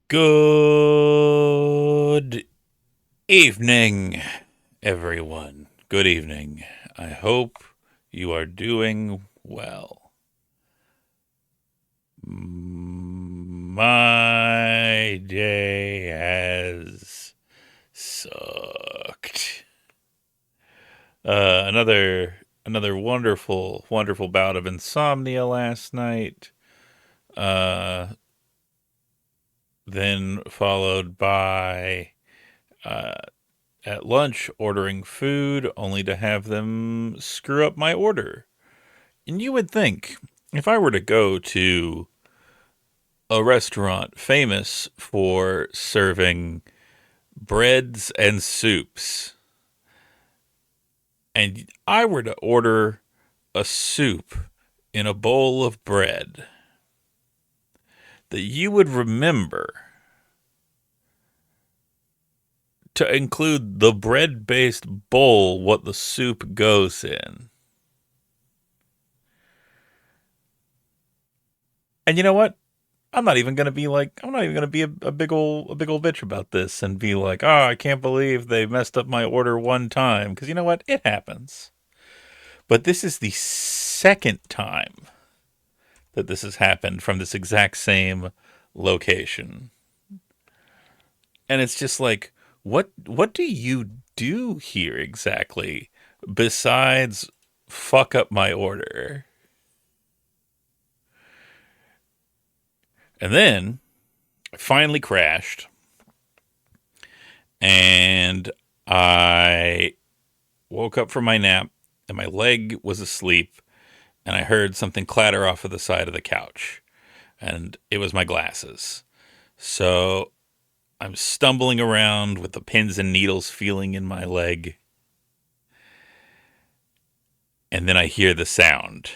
Good evening, everyone. Good evening. I hope you are doing well. My day has sucked. Another wonderful bout of insomnia last night. Uh, then followed by uh, at lunch ordering food only to have them screw up my order. And you would think if I were to go to a restaurant famous for serving breads and soups, and I were to order a soup in a bowl of bread, that you would remember to include the bread based bowl what the soup goes in. And you know what? I'm not even gonna be a big old bitch about this and be like, oh, I can't believe they messed up my order one time. Because you know what? It happens. But this is the second time that this has happened from this exact same location. And it's just like, what do you do here exactly besides fuck up my order? And then I finally crashed and I woke up from my nap and my leg was asleep and I heard something clatter off of the side of the couch and it was my glasses. So I'm stumbling around with the pins and needles feeling in my leg and then I hear the sound.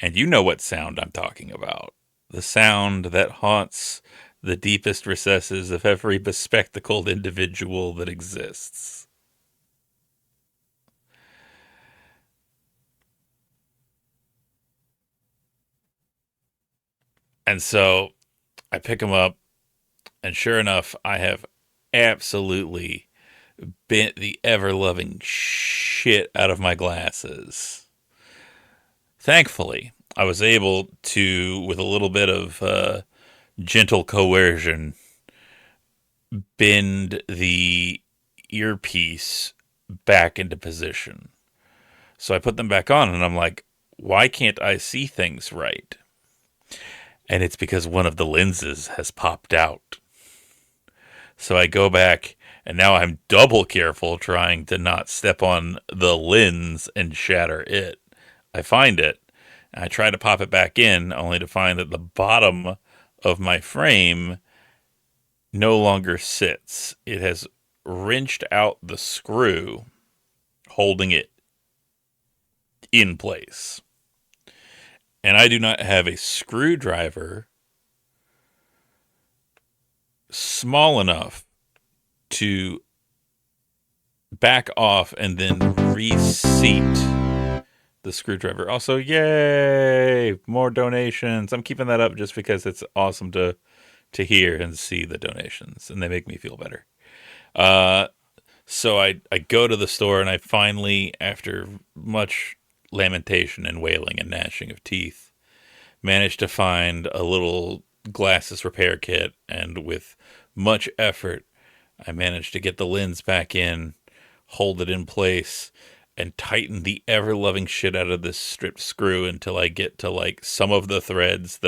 And you know what sound I'm talking about. The sound that haunts the deepest recesses of every bespectacled individual that exists. And so I pick them up, and sure enough, I have absolutely bent the ever loving shit out of my glasses. Thankfully, I was able to, with a little bit of gentle coercion, bend the earpiece back into position. So I put them back on, and I'm like, why can't I see things right? And it's because one of the lenses has popped out. So I go back, and now I'm double careful trying to not step on the lens and shatter it. I find it, and I try to pop it back in, only to find that the bottom of my frame no longer sits. It has wrenched out the screw holding it in place. And I do not have a screwdriver small enough to back off and then reseat the screwdriver. Also, yay, more donations. I'm keeping that up just because it's awesome to hear and see the donations, and they make me feel better. Uh, so I go to the store and I finally, after much lamentation and wailing and gnashing of teeth, managed to find a little glasses repair kit, and with much effort, I managed to get the lens back in, hold it in place, and tighten the ever loving shit out of this stripped screw until I get to like some of the threads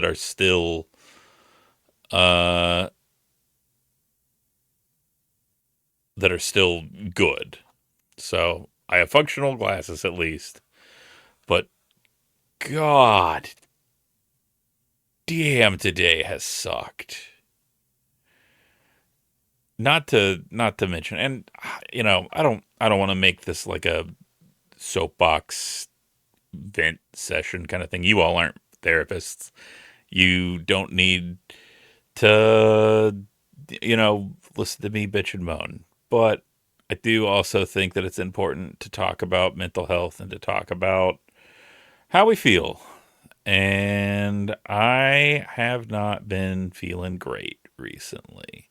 uh that are still good. So I have functional glasses at least. But God damn, today has sucked. Not to mention, and I don't want to make this like a soapbox vent session kind of thing. You all aren't therapists. You don't need to listen to me bitch and moan. But I do also think that it's important to talk about mental health and to talk about how we feel. and I have not been feeling great recently.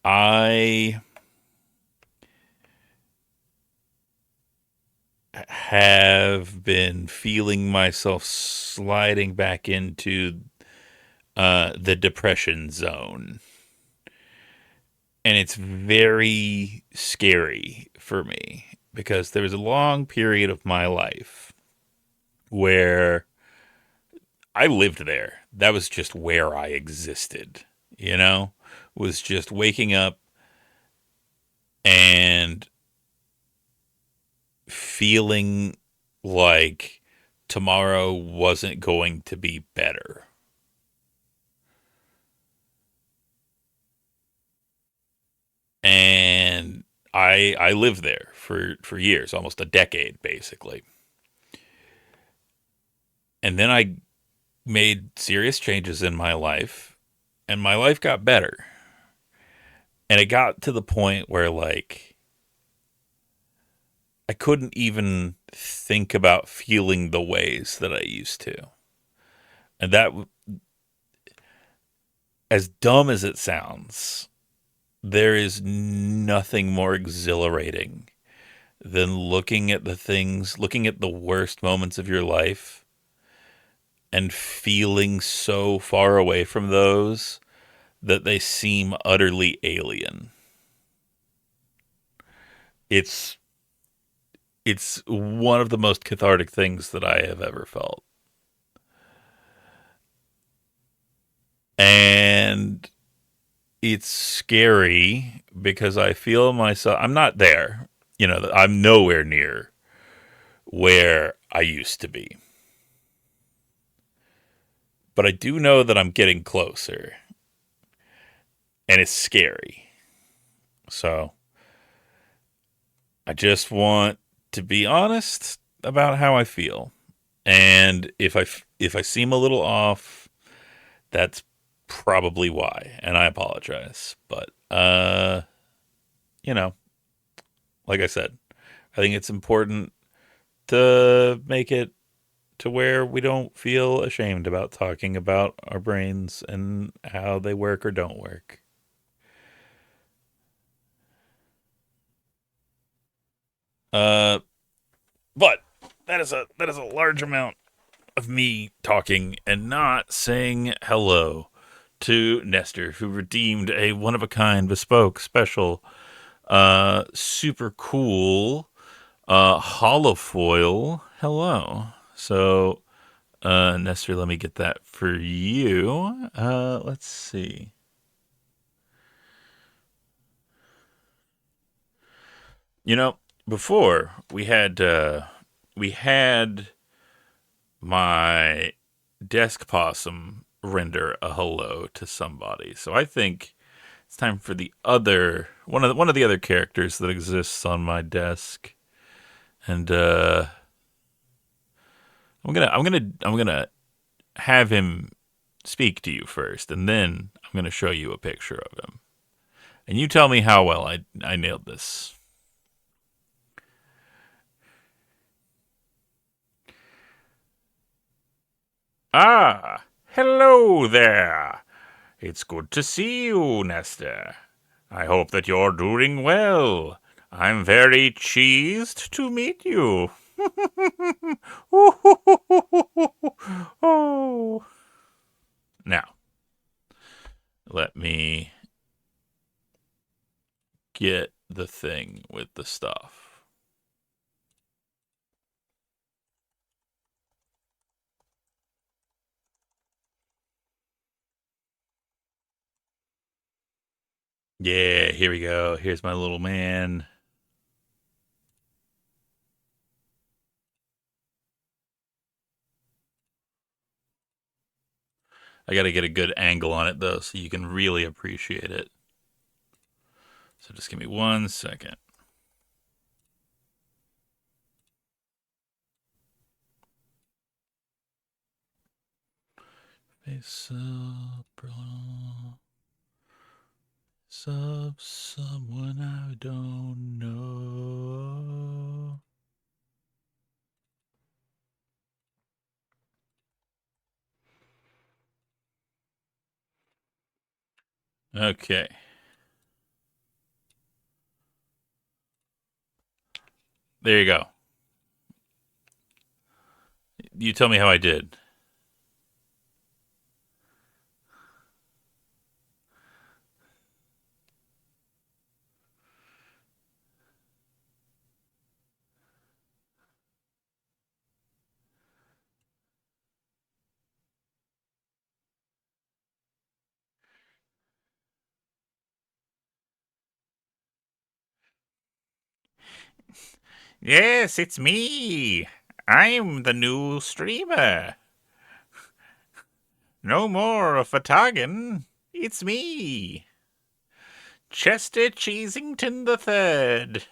I have been feeling myself sliding back into the depression zone. And it's very scary for me because there was a long period of my life where I lived there. That was just where I existed, you know, was just waking up and feeling like tomorrow wasn't going to be better. And I lived there for years, almost a decade basically. And then I made serious changes in my life and my life got better. And it got to the point where like I couldn't even think about feeling the ways that I used to. And that, as dumb as it sounds, there is nothing more exhilarating than looking at the things, looking at the worst moments of your life and feeling so far away from those that they seem utterly alien. It's it's one of the most cathartic things that I have ever felt. And it's scary because I feel myself, I'm not there. You know, I'm nowhere near where I used to be. But I do know that I'm getting closer. And it's scary. So I just want to be honest about how I feel. And if I seem a little off, that's probably why, and I apologize. But you know, like I said, I think it's important to make it to where we don't feel ashamed about talking about our brains and how they work or don't work. Uh, but that is a large amount of me talking and not saying hello to Nestor, who redeemed a one of a kind bespoke special super cool holofoil hello. So Nestor, let me get that for you. Let's see. You know, before we had my desk possum render a hello to somebody. So I think it's time for the other one of the other characters that exists on my desk. And I'm gonna have him speak to you first, and then I'm gonna show you a picture of him. And you tell me how well I nailed this. Ah, hello there. It's good to see you, Nestor. I hope that you're doing well. I'm very cheesed to meet you. Oh. Now, let me get the thing with the stuff. Yeah, here we go. Here's my little man. I got to get a good angle on it, though, so you can really appreciate it. So just give me 1 second. Face up, of someone I don't know. Okay. There you go. You tell me how I did. Yes, it's me. I'm the new streamer. No more of Fatagan. It's me, Chester Cheesington the Third.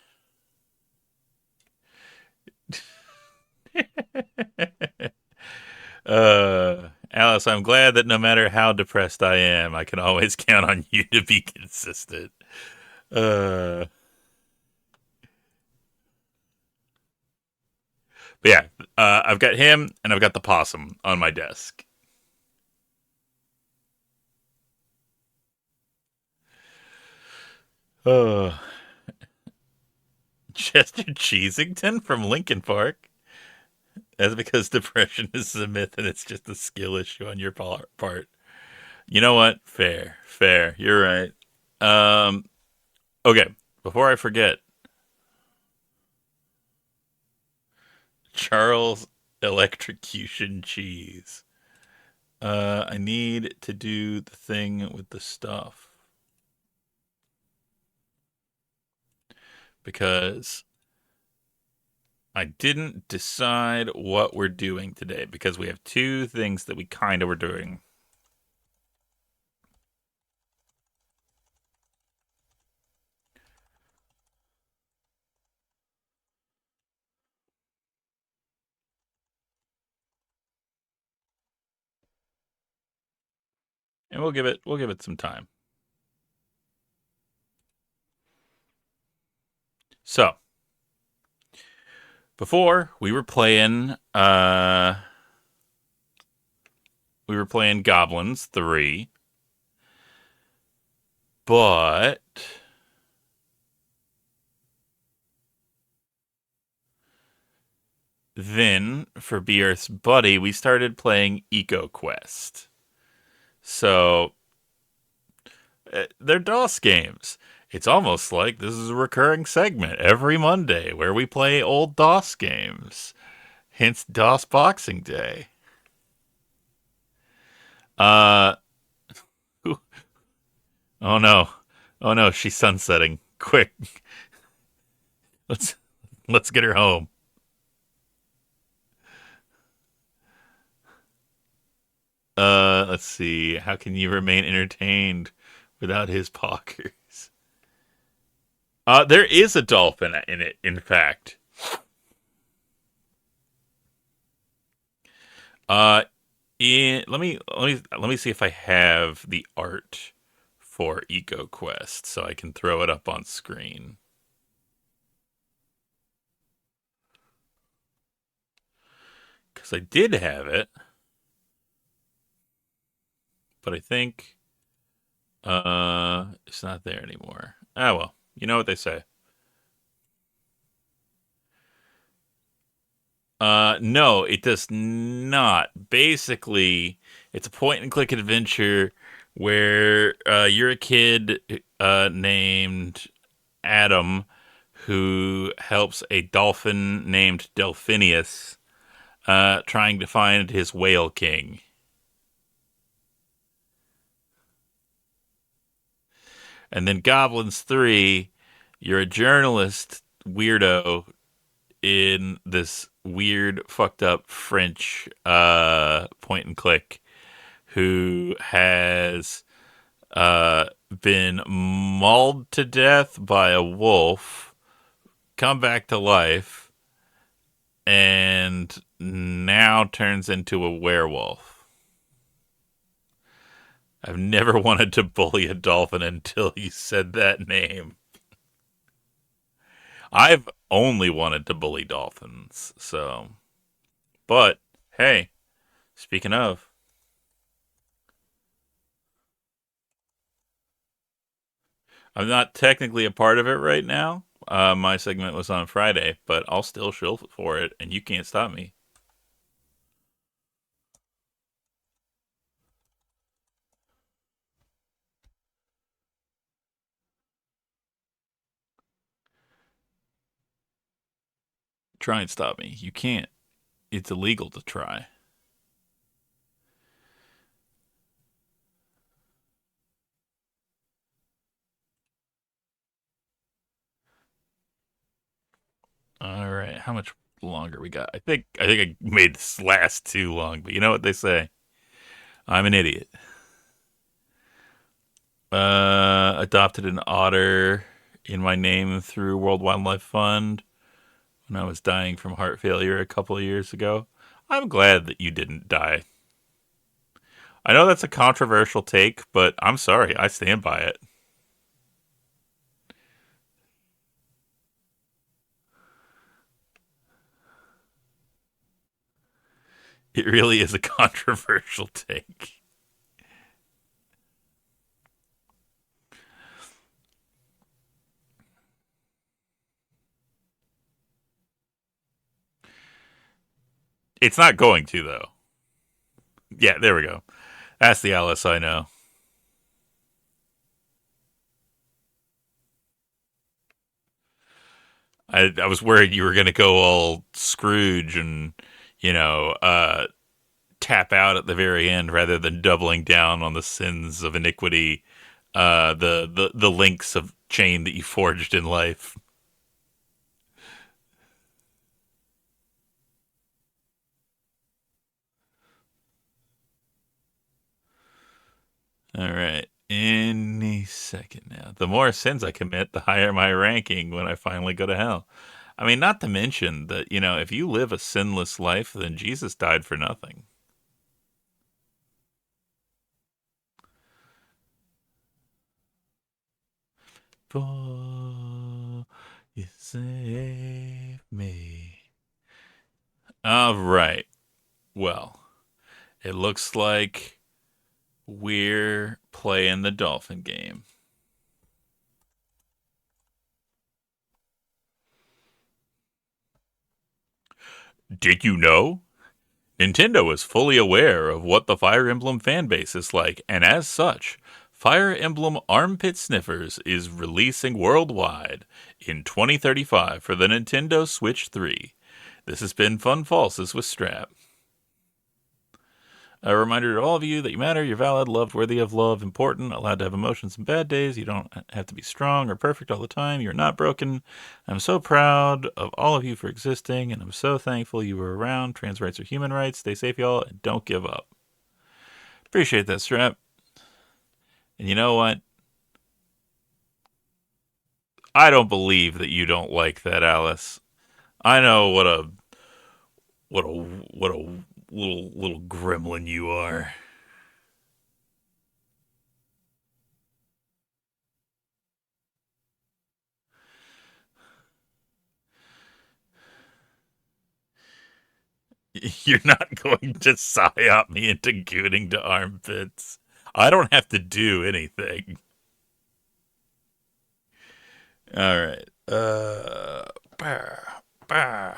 Alice, I'm glad that no matter how depressed I am, I can always count on you to be consistent. Uh, but yeah, I've got him and I've got the possum on my desk. Uh, Chester Cheesington from Lincoln Park. That's because depression is a myth and it's just a skill issue on your part. You know what? Fair, fair. You're right. Um, okay. Before I forget, Charles Electrocution Cheese. I need to do the thing with the stuff because I didn't decide what we're doing today because we have two things that we kind of were doing. And we'll give it some time. So, before we were playing Goblins 3, but then for Be Earth's Buddy, we started playing Eco Quest. So, they're DOS games. It's almost like this is a recurring segment every Monday where we play old DOS games. Hence DOS Boxing Day. Uh oh no. Oh no, she's sunsetting. Quick. Let's let's get her home. Let's see. How can you remain entertained without his pockers? There is a dolphin in it, in fact. Uh let me see if I have the art for EcoQuest so I can throw it up on screen. Cuz I did have it, but I think it's not there anymore. Ah well, you know what they say. No, it does not. Basically, it's a point and click adventure where you're a kid named Adam who helps a dolphin named Delphinius trying to find his whale king. And then Goblins 3, you're a journalist weirdo in this weird, fucked up French point and click who has been mauled to death by a wolf, come back to life, and now turns into a werewolf. I've never wanted to bully a dolphin until you said that name. I've only wanted to bully dolphins, so. But, hey, speaking of, I'm not technically a part of it right now. My segment was on Friday, but I'll still shill for it, and you can't stop me. Try and stop me. You can't. It's illegal to try. All right, how much longer we got? I think I made this last too long, but you know what they say. I'm an idiot. Adopted an otter in my name through World Wildlife Fund when I was dying from heart failure a couple of years ago. I'm glad that you didn't die. I know that's a controversial take, but I'm sorry, I stand by it. It really is a controversial take. It's not going to, though. Yeah, there we go. That's the Alice I know. I was worried you were going to go all Scrooge and, you know, tap out at the very end rather than doubling down on the sins of iniquity, the links of chain that you forged in life. All right. Any second now. The more sins I commit, the higher my ranking when I finally go to hell. I mean, not to mention that, if you live a sinless life, then Jesus died for nothing. For you save me. All right. Well, it looks like we're playing the dolphin game. Did you know? Nintendo is fully aware of what the Fire Emblem fanbase is like, and as such, Fire Emblem Armpit Sniffers is releasing worldwide in 2035 for the Nintendo Switch 3. This has been Fun Falses with Strap. A reminder to all of you that you matter, you're valid, loved, worthy of love, important, allowed to have emotions and bad days. You don't have to be strong or perfect all the time. You're not broken. I'm so proud of all of you for existing, and I'm so thankful you were around. Trans rights are human rights. Stay safe, y'all, and don't give up. Appreciate that, Strap. And you know what? I don't believe that you don't like that, Alice. I know what a little gremlin you are. You're not going to psyop me into gooning to armpits. I don't have to do anything. All right. Bah, bah.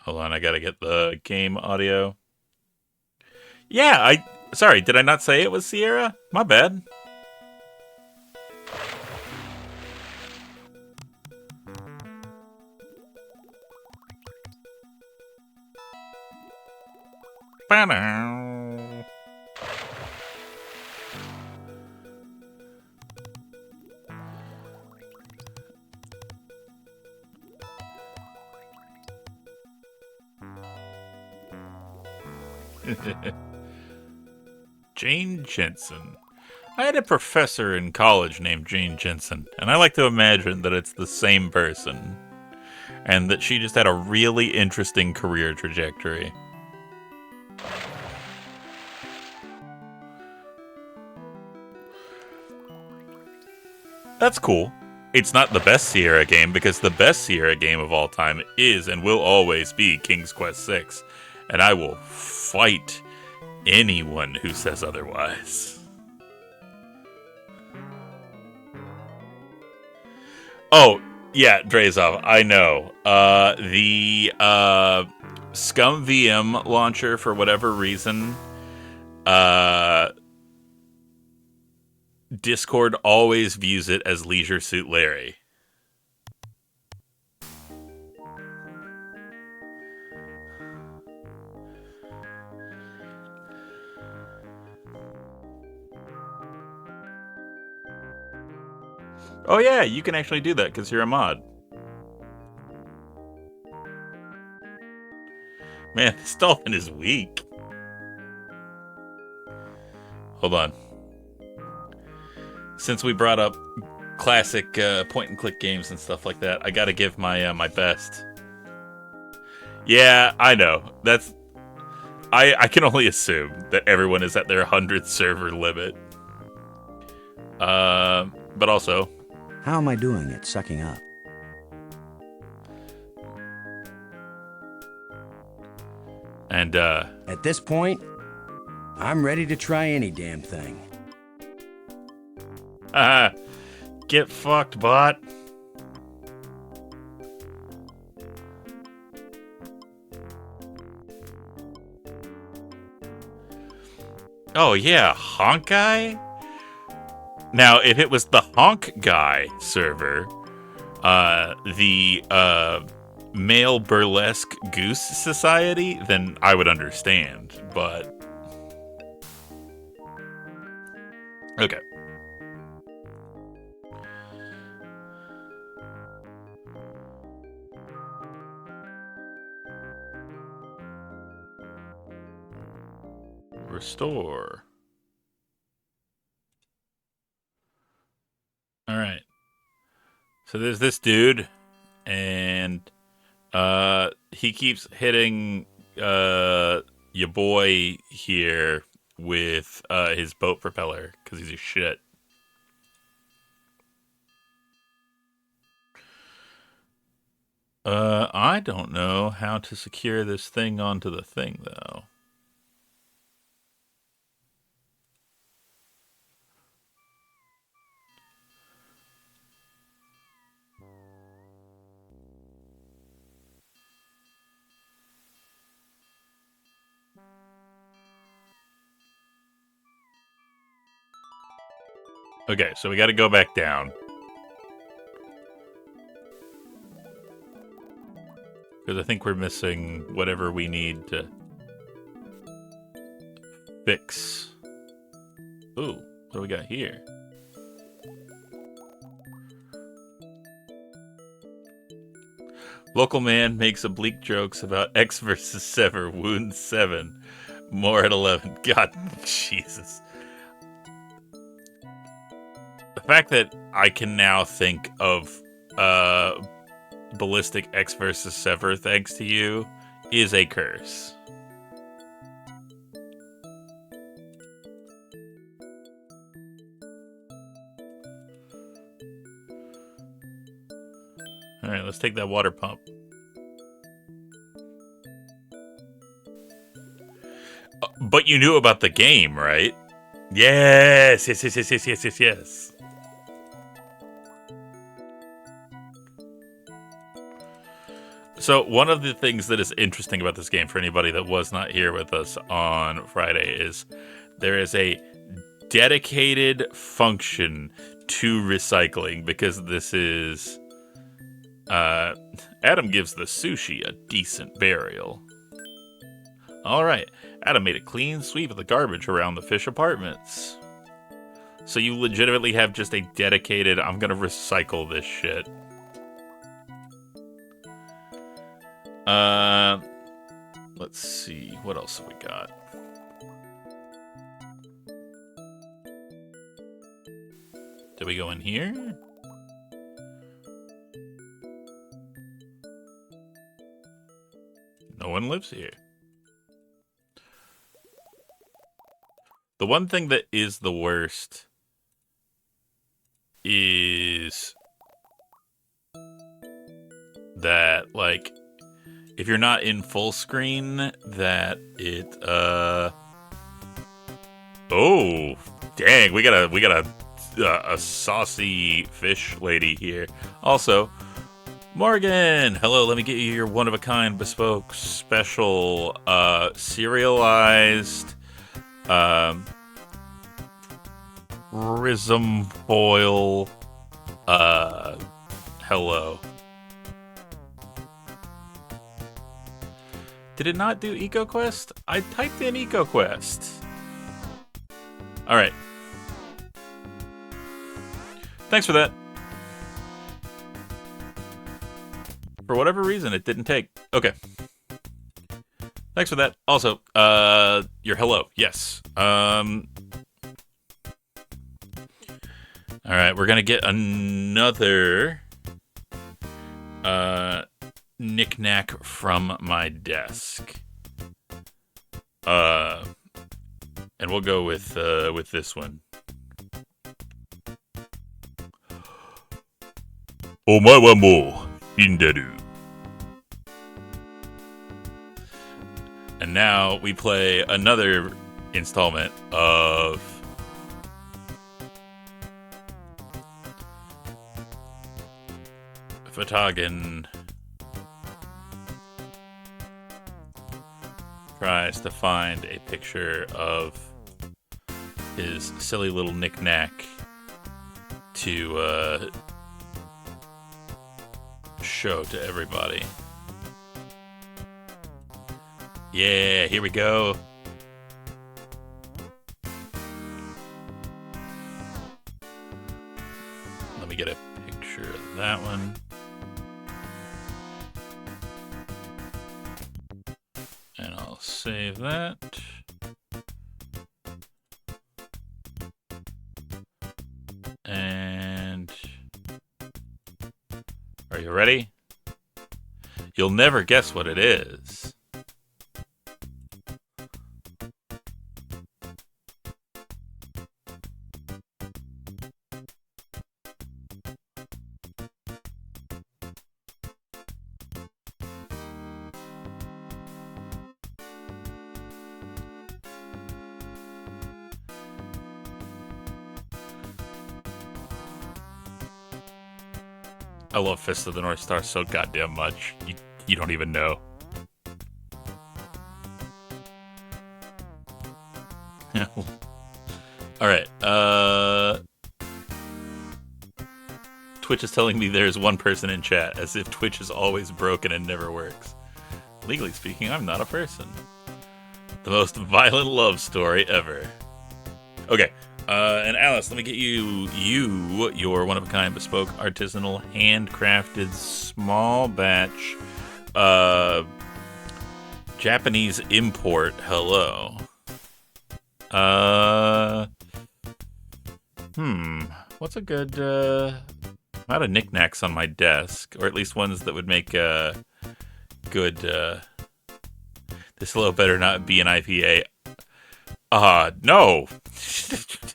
Hold on, I gotta get the game audio. Yeah, sorry, did I not say it was Sierra? My bad. Ba-dow. Jane Jensen. I had a professor in college named Jane Jensen, and I like to imagine that it's the same person, and that she just had a really interesting career trajectory. That's cool. it's not the best Sierra game, because the best Sierra game of all time is and will always be King's Quest VI. And I will fight anyone who says otherwise. Oh, yeah, Drazov, I know. The Scum VM launcher, for whatever reason, Discord always views it as Leisure Suit Larry. Oh yeah, you can actually do that because you're a mod. Man, this dolphin is weak. Hold on. Since we brought up classic point-and-click games and stuff like that, I gotta give my my best. Yeah, I know. That's... I can only assume that everyone is at their 100 server limit. But also... How am I doing at sucking up? And, At this point, I'm ready to try any damn thing. get fucked, bot. Oh yeah, Honk Guy? Now, if it was the Honk Guy server, the Male Burlesque Goose Society, then I would understand, but... Okay. Restore. Alright. So there's this dude, and he keeps hitting your boy here with his boat propeller because he's a shit. I don't know how to secure this thing onto the thing, though. Okay, so we got to go back down. Because I think we're missing whatever we need to fix. Ooh, what do we got here? Local man makes oblique jokes about X versus Sever, wound 7. More at 11. God, Jesus. The fact that I can now think of Ballistic X versus Sever thanks to you is a curse. Alright, let's take that water pump. But you knew about the game, right? Yes, yes, yes, yes, yes, yes, yes, yes. So one of the things that is interesting about this game for anybody that was not here with us on Friday is there is a dedicated function to recycling, because this is... Adam gives the sushi a decent burial. Alright, Adam made a clean sweep of the garbage around the fish apartments. So you legitimately have just a dedicated, I'm gonna recycle this shit. Let's see, what else have we got? Did we go in here? No one lives here. The one thing that is the worst is that, like, if you're not in full screen, that it, oh, dang, we got a saucy fish lady here. Also, Morgan, hello, let me get you your one-of-a-kind, bespoke, special, serialized, prism foil, hello. Did it not do EcoQuest? I typed in EcoQuest. Alright. Thanks for that. For whatever reason, it didn't take. Okay. Thanks for that. Also, your hello. Yes. Alright, we're gonna get another knick-knack from my desk. And we'll go with this one. Omae wa mo inderu. And now we play another installment of Fatagan tries to find a picture of his silly little knick-knack to show to everybody. Yeah, here we go. Let me get a picture of that one. And I'll save that. And are you ready? You'll never guess what it is. I love Fist of the North Star so goddamn much. You don't even know. Alright, Twitch is telling me there's one person in chat, as if Twitch is always broken and never works. Legally speaking, I'm not a person. The most violent love story ever. Okay. And Alice, let me get you your one-of-a-kind, bespoke, artisanal, handcrafted, small batch, Japanese import. Hello. What's a good, not a knickknacks on my desk, or at least ones that would make a good, this hello better not be an IPA. No.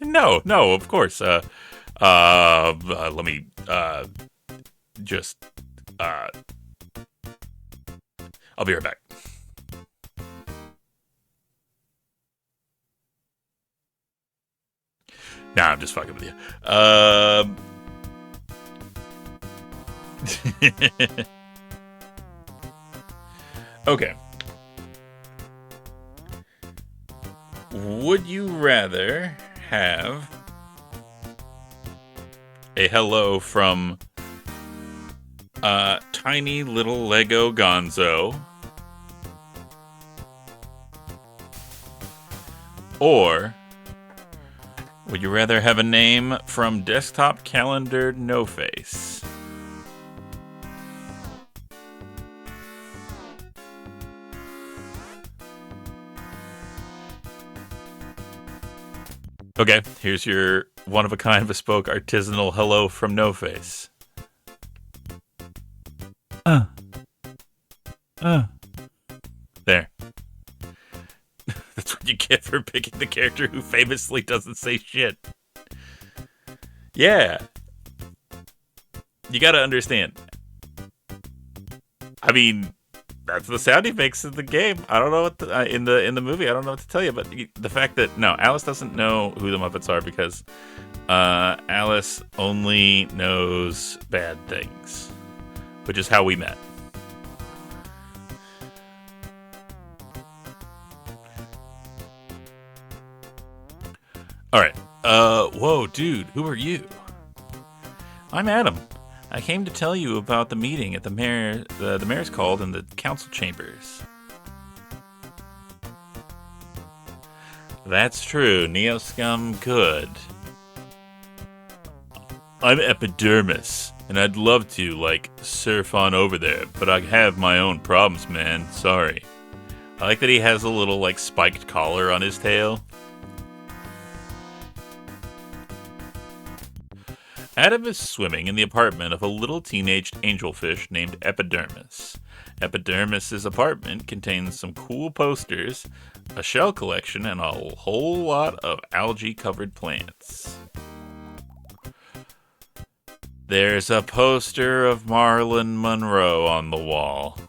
no, of course. Let me, just, I'll be right back. Nah, I'm just fucking with you. Okay. Would you rather have a hello from tiny little Lego Gonzo, or would you rather have a name from Desktop Calendar No Face? Okay, here's your one-of-a-kind, bespoke, artisanal hello from No Face. There. That's what you get for picking the character who famously doesn't say shit. Yeah. You gotta understand. mean, that's the sound he makes in the game. I don't know what in the movie. I don't know what to tell you, but the fact that no, Alice doesn't know who the Muppets are because Alice only knows bad things, which is how we met. All right. Whoa, dude, who are you? I'm Adam. I came to tell you about the meeting at the mayor's called in the council chambers. That's true. Neoscum could. I'm Epidermis, and I'd love to, surf on over there, but I have my own problems, man. Sorry. I like that he has a little, spiked collar on his tail. Adam is swimming in the apartment of a little teenaged angelfish named Epidermis. Epidermis's apartment contains some cool posters, a shell collection, and a whole lot of algae-covered plants. There's a poster of Marilyn Monroe on the wall.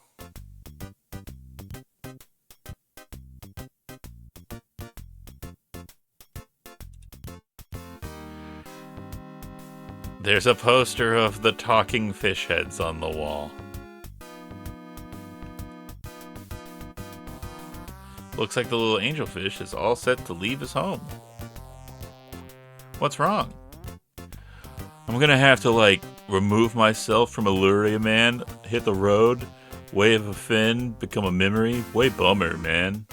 There's a poster of the talking fish heads on the wall. Looks like the little angelfish is all set to leave his home. What's wrong? I'm gonna have to, remove myself from Illyria, man, hit the road, wave a fin, become a memory. Way bummer, man.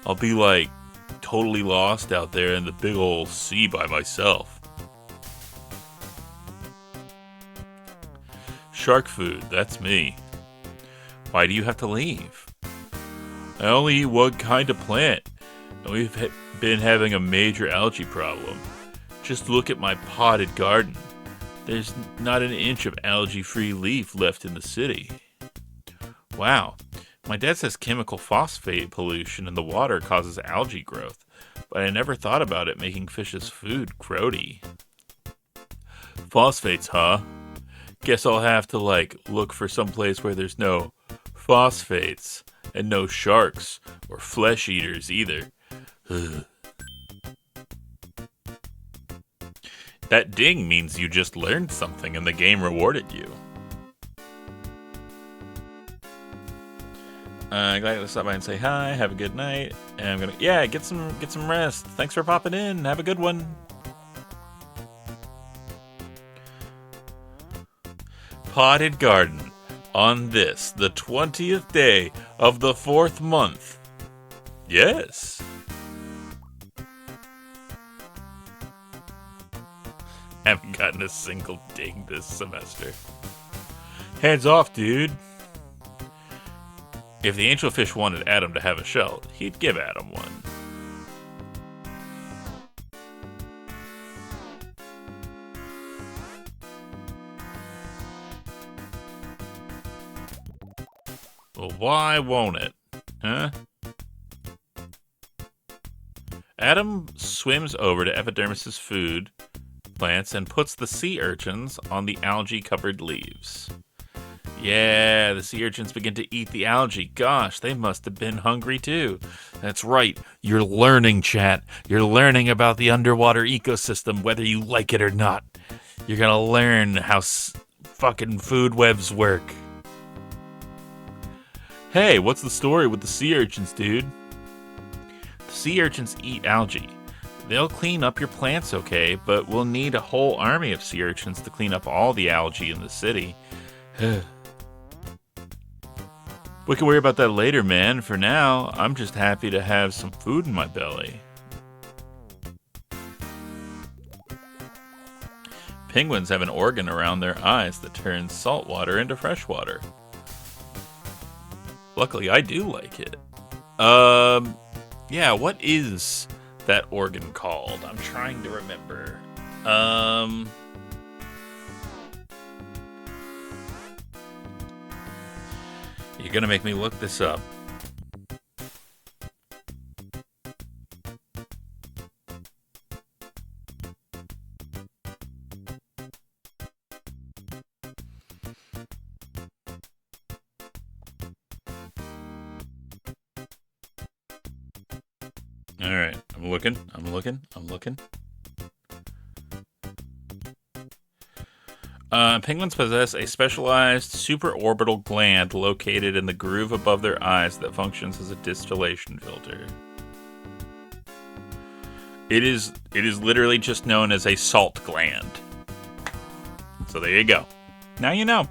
I'll be, totally lost out there in the big old sea by myself. Shark food, that's me. Why do you have to leave? I only eat one kind of plant, and we've been having a major algae problem. Just look at my potted garden. There's not an inch of algae-free leaf left in the city. Wow, my dad says chemical phosphate pollution in the water causes algae growth, but I never thought about it making fish's food grody. Phosphates, huh? Guess I'll have to, look for someplace where there's no phosphates and no sharks or flesh eaters either. Ugh. That ding means you just learned something and the game rewarded you. Glad to stop by and say hi. Have a good night. And I'm gonna get some rest. Thanks for popping in. Have a good one. Potted garden on this, the 20th day of the 4th month. Yes. Haven't gotten a single ding this semester. Hands off, dude. If the angelfish wanted Adam to have a shell, he'd give Adam one. Well, why won't it? Huh? Adam swims over to Epidermis's food plants and puts the sea urchins on the algae-covered leaves. Yeah, the sea urchins begin to eat the algae. Gosh, they must have been hungry too. That's right. You're learning, chat. You're learning about the underwater ecosystem, whether you like it or not. You're gonna learn how fucking food webs work. Hey, what's the story with the sea urchins, dude? The sea urchins eat algae. They'll clean up your plants, okay, but we'll need a whole army of sea urchins to clean up all the algae in the city. We can worry about that later, man. For now, I'm just happy to have some food in my belly. Penguins have an organ around their eyes that turns salt water into fresh water. Luckily, I do like it. Yeah, what is that organ called? I'm trying to remember. You're gonna make me look this up. All right, I'm looking. Penguins possess a specialized supraorbital gland located in the groove above their eyes that functions as a distillation filter. It is literally just known as a salt gland. So there you go. Now you know.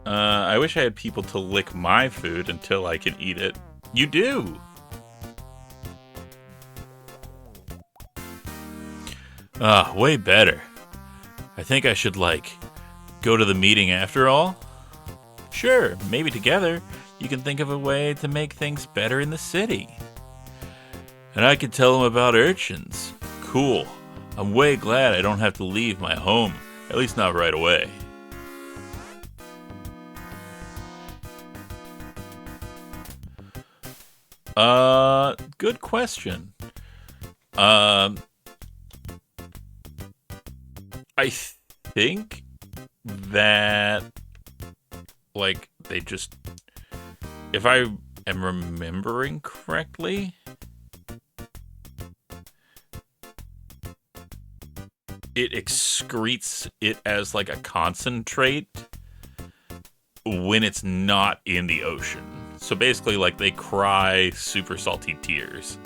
I wish I had people to lick my food until I can eat it. You do! Way better. I think I should, go to the meeting after all. Sure, maybe together you can think of a way to make things better in the city. And I could tell them about urchins. Cool. I'm way glad I don't have to leave my home, at least not right away. Good question. I think that, they just, if I am remembering correctly, it excretes it as, a concentrate when it's not in the ocean. So basically, they cry super salty tears.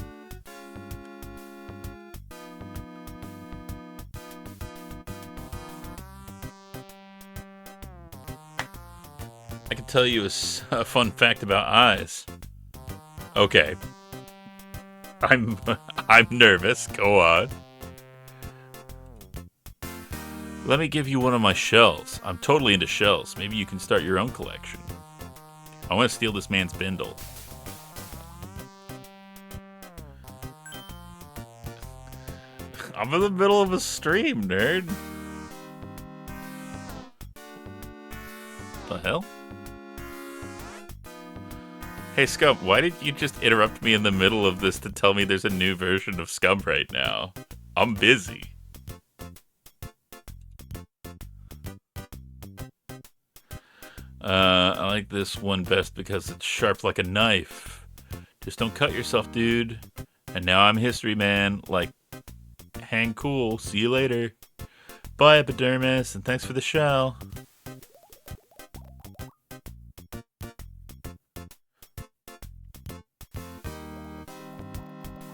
I can tell you a fun fact about eyes. Okay. I'm nervous. Go on. Let me give you one of my shells. I'm totally into shells. Maybe you can start your own collection. I want to steal this man's bindle. I'm in the middle of a stream, nerd. The hell? Hey, Scum, why did you just interrupt me in the middle of this to tell me there's a new version of Scum right now? I'm busy. I like this one best because it's sharp like a knife. Just don't cut yourself, dude. And now I'm history man. Hang cool. See you later. Bye, Epidermis, and thanks for the shell.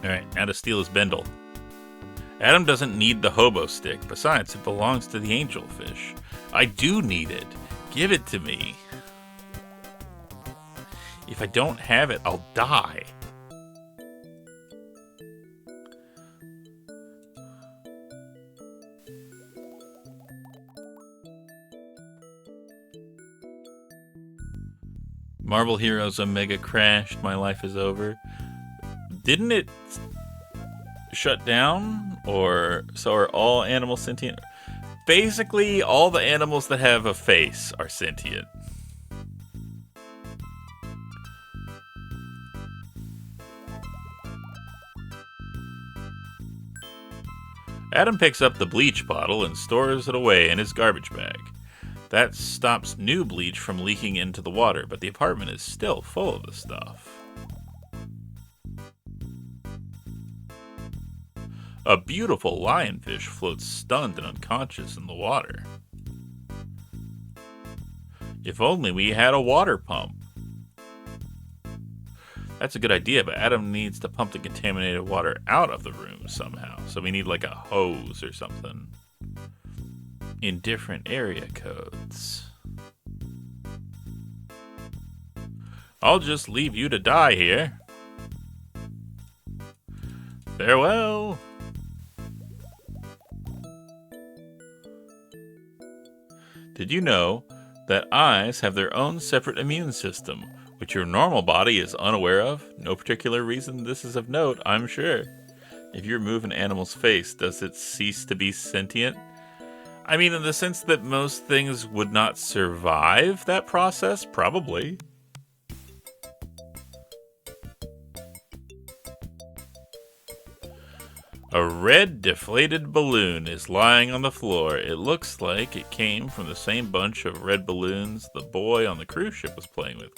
Alright, now to steal his bindle. Adam doesn't need the hobo stick. Besides, it belongs to the angelfish. I do need it. Give it to me. If I don't have it, I'll die. Marvel Heroes Omega crashed. My life is over. Didn't it shut down? Or so are all animals sentient? Basically, all the animals that have a face are sentient. Adam picks up the bleach bottle and stores it away in his garbage bag. That stops new bleach from leaking into the water, but the apartment is still full of the stuff. A beautiful lionfish floats stunned and unconscious in the water. If only we had a water pump. That's a good idea, but Adam needs to pump the contaminated water out of the room somehow. So we need a hose or something. In different area codes. I'll just leave you to die here. Farewell. Did you know that eyes have their own separate immune system, which your normal body is unaware of? No particular reason this is of note, I'm sure. If you remove an animal's face, does it cease to be sentient? I mean, in the sense that most things would not survive that process, probably. A red deflated balloon is lying on the floor. It looks like it came from the same bunch of red balloons the boy on the cruise ship was playing with.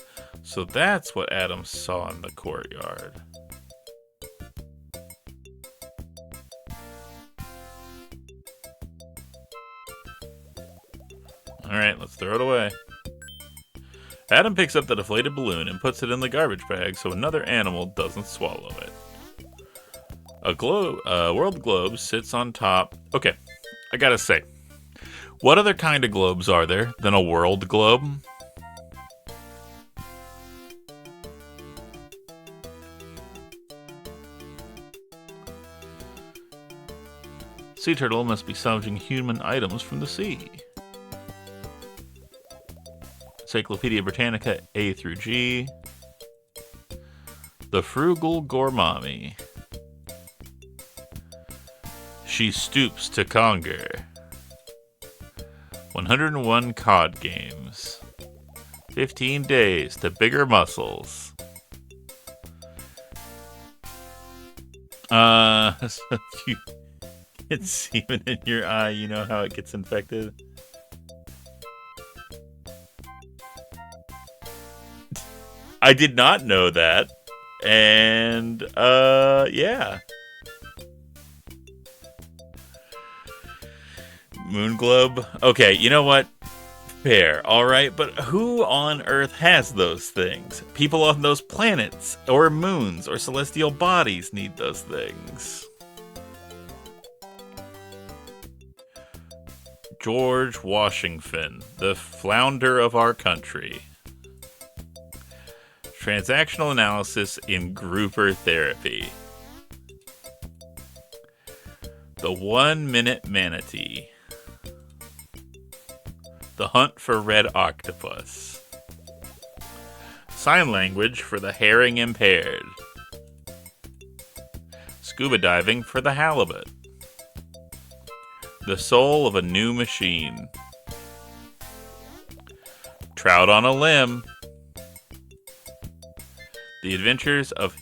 So that's what Adam saw in the courtyard. Alright, let's throw it away. Adam picks up the deflated balloon and puts it in the garbage bag so another animal doesn't swallow it. A world globe sits on top. Okay, I gotta say, what other kind of globes are there than a world globe? Sea turtle must be salvaging human items from the sea. Encyclopedia Britannica A through G. The frugal gourmami. She stoops to conquer. 101 COD games. 15 days to bigger muscles. So if you get semen in your eye, you know how it gets infected? I did not know that. And, yeah. Moon globe? Okay, you know what? Fair, alright, but who on Earth has those things? People on those planets, or moons, or celestial bodies need those things. George Washington, the flounder of our country. Transactional analysis in grouper therapy. The 1 minute manatee. The hunt for red octopus. Sign language for the herring impaired. Scuba diving for the halibut. The soul of a new machine. Trout on a limb. The Adventures of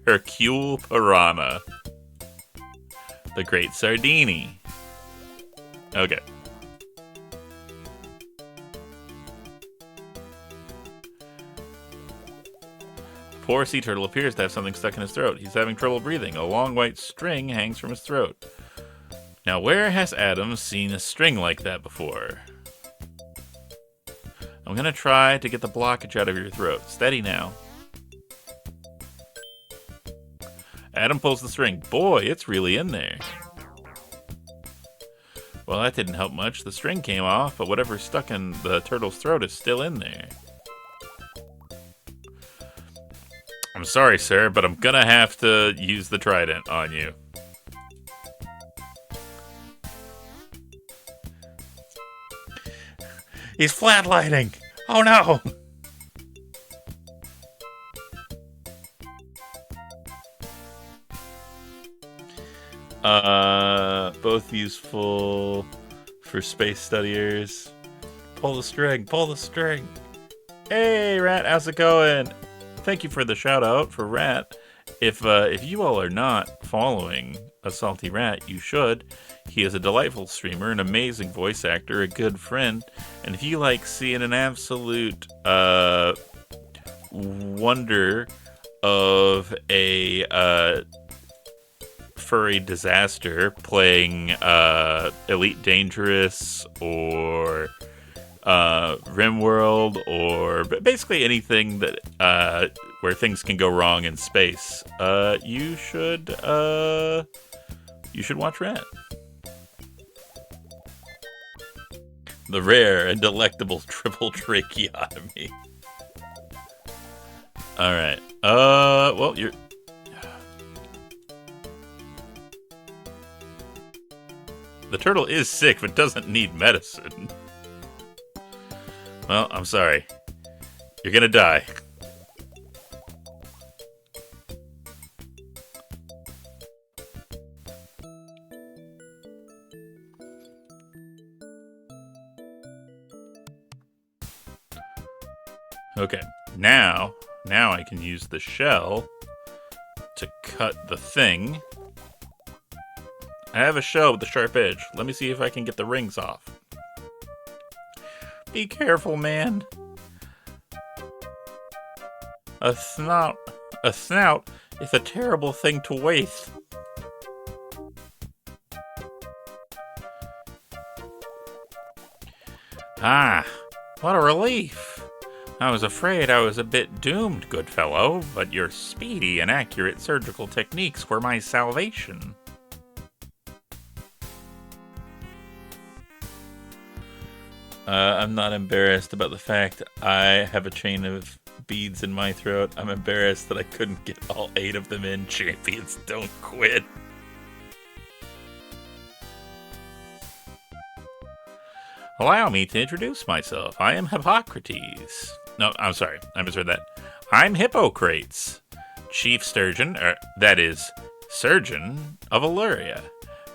Hercule Piranha. The Great Sardini. Okay. Poor sea turtle appears to have something stuck in his throat. He's having trouble breathing. A long white string hangs from his throat. Now, where has Adam seen a string like that before? I'm gonna try to get the blockage out of your throat. Steady now. Adam pulls the string. Boy, it's really in there. Well, that didn't help much. The string came off, but whatever's stuck in the turtle's throat is still in there. I'm sorry, sir, but I'm gonna have to use the trident on you. He's flatlining! Oh no! Both useful for space studiers. Pull the string, pull the string. Hey, Rat, how's it going? Thank you for the shout out for Rat. If you all are not following A Salty Rat, you should. He is a delightful streamer, an amazing voice actor, a good friend, and if you like seeing an absolute wonder of a furry disaster playing Elite Dangerous or RimWorld or basically anything that where things can go wrong in space, you should watch Rat. The rare and delectable triple tracheotomy. All right. Well, you're. The turtle is sick, but doesn't need medicine. Well, I'm sorry. You're gonna die. Okay, now I can use the shell to cut the thing. I have a shell with a sharp edge. Let me see if I can get the rings off. Be careful, man. A snout is a terrible thing to waste. Ah, what a relief. I was afraid I was a bit doomed, good fellow, but your speedy and accurate surgical techniques were my salvation. I'm not embarrassed about the fact I have a chain of beads in my throat. I'm embarrassed that I couldn't get all 8 of them in. Champions don't quit. Allow me to introduce myself. I am Hippocrates. No, I'm sorry. I misheard that. I'm Hippocrates, chief surgeon, that is, surgeon of Illyria,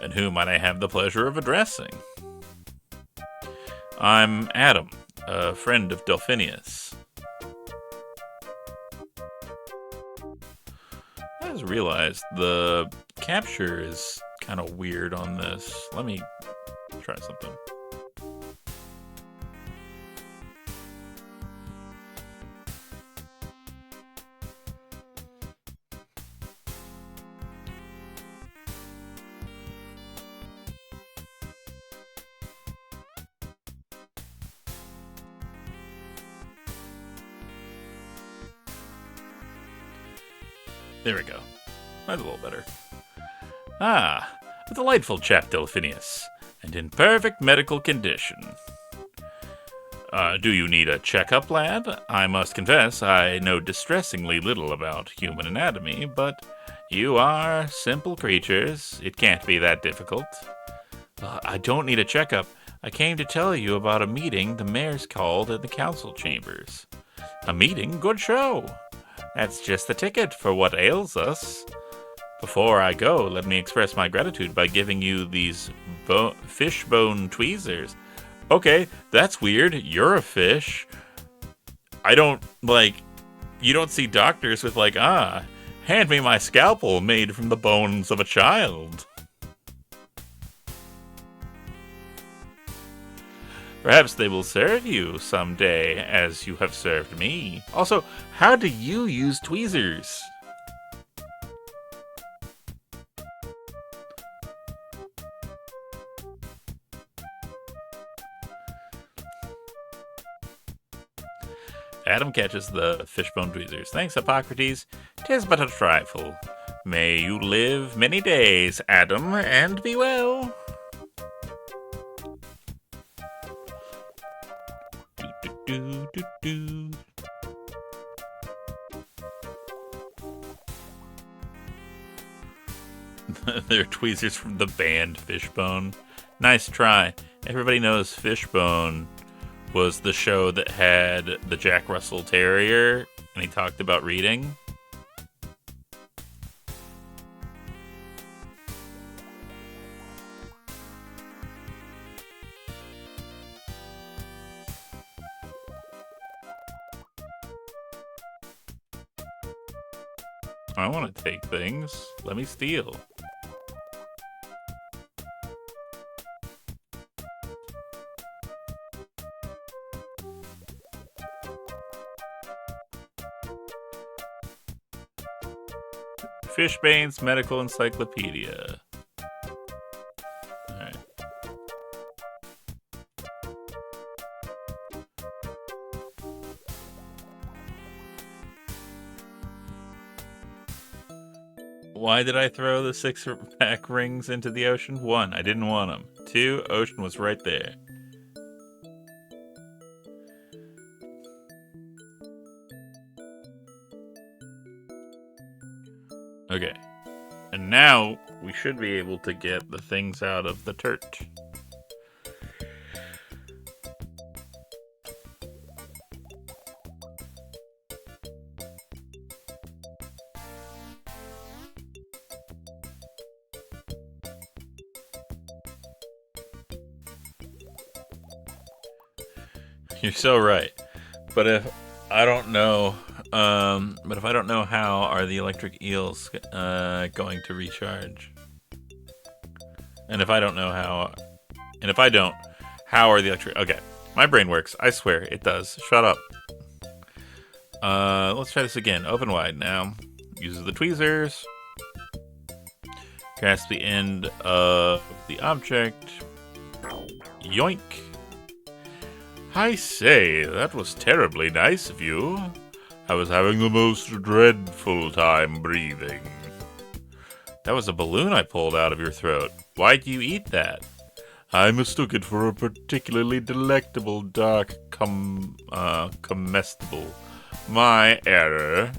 and whom I have the pleasure of addressing. I'm Adam, a friend of Delphinius. I just realized the capture is kind of weird on this. Let me try something. There we go. That's a little better. Ah, a delightful chap, Delphinius, and in perfect medical condition. Do you need a checkup, lad? I must confess I know distressingly little about human anatomy, but you are simple creatures. It can't be that difficult. I don't need a checkup. I came to tell you about a meeting the mayor's called in the council chambers. A meeting? Good show. That's just the ticket for what ails us. Before I go, let me express my gratitude by giving you these fishbone tweezers. Okay, that's weird. You're a fish. You don't see doctors with hand me my scalpel made from the bones of a child. Perhaps they will serve you someday, as you have served me. Also, how do you use tweezers? Adam catches the fishbone tweezers. Thanks, Hippocrates. 'Tis but a trifle. May you live many days, Adam, and be well. They're tweezers from the band Fishbone. Nice try. Everybody knows Fishbone was the show that had the Jack Russell Terrier, and he talked about reading. I want to take things. Let me steal. Fishbane's Medical Encyclopedia. Alright. Why did I throw the 6-pack rings into the ocean? 1, I didn't want them. 2, ocean was right there. Okay. And now we should be able to get the things out of the turt. You're so right. But if I don't know, how are the electric eels going to recharge? And if I don't know how, and if I don't, how are the electric? Okay, my brain works. I swear it does. Shut up. Let's try this again. Open wide now. Uses the tweezers. Grasp the end of the object. Yoink. I say, that was terribly nice of you. I was having the most dreadful time breathing. That was a balloon I pulled out of your throat. Why'd you eat that? I mistook it for a particularly delectable dark comestible. My error,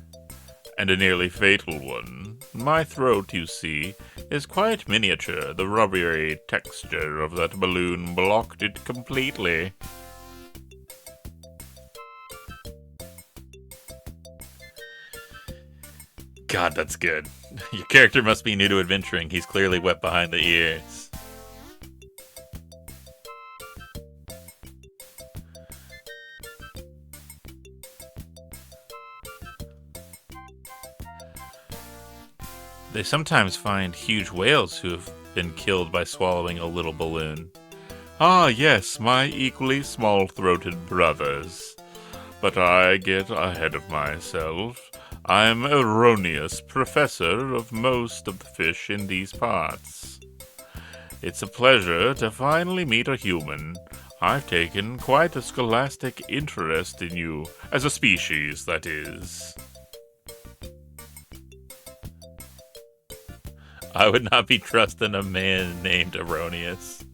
and a nearly fatal one. My throat, you see, is quite miniature. The rubbery texture of that balloon blocked it completely. God, that's good. Your character must be new to adventuring. He's clearly wet behind the ears. They sometimes find huge whales who have been killed by swallowing a little balloon. Ah, yes, my equally small-throated brothers. But I get ahead of myself. I'm erroneous, professor of most of the fish in these parts. It's a pleasure to finally meet a human. I've taken quite a scholastic interest in you, as a species, that is. I would not be trusting a man named Erroneous.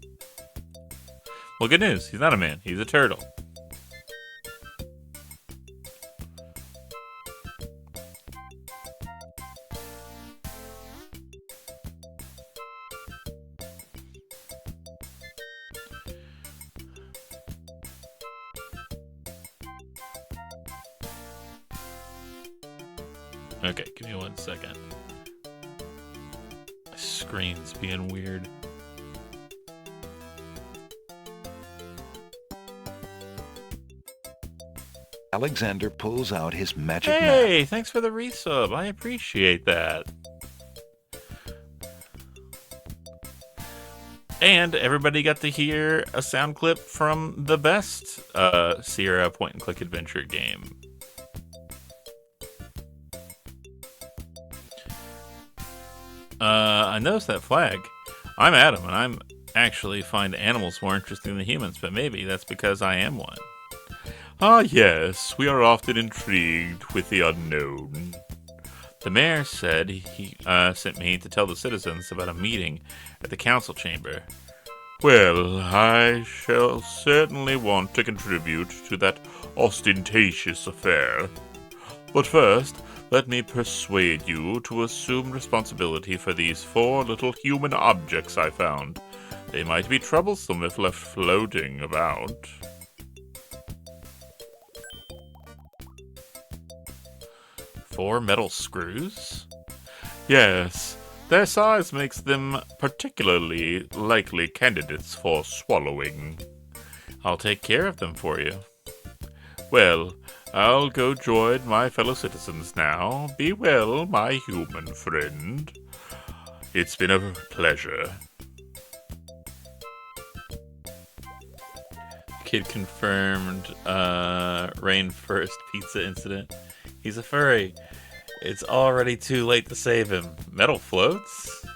Well, good news. He's not a man. He's a turtle. Okay, give me 1 second. My screen's being weird. Alexander pulls out his magic map. Hey, thanks for the resub. I appreciate that. And everybody got to hear a sound clip from the best Sierra point-and-click adventure game. I noticed that flag. I'm Adam, and I'm actually find animals more interesting than humans, but maybe that's because I am one. Ah, yes, we are often intrigued with the unknown. The mayor said he sent me to tell the citizens about a meeting at the council chamber. Well, I shall certainly want to contribute to that ostentatious affair. But first, let me persuade you to assume responsibility for these 4 little human objects I found. They might be troublesome if left floating about. Four metal screws? Yes, their size makes them particularly likely candidates for swallowing. I'll take care of them for you. Well, I'll go join my fellow citizens now. Be well, my human friend. It's been a pleasure. Kid confirmed Rain First pizza incident. He's a furry. It's already too late to save him. Metal floats?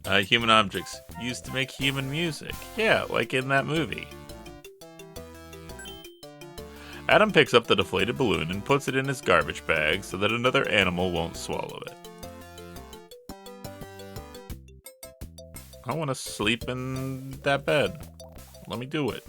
Human objects used to make human music. Yeah, like in that movie. Adam picks up the deflated balloon and puts it in his garbage bag so that another animal won't swallow it. I want to sleep in that bed. Let me do it.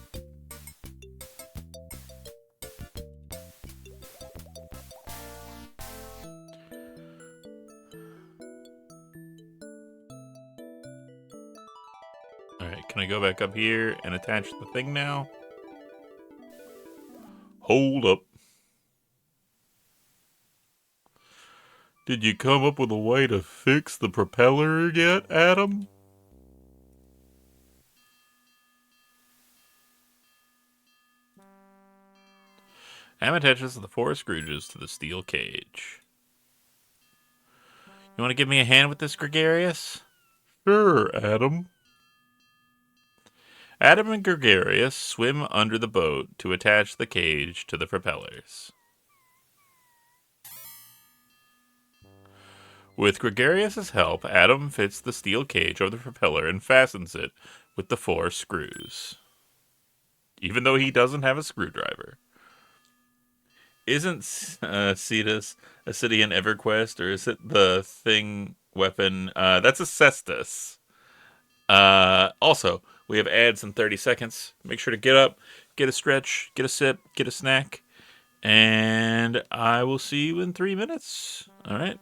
Alright, can I go back up here and attach the thing now? Hold up. Did you come up with a way to fix the propeller yet, Adam? Adam attaches the 4 screws to the steel cage. You want to give me a hand with this, Gregarious? Sure, Adam. Adam and Gregarious swim under the boat to attach the cage to the propellers. With Gregarious' help, Adam fits the steel cage over the propeller and fastens it with the 4 screws. Even though he doesn't have a screwdriver. Isn't Cetus a city in EverQuest, or is it the thing weapon? That's a cestus. Also, we have ads in 30 seconds. Make sure to get up, get a stretch, get a sip, get a snack, and I will see you in 3 minutes. All right?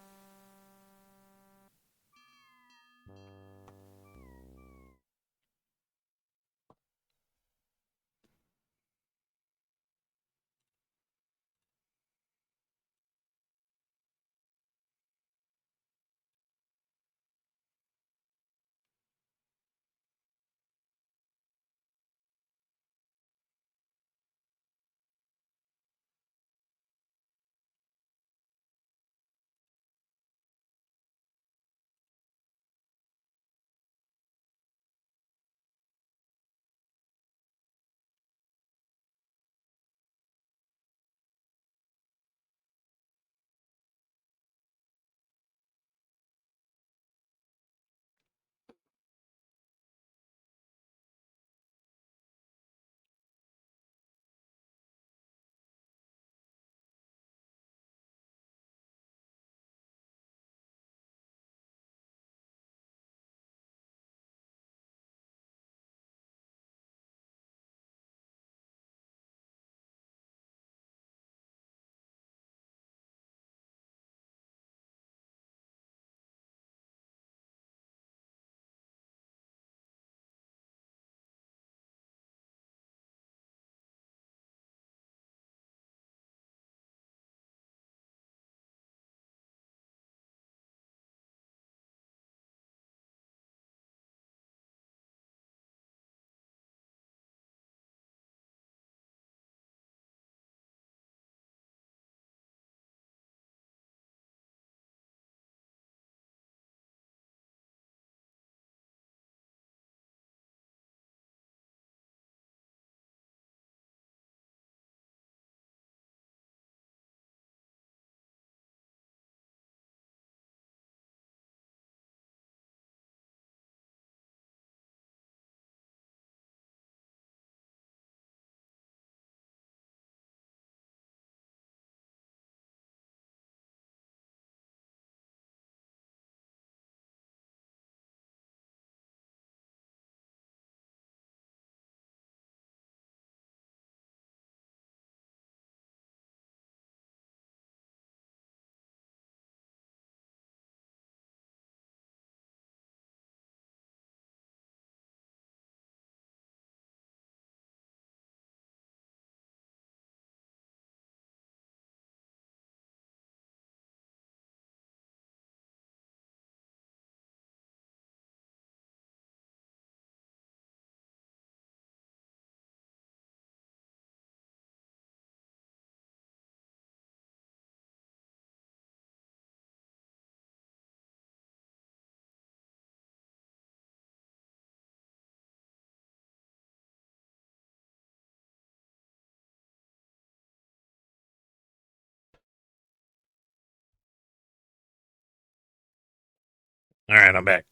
All right, I'm back.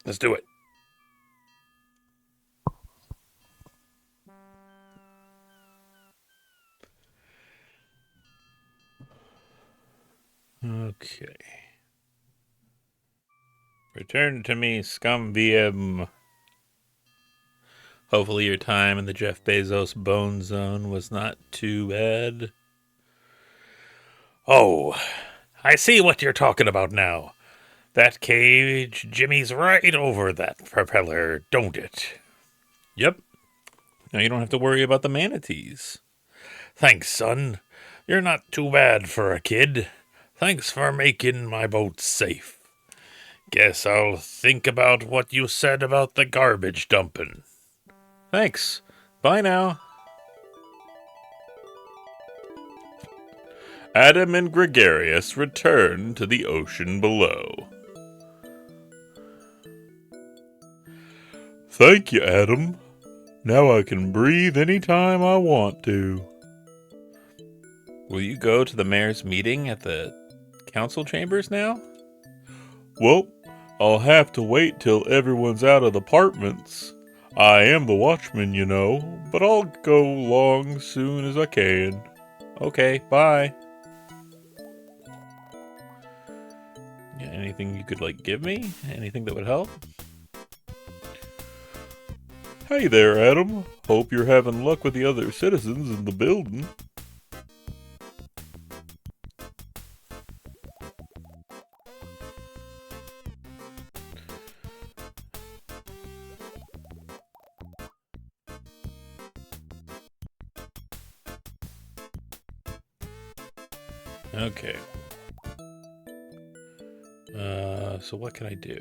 Let's do it. Okay. Return to me, scum VM. Hopefully your time in the Jeff Bezos bone zone was not too bad. Oh, I see what you're talking about now. That cage Jimmy's right over that propeller, don't it? Yep. Now you don't have to worry about the manatees. Thanks, son. You're not too bad for a kid. Thanks for making my boat safe. Guess I'll think about what you said about the garbage dumping. Thanks. Bye now. Adam and Gregarious return to the ocean below. Thank you, Adam. Now I can breathe any time I want to. Will you go to the mayor's meeting at the council chambers now? Well, I'll have to wait till everyone's out of the apartments. I am the watchman, you know, but I'll go along soon as I can. Okay, bye. Yeah, anything you could, give me? Anything that would help? Hey there, Adam. Hope you're having luck with the other citizens in the building. Okay. So what can I do?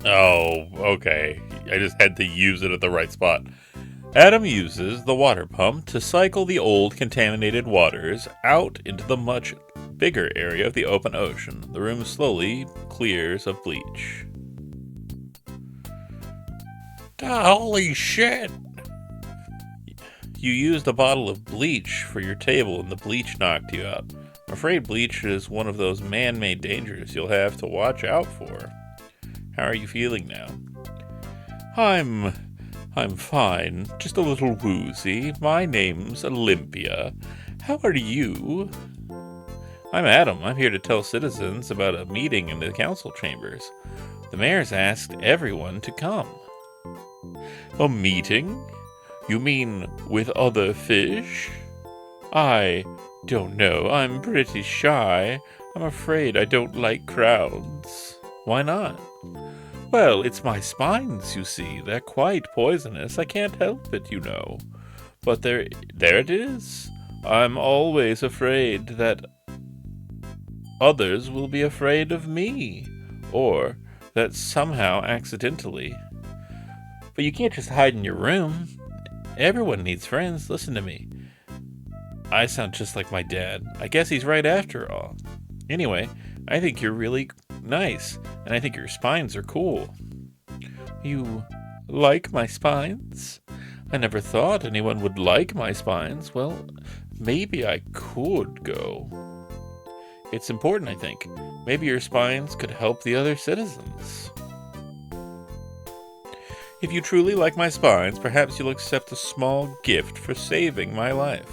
Oh, okay. I just had to use it at the right spot. Adam uses the water pump to cycle the old contaminated waters out into the much bigger area of the open ocean. The room slowly clears of bleach. Holy shit! You used a bottle of bleach for your table and the bleach knocked you out. I'm afraid bleach is one of those man-made dangers you'll have to watch out for. How are you feeling now? I'm fine, just a little woozy. My name's Olympia. How are you? I'm Adam. I'm here to tell citizens about a meeting in the council chambers. The mayor's asked everyone to come. A meeting? You mean with other fish? I don't know. I'm pretty shy. I'm afraid I don't like crowds. Why not? Well, it's my spines, you see. They're quite poisonous. I can't help it, you know. But there it is. I'm always afraid that others will be afraid of me. Or that somehow accidentally. But you can't just hide in your room. Everyone needs friends. Listen to me. I sound just like my dad. I guess he's right after all. Anyway, I think you're really nice, and I think your spines are cool. You like my spines? I never thought anyone would like my spines. Well, maybe I could go. It's important, I think. Maybe your spines could help the other citizens. If you truly like my spines, perhaps you'll accept a small gift for saving my life.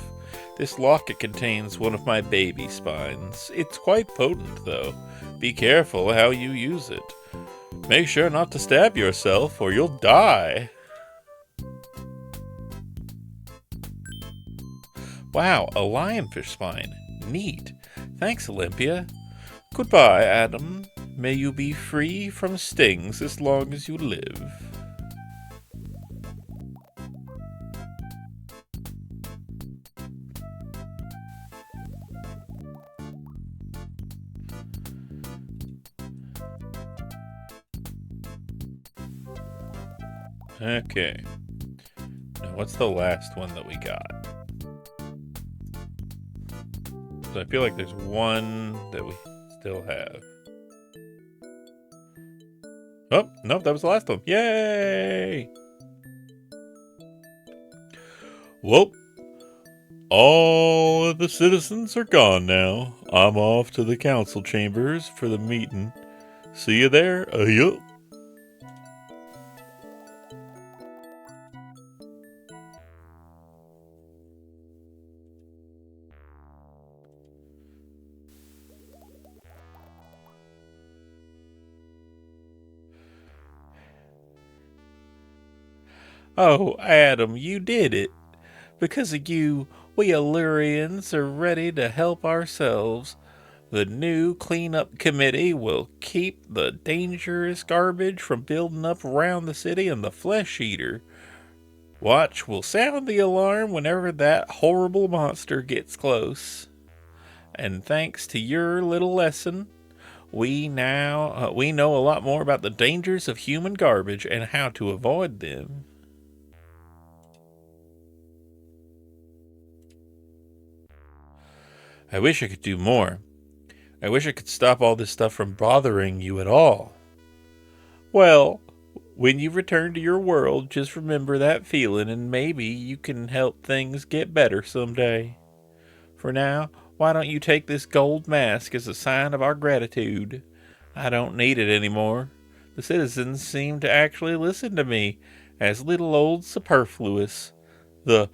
This locket contains one of my baby spines. It's quite potent, though. Be careful how you use it. Make sure not to stab yourself, or you'll die. Wow, a lionfish spine. Neat. Thanks, Olympia. Goodbye, Adam. May you be free from stings as long as you live. Okay. Now, what's the last one that we got? So I feel like there's one that we still have. Oh, nope, that was the last one. Yay! Well, all of the citizens are gone now. I'm off to the council chambers for the meeting. See you there. Yup. Oh, Adam, you did it. Because of you, We Illyrians are ready to help ourselves. The new cleanup committee will keep the dangerous garbage from building up around the city, and the flesh eater watch will sound the alarm whenever that horrible monster gets close. And thanks to your little lesson, we know a lot more about the dangers of human garbage and how to avoid them. I wish I could do more. I wish I could stop all this stuff from bothering you at all. Well, when you return to your world, just remember that feeling and maybe you can help things get better someday. For now, why don't you take this gold mask as a sign of our gratitude? I don't need it anymore. The citizens seem to actually listen to me as little old Superfluous, the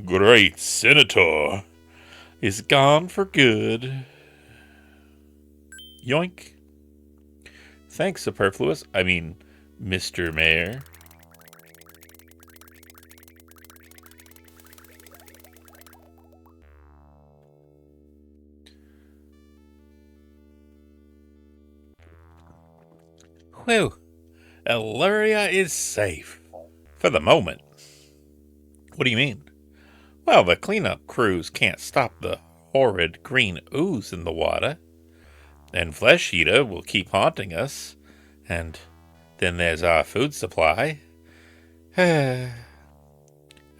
great senator, is gone for good. Yoink. Thanks, Superfluous. I mean, Mr. Mayor. Whew. Illyria is safe. For the moment. What do you mean? Well, the cleanup crews can't stop the horrid green ooze in the water. And Flesh Eater will keep haunting us. And then there's our food supply. I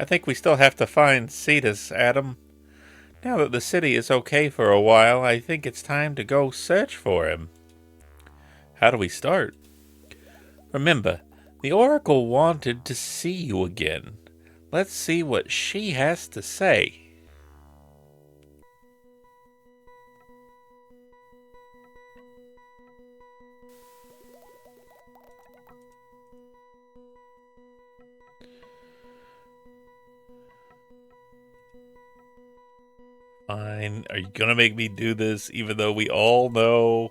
think we still have to find Cetus, Adam. Now that the city is okay for a while, I think it's time to go search for him. How do we start? Remember, the Oracle wanted to see you again. Let's see what she has to say. Fine. Are you gonna make me do this even though we all know?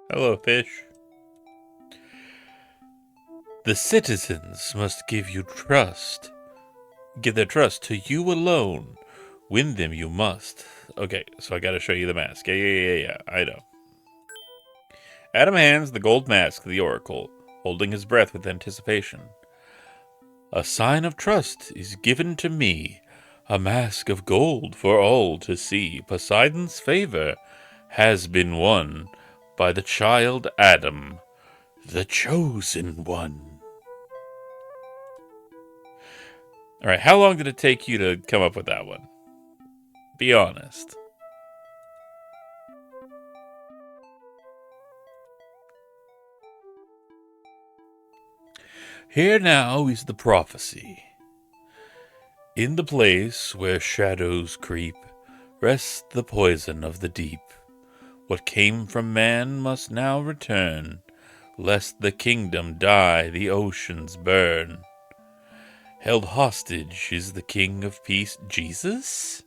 Hello, fish. The citizens must give you trust. Give their trust to you alone. Win them you must. Okay, so I gotta show you the mask. Yeah, I know. Adam hands the gold mask to the Oracle, holding his breath with anticipation. A sign of trust is given to me, a mask of gold for all to see. Poseidon's favor has been won by the child Adam, the chosen one. All right, how long did it take you to come up with that one? Be honest. Here now is the prophecy. In the place where shadows creep, rests the poison of the deep. What came from man must now return, lest the kingdom die, the oceans burn. Held hostage is the King of Peace, Jesus?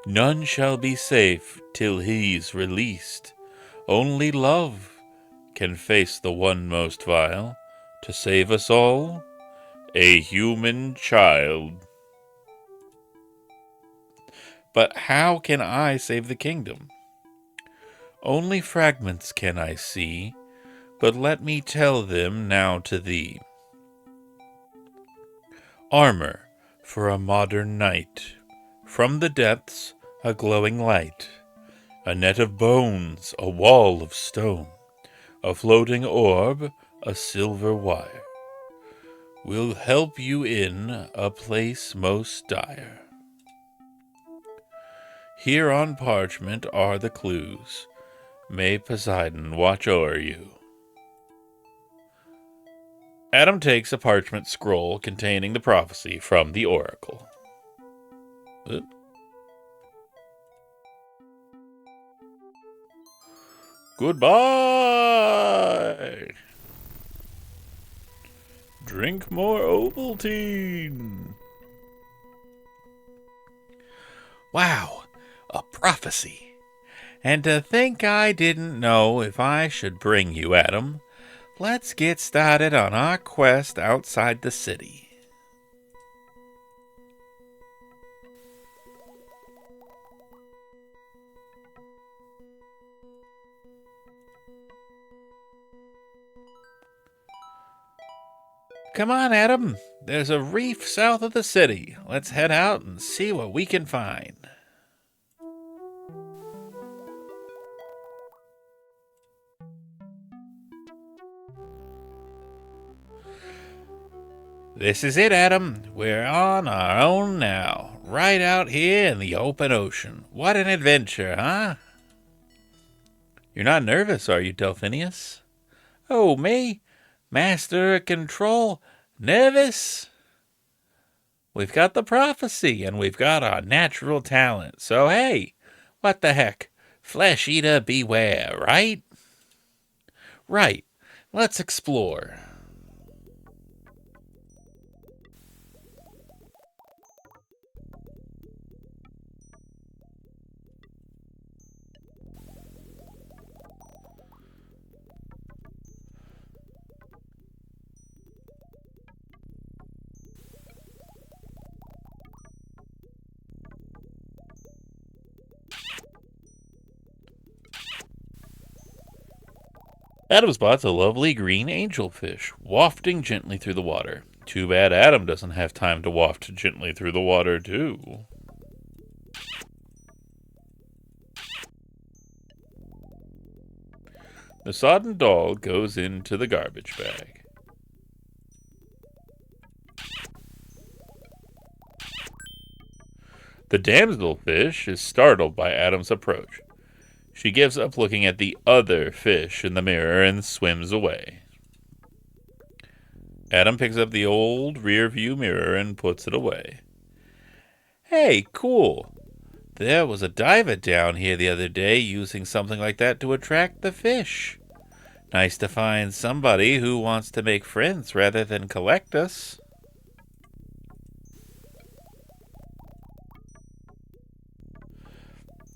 None shall be safe till he's released. Only love can face the one most vile. To save us all, a human child. But how can I save the kingdom? Only fragments can I see, but let me tell them now to thee. Armor for a modern knight, from the depths a glowing light, a net of bones, a wall of stone, a floating orb, a silver wire, will help you in a place most dire. Here on parchment are the clues. May Poseidon watch o'er you. Adam takes a parchment scroll containing the prophecy from the Oracle. Goodbye. Drink more Ovaltine. Wow, a prophecy. And to think I didn't know if I should bring you, Adam. Let's get started on our quest outside the city. Come on, Adam. There's a reef south of the city. Let's head out and see what we can find. This is it, Adam. We're on our own now, right out here in the open ocean. What an adventure, huh? You're not nervous, are you, Delphinius? Oh, me? Master of control? Nervous? We've got the prophecy, and we've got our natural talent. So, hey, what the heck? Flesh eater beware, right? Right. Let's explore. Adam spots a lovely green angelfish wafting gently through the water. Too bad Adam doesn't have time to waft gently through the water, too. The sodden doll goes into the garbage bag. The damselfish is startled by Adam's approach. She gives up looking at the other fish in the mirror and swims away. Adam picks up the old rear view mirror and puts it away. Hey, cool. There was a diver down here the other day using something like that to attract the fish. Nice to find somebody who wants to make friends rather than collect us.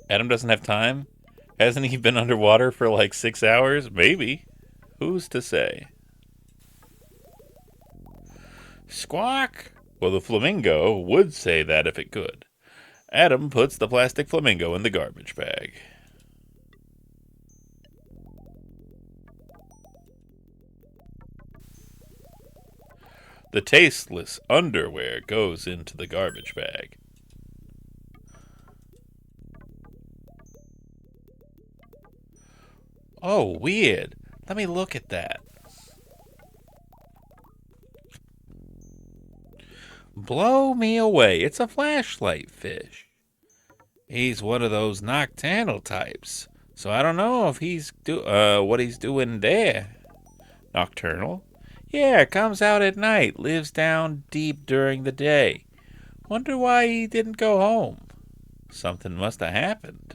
Adam doesn't have time? Hasn't he been underwater for like 6 hours? Maybe. Who's to say? Squawk! Well, the flamingo would say that if it could. Adam puts the plastic flamingo in the garbage bag. The tasteless underwear goes into the garbage bag. Oh, weird. Let me look at that. Blow me away. It's a flashlight fish. He's one of those nocturnal types. So I don't know if what he's doing there. Nocturnal? Yeah, comes out at night, lives down deep during the day. Wonder why he didn't go home. Something must have happened.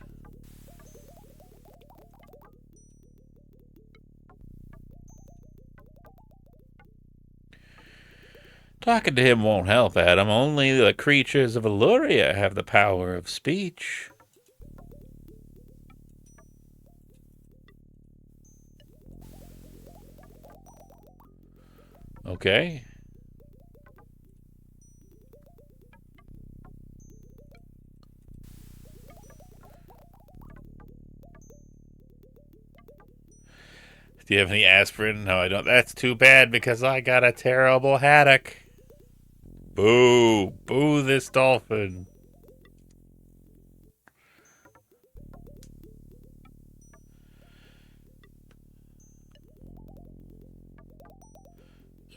Talking to him won't help, Adam. Only the creatures of Illyria have the power of speech. Okay. Do you have any aspirin? No, I don't. That's too bad because I got a terrible haddock. Boo! Boo this dolphin.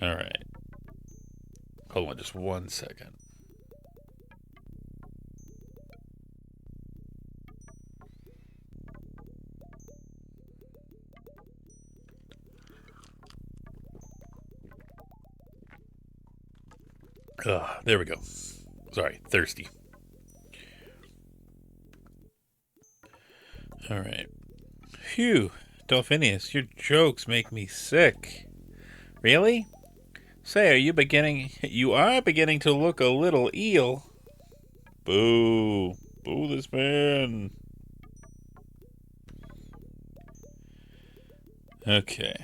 Alright. Hold on just 1 second. There we go. Sorry, thirsty. Alright. Phew. Delphinius, your jokes make me sick. Really? Say, you are beginning to look a little eel. Boo. Boo this man. Okay.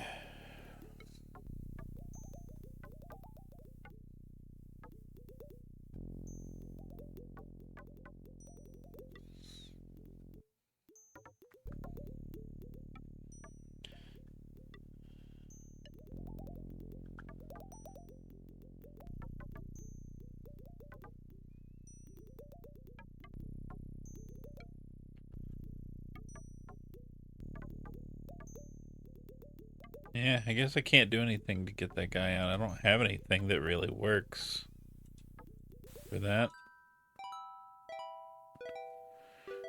Yeah, I guess I can't do anything to get that guy out. I don't have anything that really works for that.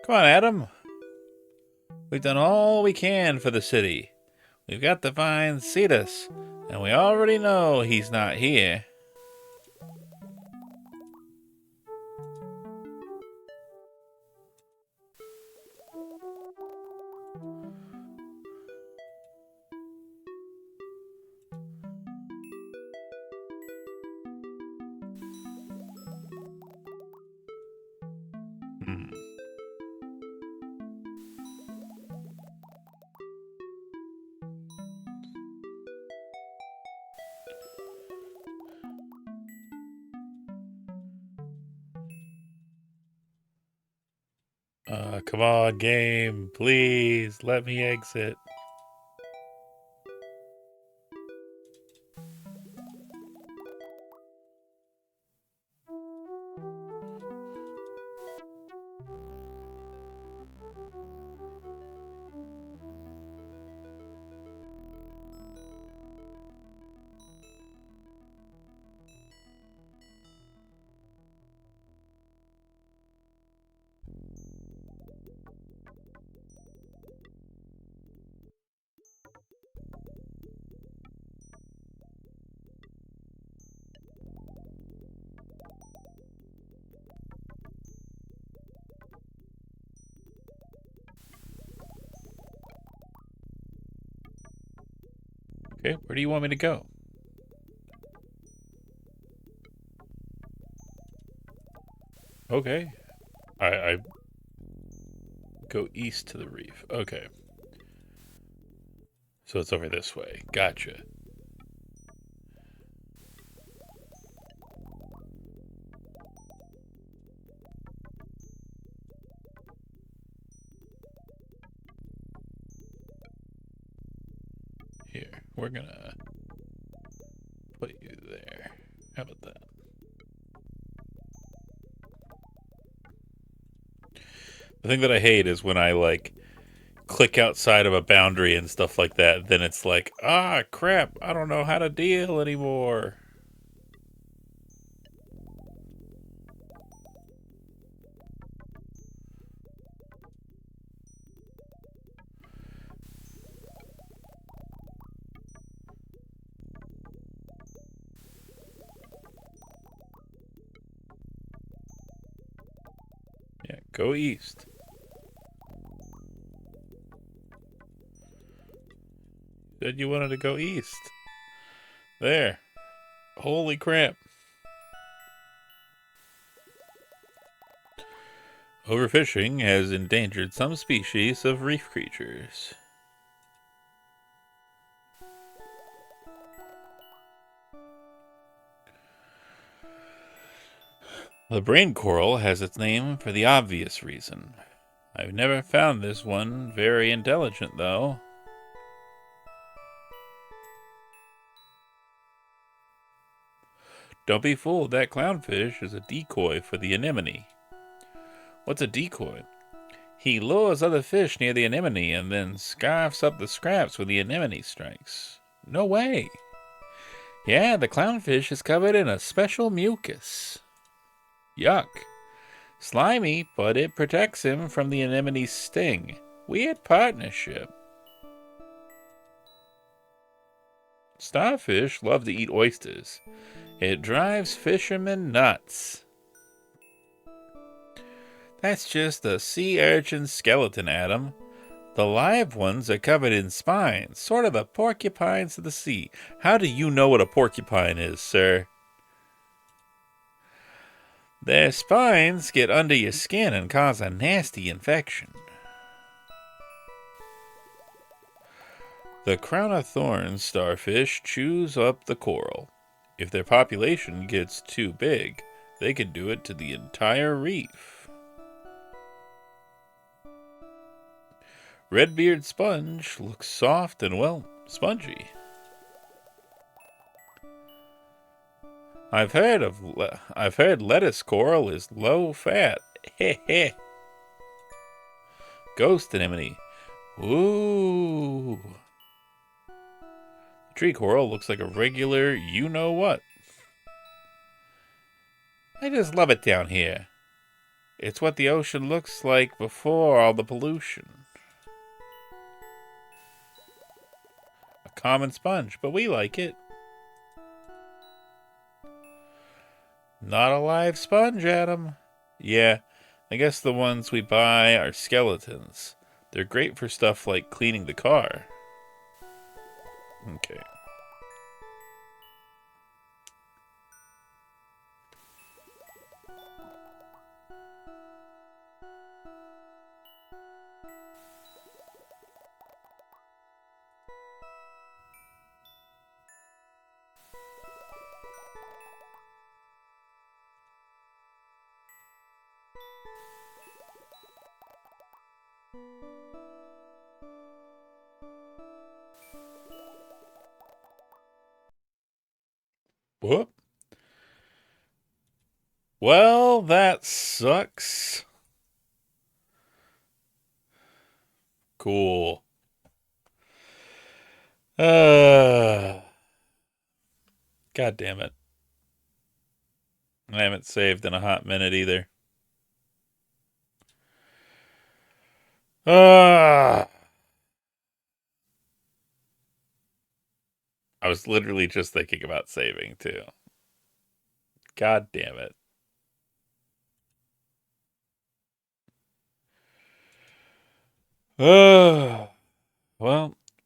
Come on, Adam. We've done all we can for the city. We've got to find Cetus, and we already know he's not here. Hmm. Come on, game. Please, let me exit. Okay, where do you want me to go? Okay. I go east to the reef. Okay. So it's over this way. Gotcha. Here, we're gonna put you there. How about that? The thing that I hate is when I, like, click outside of a boundary and stuff like that, then it's like, ah, crap, I don't know how to deal anymore. Yeah, go east. Said you wanted to go east. There. Holy crap. Overfishing has endangered some species of reef creatures. The brain coral has its name for the obvious reason. I've never found this one very intelligent, though. Don't be fooled, that clownfish is a decoy for the anemone. What's a decoy? He lures other fish near the anemone and then scarfs up the scraps when the anemone strikes. No way. Yeah, the clownfish is covered in a special mucus. Yuck. Slimy, but it protects him from the anemone's sting. Weird partnership. Starfish love to eat oysters. It drives fishermen nuts. That's just a sea urchin skeleton, Adam. The live ones are covered in spines, sort of the porcupines of the sea. How do you know what a porcupine is, sir? Their spines get under your skin and cause a nasty infection. The crown of thorns starfish chews up the coral. If their population gets too big, they can do it to the entire reef. Redbeard sponge looks soft and, well, spongy. I've heard lettuce coral is low fat. Heh heh. Ghost anemone. Ooh. The tree coral looks like a regular you-know-what. I just love it down here. It's what the ocean looks like before all the pollution. A common sponge, but we like it. Not a live sponge, Adam. Yeah, I guess the ones we buy are skeletons. They're great for stuff like cleaning the car. Okay. Whoop. Well, that sucks. Cool. God damn it. I haven't saved in a hot minute either. I was literally just thinking about saving too. God damn it. Well,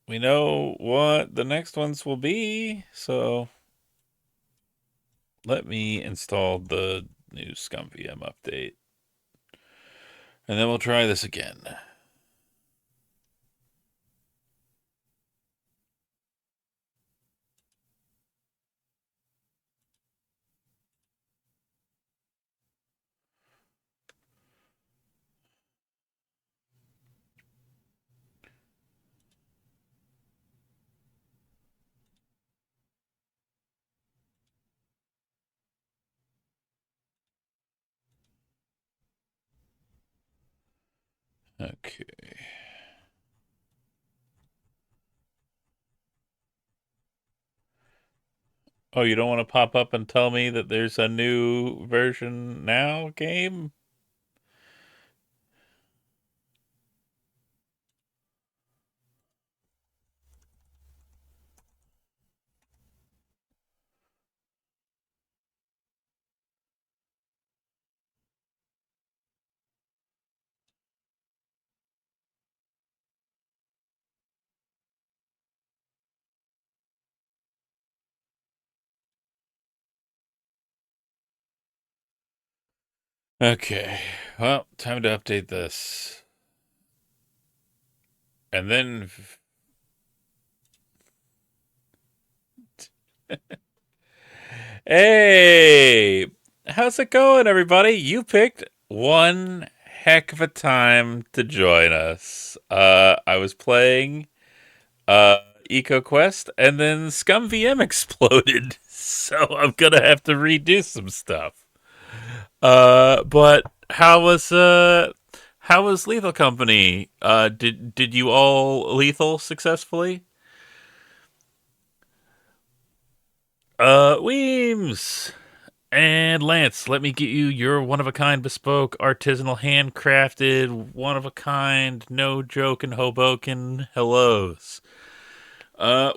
we know what the next ones will be, so let me install the new ScumVM update. And then we'll try this again. Okay. Oh, you don't want to pop up and tell me that there's a new version now game? Okay. Well, time to update this. And then hey, how's it going, everybody? You picked one heck of a time to join us. I was playing uh EcoQuest, and then ScumVM exploded, so I'm gonna have to redo some stuff. But how was Lethal Company? Did you all lethal successfully? Weems and Lance, let me get you your one of a kind, bespoke, artisanal, handcrafted, one of a kind, no joke in Hoboken hellos.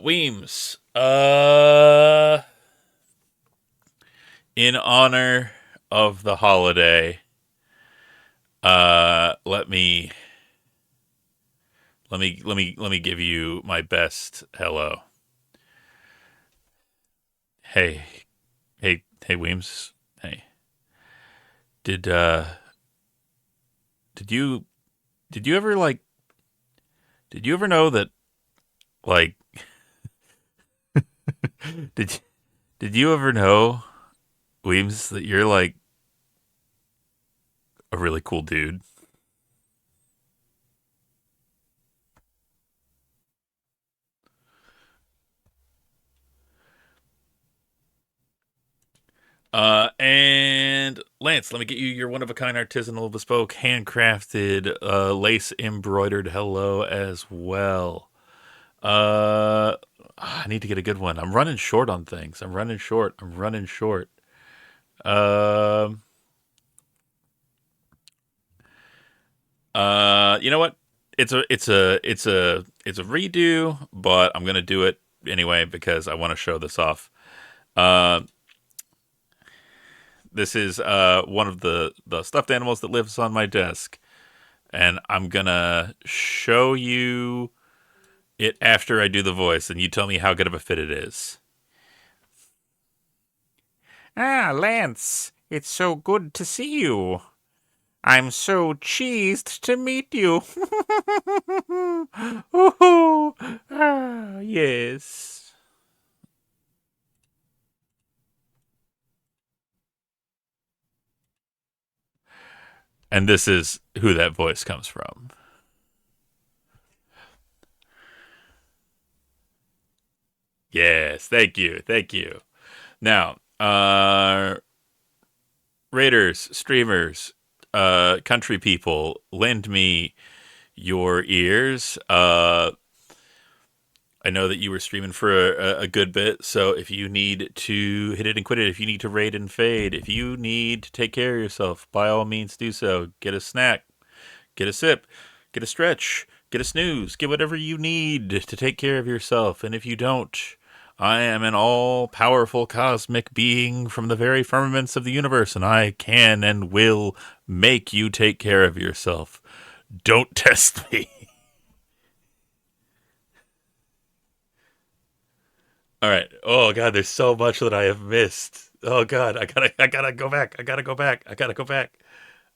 Weems, in honor of the holiday, let me Let me give you my best hello. Hey, hey, Weems. Hey, did uh did you did you ever like did you ever know that like did did you ever know, Weems, that you're like a really cool dude? And Lance, let me get you your one of a kind artisanal bespoke handcrafted lace embroidered hello as well. Uh I need to get a good one. I'm running short on things. I'm running short. I'm running short. Um you know what? It's a redo, but I'm gonna do it anyway because I want to show this off. Uh, this is one of the stuffed animals that lives on my desk, and I'm gonna show you it after I do the voice, and you tell me how good of a fit it is. Ah, Lance, it's so good to see you. I'm so cheesed to meet you. Oh, yes. And this is who that voice comes from. Yes, thank you, thank you. Now, raiders, streamers, country people, lend me your ears. I know that you were streaming for a good bit, so if you need to hit it and quit it, if you need to raid and fade, if you need to take care of yourself, by all means do so. Get a snack, get a sip, get a stretch, get a snooze, get whatever you need to take care of yourself. And if you don't, I am an all powerful cosmic being from the very firmaments of the universe, and I can and will make you take care of yourself. Don't test me. All right. Oh God, there's so much that I have missed. Oh God, I gotta go back. I gotta go back. I gotta go back.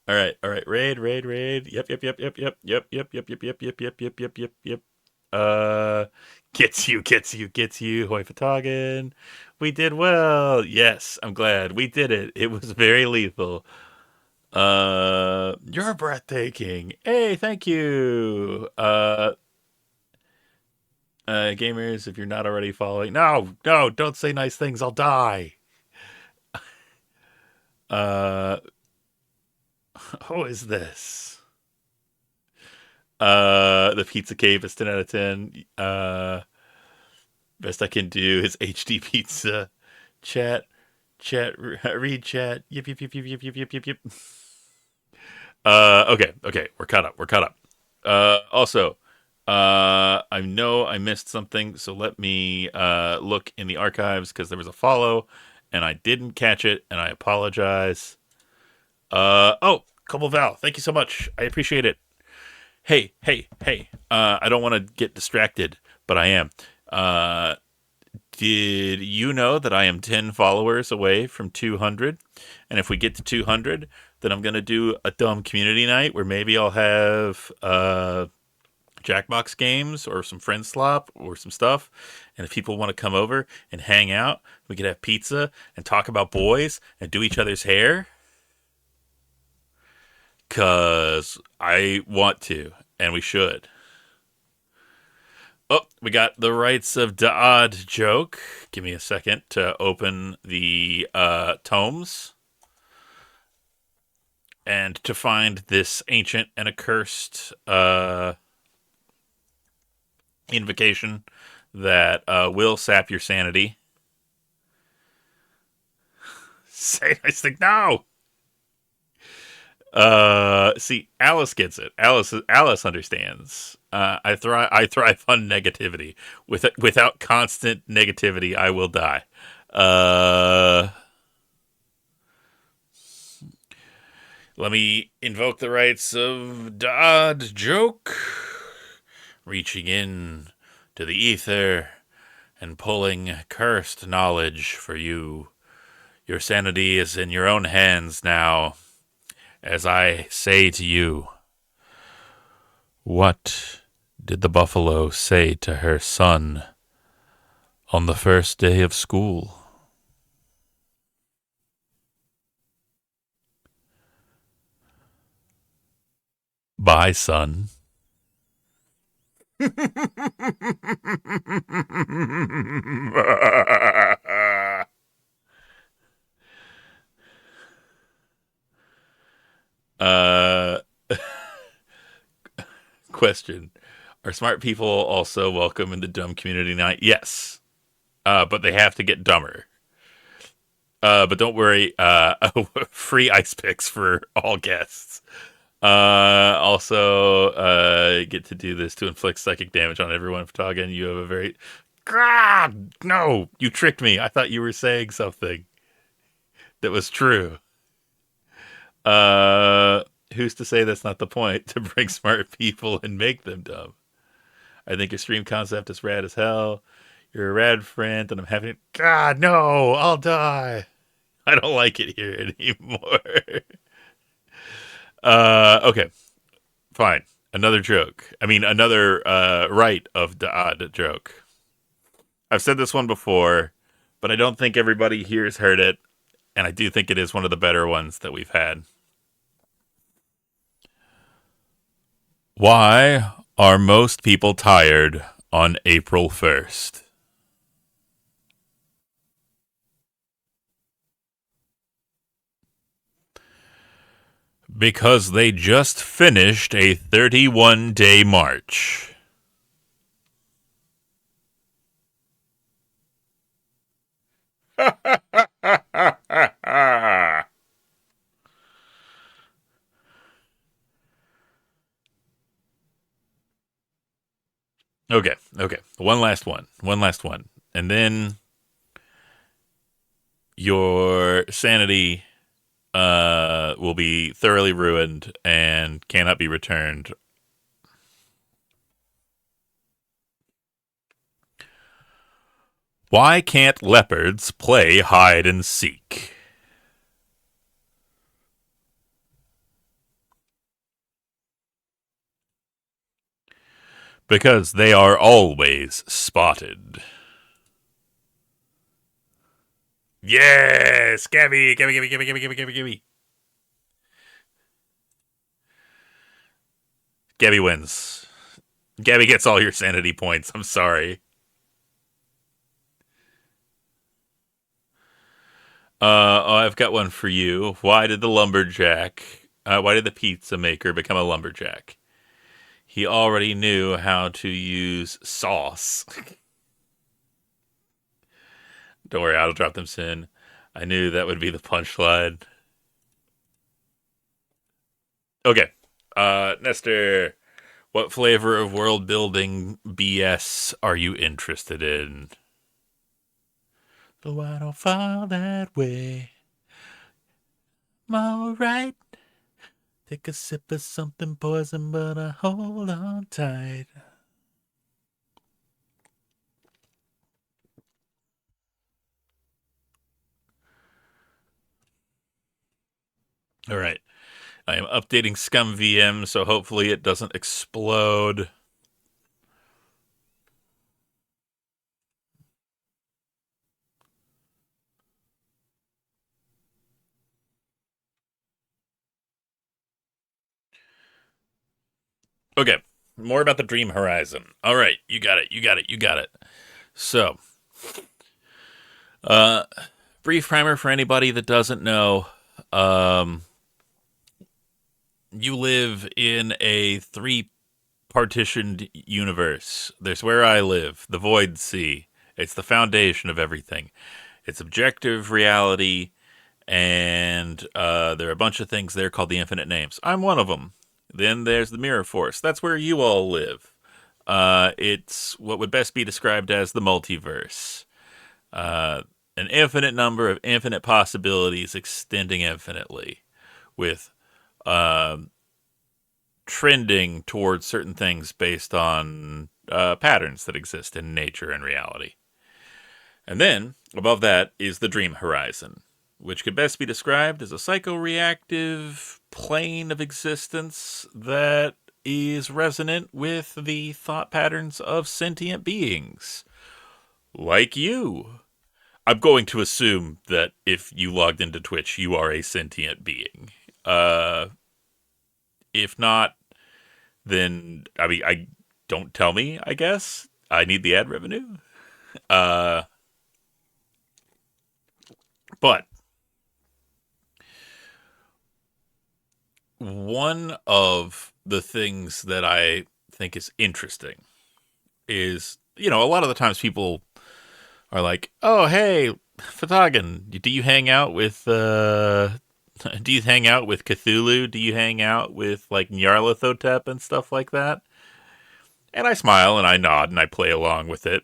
All right. Raid, raid, raid. Yep. Uh, gets you. Hoi Fatagan. We did well. Yes, I'm glad we did it. It was very lethal. You're breathtaking. Hey, thank you. Gamers, if you're not already following, no, don't say nice things. I'll die. Uh, who is this? The Pizza Cave is 10 out of 10. Best I can do is HD Pizza. Chat, read chat. Yip. Okay, we're caught up. We're caught up. Also, I know I missed something, so let me look in the archives because there was a follow, and I didn't catch it, and I apologize. Oh, Couple Val, thank you so much. I appreciate it. Hey. I don't want to get distracted, but I am. Uh, did you know that I am 10 followers away from 200? And if we get to 200, then I'm going to do a dumb community night where maybe I'll have Jackbox games or some friend slop or some stuff. And if people want to come over and hang out, we could have pizza and talk about boys and do each other's hair. Because I want to, and we should. Oh, we got the rights of the odd joke. Give me a second to open the tomes and to find this ancient and accursed invocation that will sap your sanity. Say nice thing. No. See, Alice gets it. Alice understands. I thrive on negativity. Without constant negativity, I will die. Uh, Let me invoke the rights of Dodd Joke. reaching in to the ether and pulling cursed knowledge for you. Your sanity is in your own hands now, as I say to you. What did the buffalo say to her son on the first day of school? Bye, son. uh, Question. Are smart people also welcome in the dumb community night? Yes. But they have to get dumber. But don't worry. Free ice picks for all guests. Also, get to do this to inflict psychic damage on everyone. Ftagan, you have a very... God, no! You tricked me. I thought you were saying something that was true. Who's to say that's not the point? To bring smart people and make them dumb. I think your stream concept is rad as hell. You're a rad friend, and I'm having... God, no! I'll die! I don't like it here anymore. Okay. Fine. Another joke. I mean, another right of the odd joke. I've said this one before, but I don't think everybody here has heard it, and I do think it is one of the better ones that we've had. Why are most people tired on April 1st? Because they just finished a 31-day march. Okay. One last one. And then your sanity will be thoroughly ruined and cannot be returned. Why can't leopards play hide and seek? Because they are always spotted. Yes! Gabby! Gabby wins. Gabby gets all your sanity points. I'm sorry. I've got one for you. Why did the pizza maker become a lumberjack? He already knew how to use sauce. Don't worry, I'll drop them soon. I knew that would be the punchline. Okay. Nestor, what flavor of world building BS are you interested in? So I don't fall that way. I'm alright. Take a sip of something poison, but I hold on tight. All right. I am updating Scum VM, so hopefully it doesn't explode. Okay. More about the Dream Horizon. All right. You got it. So, brief primer for anybody that doesn't know. You live in a 3-partitioned universe. There's where I live, the Void Sea. It's the foundation of everything. It's objective reality, and there are a bunch of things there called the Infinite Names. I'm one of them. Then there's the Mirror Force. That's where you all live. It's what would best be described as the multiverse. An infinite number of infinite possibilities extending infinitely with trending towards certain things based on patterns that exist in nature and reality. And then, above that, is the dream horizon, which could best be described as a psychoreactive plane of existence that is resonant with the thought patterns of sentient beings. Like you. I'm going to assume that if you logged into Twitch, you are a sentient being. If not, then, I mean, don't tell me, I guess. I need the ad revenue. But one of the things that I think is interesting is, a lot of the times people are like, "Oh, hey, Fatagan, do you hang out with Cthulhu? Do you hang out with like Nyarlathotep and stuff like that?" And I smile and I nod and I play along with it.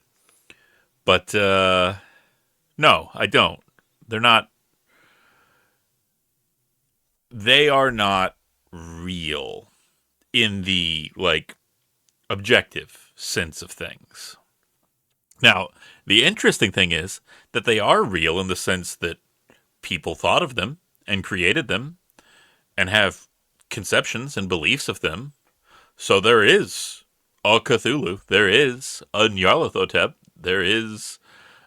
But no, I don't. They are not real in the like objective sense of things. Now, the interesting thing is that they are real in the sense that people thought of them and created them and have conceptions and beliefs of them. So there is a Cthulhu, there is a Nyarlathotep, there is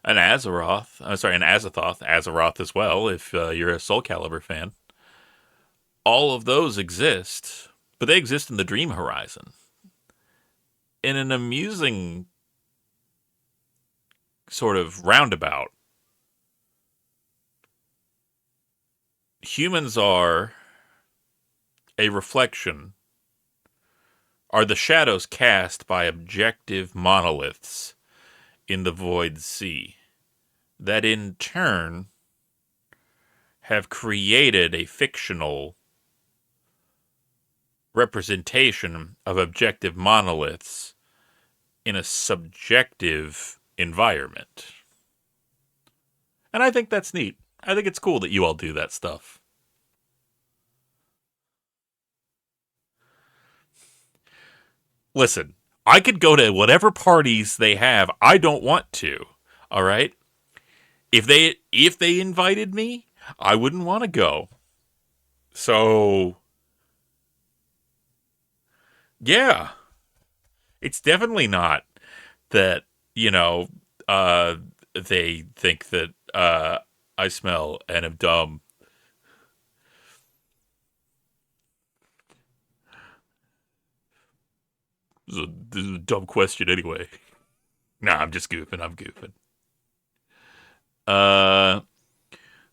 an Azeroth, an Azeroth as well, if you're a Soul Calibur fan. All of those exist, but they exist in the dream horizon. In an amusing sort of roundabout, humans are a reflection, are the shadows cast by objective monoliths in the void sea that in turn have created a fictional representation of objective monoliths in a subjective environment. And I think that's neat. I think it's cool that you all do that stuff. Listen, I could go to whatever parties they have. I don't want to. All right? If they invited me, I wouldn't want to go. So yeah. It's definitely not that, they think that I smell and am dumb. This is a dumb question anyway. Nah, I'm just goofing.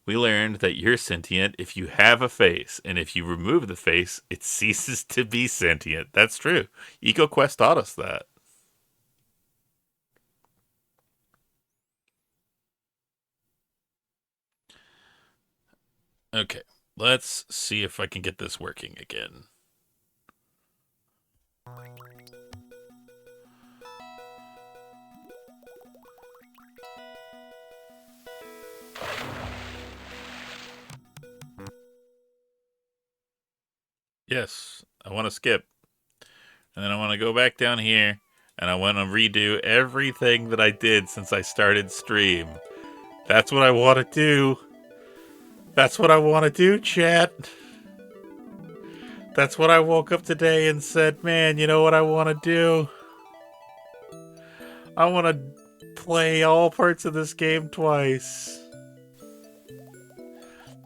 We learned that you're sentient if you have a face, and if you remove the face, it ceases to be sentient. That's true. EcoQuest taught us that. Okay, let's see if I can get this working again. Yes, I want to skip. And then I want to go back down here, and I want to redo everything that I did since I started stream. That's what I want to do. That's what I want to do, chat. That's what I woke up today and said, man, you know what I want to do? I want to play all parts of this game twice.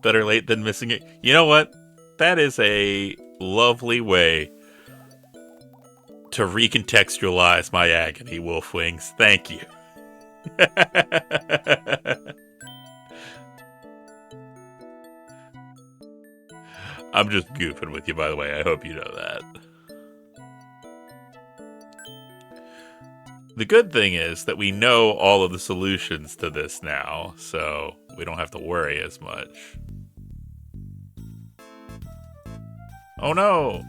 Better late than missing it. You know what? That is a lovely way to recontextualize my agony, Wolfwings. Thank you. I'm just goofing with you, by the way. I hope you know that. The good thing is that we know all of the solutions to this now, so we don't have to worry as much. Oh no!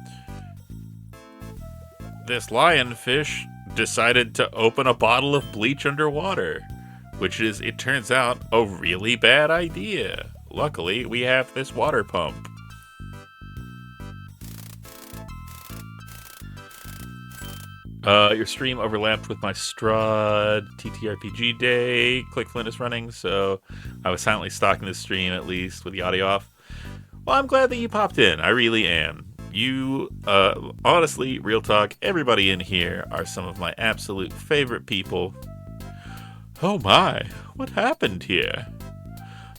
This lionfish decided to open a bottle of bleach underwater, which is, it turns out, a really bad idea. Luckily, we have this water pump. Your stream overlapped with my Strahd TTRPG day. ClickFlint is running, so I was silently stalking the stream at least with the audio off. Well, I'm glad that you popped in. I really am. You, honestly, real talk, everybody in here are some of my absolute favorite people. Oh my, what happened here?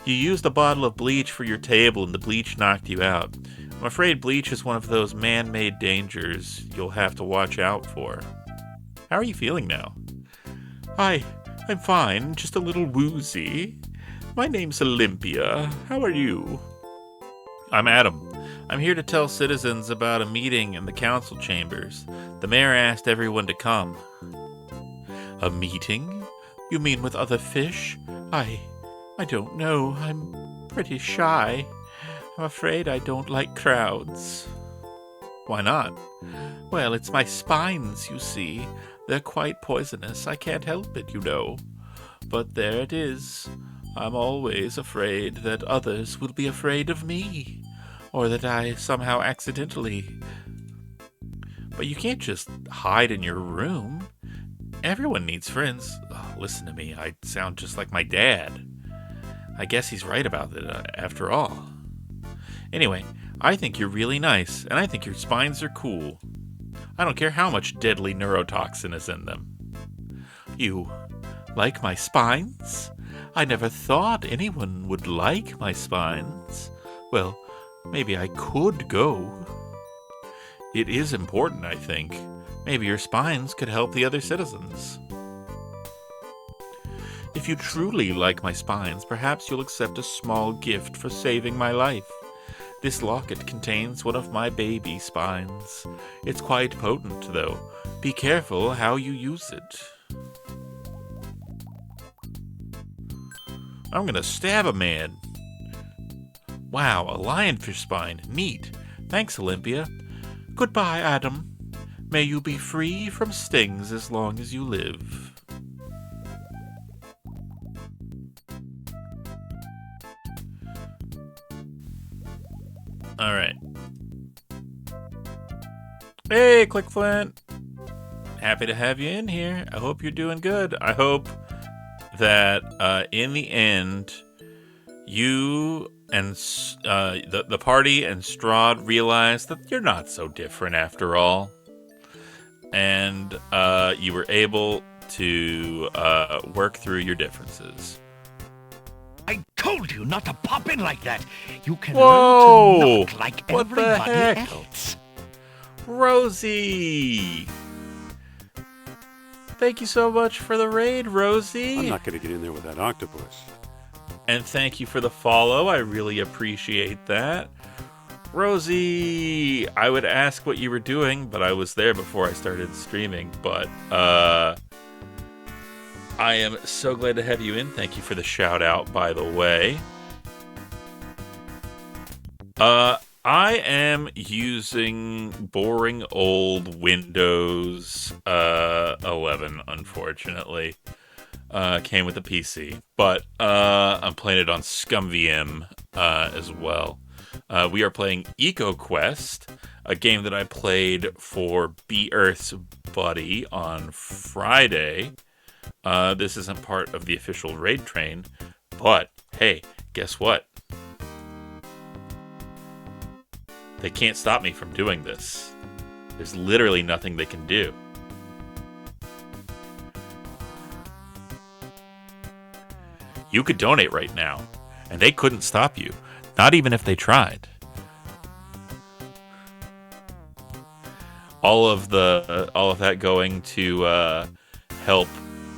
You used a bottle of bleach for your table and the bleach knocked you out. I'm afraid bleach is one of those man-made dangers you'll have to watch out for. How are you feeling now? I'm fine, just a little woozy. My name's Olympia. How are you? I'm Adam. I'm here to tell citizens about a meeting in the council chambers. The mayor asked everyone to come. A meeting? You mean with other fish? I don't know. I'm pretty shy. I'm afraid I don't like crowds. Why not? Well, it's my spines, you see. They're quite poisonous. I can't help it, you know. But there it is. I'm always afraid that others will be afraid of me, or that I somehow accidentally... But you can't just hide in your room. Everyone needs friends. Oh, listen to me, I sound just like my dad. I guess he's right about it, after all. Anyway, I think you're really nice, and I think your spines are cool. I don't care how much deadly neurotoxin is in them. You like my spines? I never thought anyone would like my spines. Well, maybe I could go. It is important, I think. Maybe your spines could help the other citizens. If you truly like my spines, perhaps you'll accept a small gift for saving my life. This locket contains one of my baby spines. It's quite potent, though. Be careful how you use it. I'm gonna stab a man. Wow, a lionfish spine. Neat. Thanks, Olympia. Goodbye, Adam. May you be free from stings as long as you live. Alright. Hey, ClickFlint. Happy to have you in here. I hope you're doing good. I hope that in the end, you and the party and Strahd realize that you're not so different after all. And you were able to work through your differences. I told you not to pop in like that. You can Whoa! learn to knock like What the everybody heck? else. Rosie! Thank you so much for the raid, Rosie. I'm not going to get in there with that octopus. And thank you for the follow. I really appreciate that. Rosie, I would ask what you were doing, but I was there before I started streaming. But I am so glad to have you in. Thank you for the shout out, by the way. I am using boring old Windows 11, unfortunately. Came with the PC, but I'm playing it on ScumVM as well. We are playing EcoQuest, a game that I played for Be Earth's Buddy on Friday. This isn't part of the official raid train, but hey, guess what? They can't stop me from doing this. There's literally nothing they can do. You could donate right now, and they couldn't stop you, not even if they tried. All of that going to help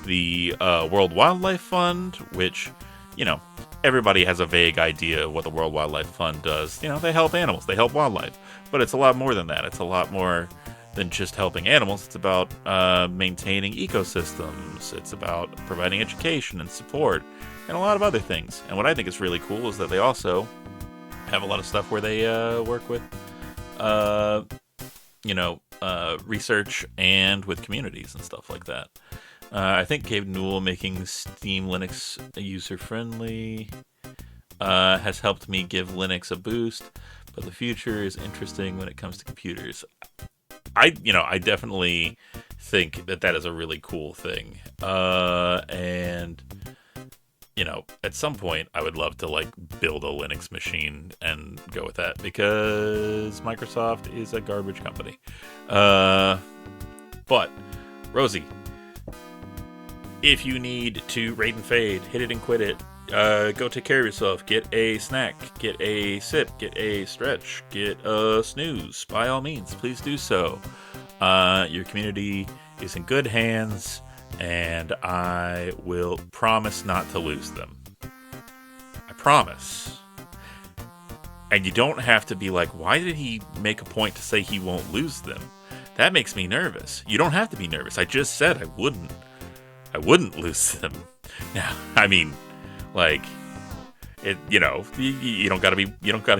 the World Wildlife Fund, which, you know, everybody has a vague idea of what the World Wildlife Fund does. You know, they help animals, they help wildlife, but it's a lot more than that. It's a lot more than just helping animals. It's about maintaining ecosystems. It's about providing education and support and a lot of other things. And what I think is really cool is that they also have a lot of stuff where they work with, research and with communities and stuff like that. I think Gabe Newell making Steam Linux user-friendly has helped me give Linux a boost, but the future is interesting when it comes to computers. I definitely think that is a really cool thing. And at some point I would love to like build a Linux machine and go with that, because Microsoft is a garbage company. But Rosie, if you need to raid and fade, hit it and quit it, go take care of yourself, get a snack, get a sip, get a stretch, get a snooze, by all means, please do so. Your community is in good hands, and I will promise not to lose them. I promise. And you don't have to be like, why did he make a point to say he won't lose them? That makes me nervous. You don't have to be nervous. I just said I wouldn't lose them. Now, I mean, like, you don't gotta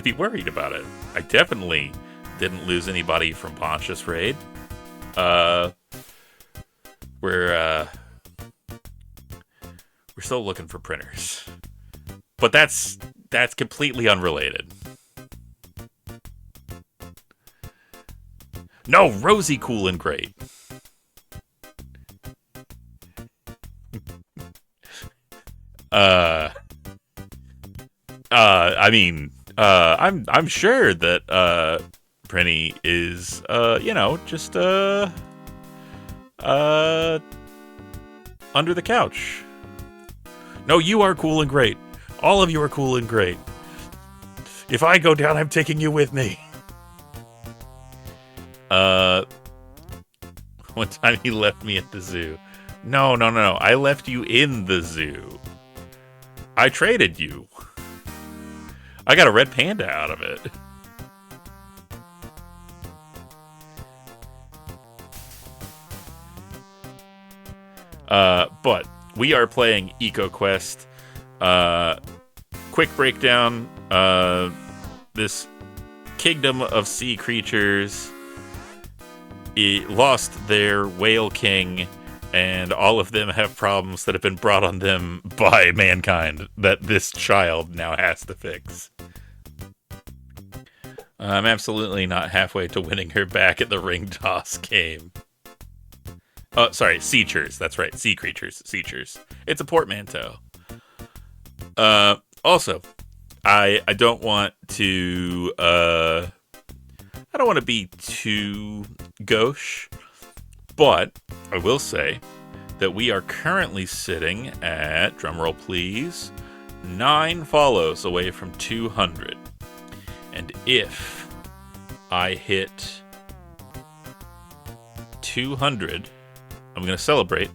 be worried about it. I definitely didn't lose anybody from Pontius raid. We're still looking for printers, but that's completely unrelated. No, Rosie, cool and great. I'm sure that Prinny is just under the couch. No, you are cool and great. All of you are cool and great. If I go down, I'm taking you with me. One time he left me at the zoo. No. I left you in the zoo. I traded you. I got a red panda out of it. But we are playing EcoQuest. Quick breakdown. This kingdom of sea creatures lost their whale king, and all of them have problems that have been brought on them by mankind that this child now has to fix. I'm absolutely not halfway to winning her back at the ring toss game. Oh, sorry, Seachers. That's right, sea creatures, Seachers. It's a portmanteau. Also, I don't want to be too gauche, but I will say that we are currently sitting at, drumroll please, 9 follows away from 200. And if I hit 200, I'm going to celebrate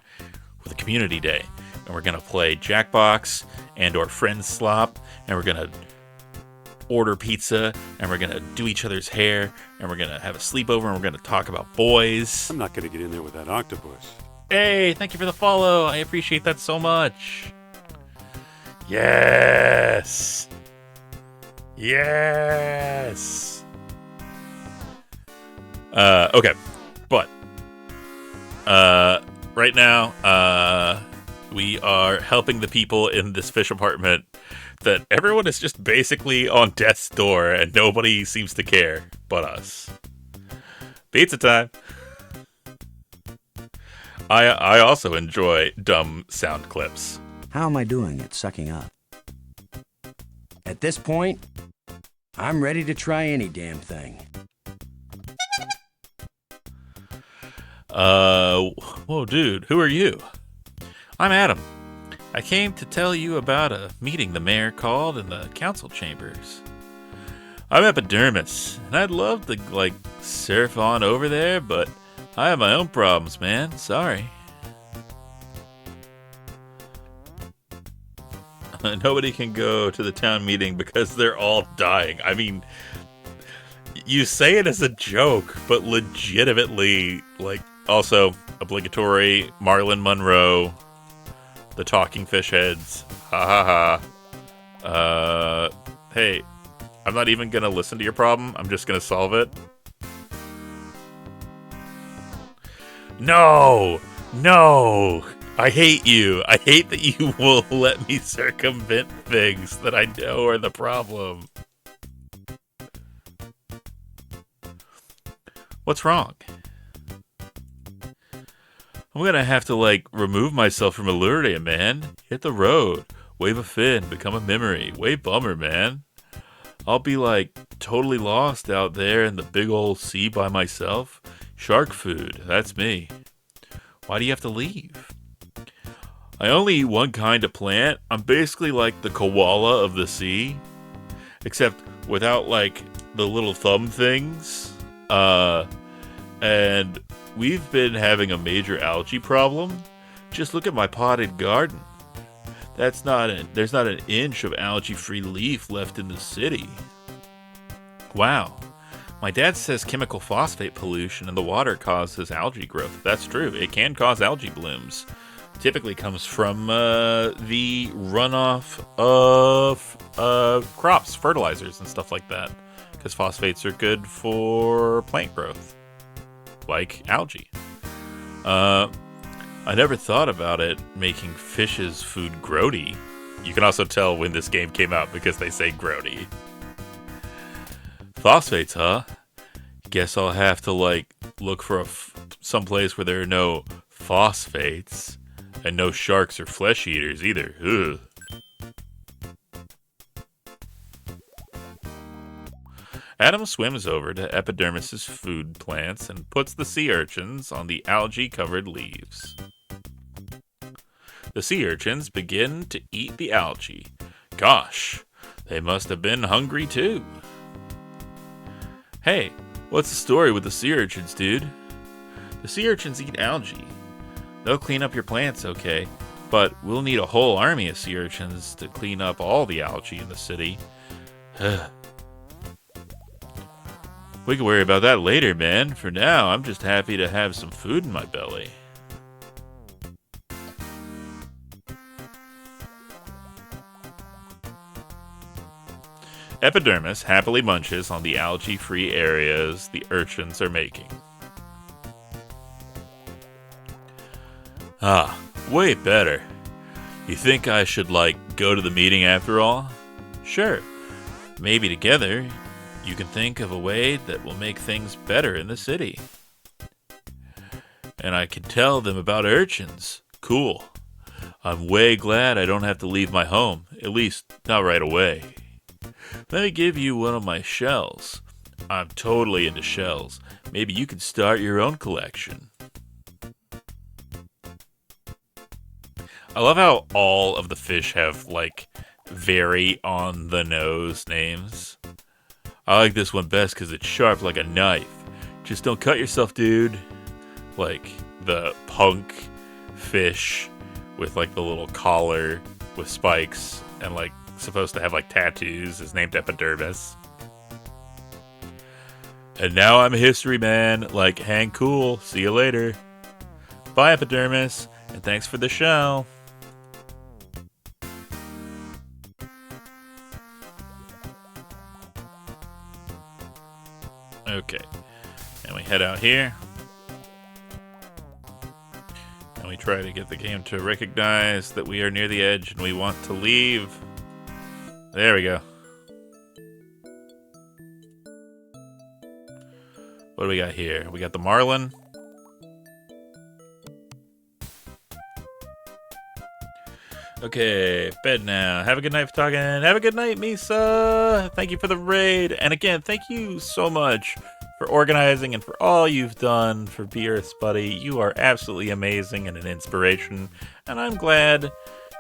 with a community day. And we're going to play Jackbox and or Friends Slop, and we're going to order pizza, and we're going to do each other's hair, and we're going to have a sleepover, and we're going to talk about boys. I'm not going to get in there with that octopus. Hey, thank you for the follow. I appreciate that so much. Yes. Okay. But right now, we are helping the people in this fish apartment that everyone is just basically on death's door and nobody seems to care but us. Pizza time. I also enjoy dumb sound clips. How am I doing at sucking up? At this point, I'm ready to try any damn thing. Whoa, dude, who are you? I'm Adam. I came to tell you about a meeting the mayor called in the council chambers. I'm Epidermis, and I'd love to, surf on over there, but I have my own problems, man. Sorry. Nobody can go to the town meeting because they're all dying. I mean, you say it as a joke, but legitimately, also obligatory Marilyn Monroe, the talking fish heads. Ha ha ha. Hey, I'm not even gonna listen to your problem. I'm just gonna solve it. No! I hate you. I hate that you will let me circumvent things that I know are the problem. What's wrong? I'm gonna have to, like, remove myself from Illuria, man. Hit the road. Wave a fin. Become a memory. Way bummer, man. I'll be, like, totally lost out there in the big old sea by myself. Shark food. That's me. Why do you have to leave? I only eat one kind of plant. I'm basically like the koala of the sea. Except without, like, the little thumb things. And we've been having a major algae problem. Just look at my potted garden. There's not an inch of algae-free leaf left in the city. Wow. My dad says chemical phosphate pollution in the water causes algae growth. That's true. It can cause algae blooms. Typically comes from the runoff of crops, fertilizers, and stuff like that. Because phosphates are good for plant growth, like algae. I never thought about it making fish's food grody. You can also tell when this game came out because they say grody. Phosphates, huh? Guess I'll have to, like, look for someplace where there are no phosphates. And no sharks or flesh eaters either. Ugh. Adam swims over to Epidermis's food plants and puts the sea urchins on the algae-covered leaves. The sea urchins begin to eat the algae. Gosh, they must have been hungry too. Hey, what's the story with the sea urchins, dude? The sea urchins eat algae. They'll clean up your plants, okay, but we'll need a whole army of sea urchins to clean up all the algae in the city. We can worry about that later, man. For now, I'm just happy to have some food in my belly. Epidermis happily munches on the algae-free areas the urchins are making. Ah, way better. You think I should, like, go to the meeting after all? Sure. Maybe together, you can think of a way that will make things better in the city. And I can tell them about urchins. Cool. I'm way glad I don't have to leave my home, at least not right away. Let me give you one of my shells. I'm totally into shells. Maybe you could start your own collection. I love how all of the fish have, like, very on-the-nose names. I like this one best because it's sharp like a knife. Just don't cut yourself, dude. Like, the punk fish with, like, the little collar with spikes and, like, supposed to have, like, tattoos is named Epidermis. And now I'm a history man. Like, hang cool. See you later. Bye, Epidermis. And thanks for the show. Okay, and we head out here, and we try to get the game to recognize that we are near the edge and we want to leave. There we go. What do we got here? We got the marlin. Okay, bed now. Have a good night for talking. Have a good night, Misa. Thank you for the raid. And again, thank you so much for organizing and for all you've done for Be Earth's Buddy. You are absolutely amazing and an inspiration. And I'm glad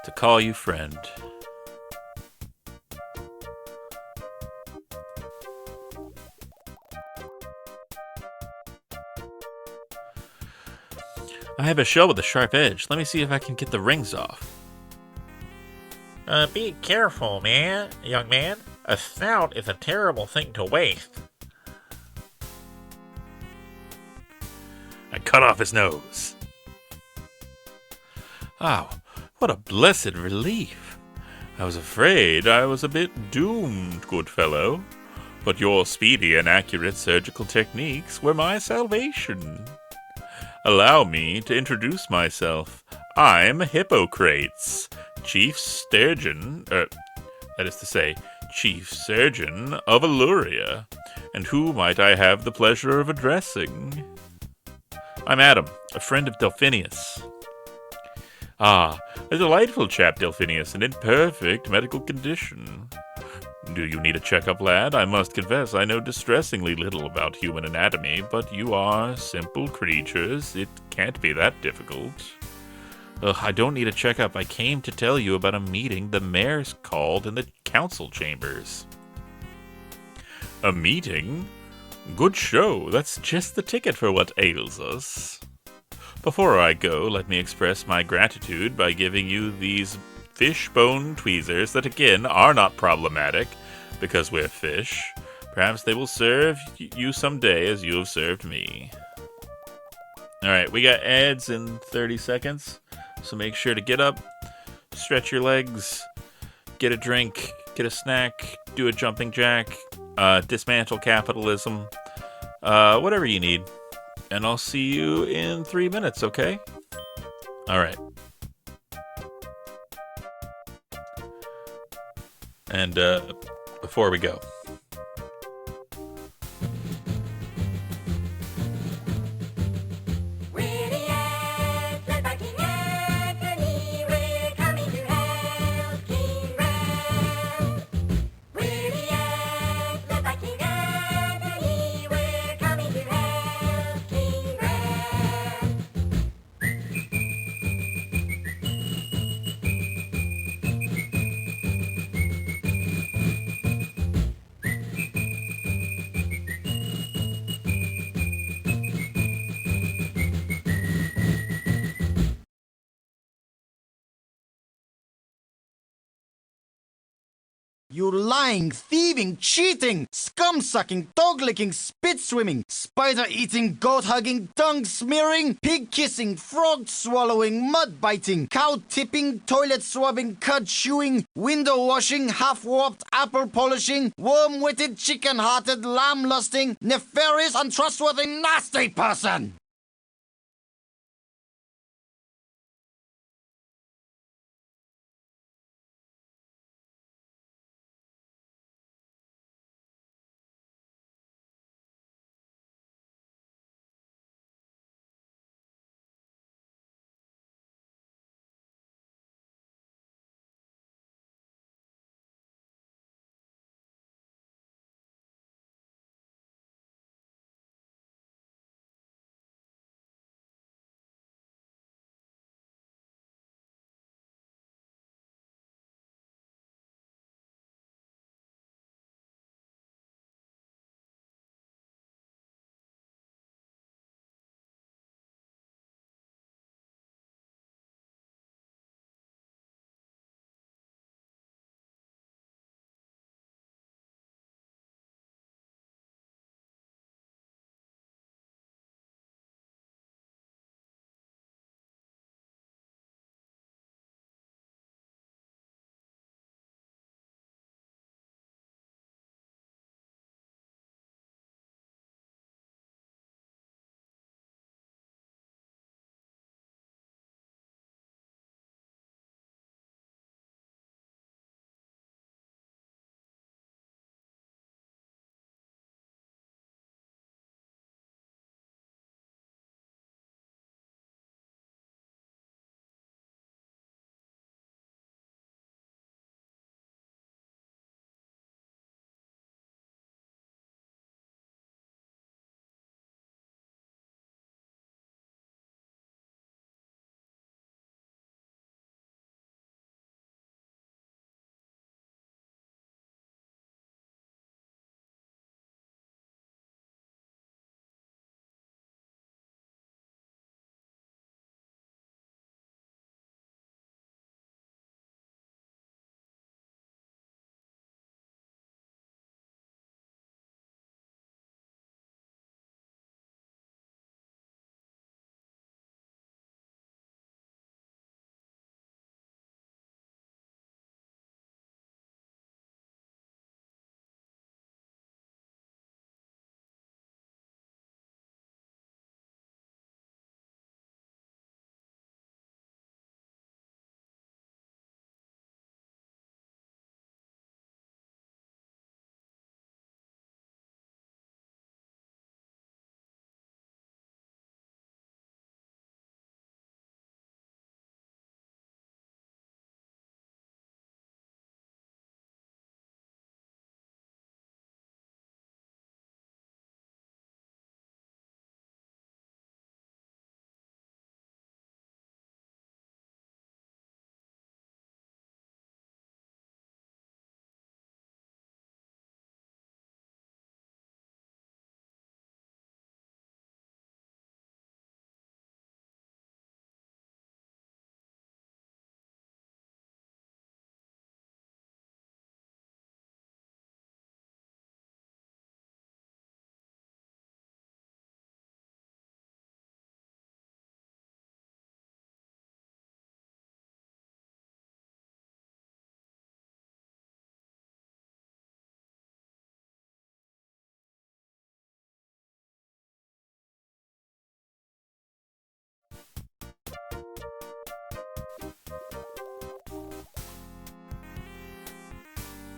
to call you friend. I have a shell with a sharp edge. Let me see if I can get the rings off. Be careful, young man. A snout is a terrible thing to waste. I cut off his nose. Oh, what a blessed relief. I was afraid I was a bit doomed, good fellow. But your speedy and accurate surgical techniques were my salvation. Allow me to introduce myself. I'm Hippocrates, Chief Surgeon of Illuria. And who might I have the pleasure of addressing? I'm Adam, a friend of Delphinius. Ah, a delightful chap, Delphinius, and in perfect medical condition. Do you need a checkup, lad? I must confess I know distressingly little about human anatomy, but you are simple creatures. It can't be that difficult. I don't need a checkup. I came to tell you about a meeting the mayor's called in the council chambers. A meeting? Good show. That's just the ticket for what ails us. Before I go, let me express my gratitude by giving you these fish-bone tweezers that, again, are not problematic, because we're fish. Perhaps they will serve you someday as you have served me. Alright, we got ads in 30 seconds, so make sure to get up, stretch your legs, get a drink, get a snack, do a jumping jack, dismantle capitalism, whatever you need. And I'll see you in 3 minutes, okay? Alright. And before we go, You lying, thieving, cheating, scum-sucking, dog-licking, spit-swimming, spider-eating, goat-hugging, tongue-smearing, pig-kissing, frog-swallowing, mud-biting, cow-tipping, toilet-swabbing, cud-chewing, window-washing, half-warped, apple-polishing, worm-witted, chicken-hearted, lamb-lusting, nefarious, untrustworthy, nasty person!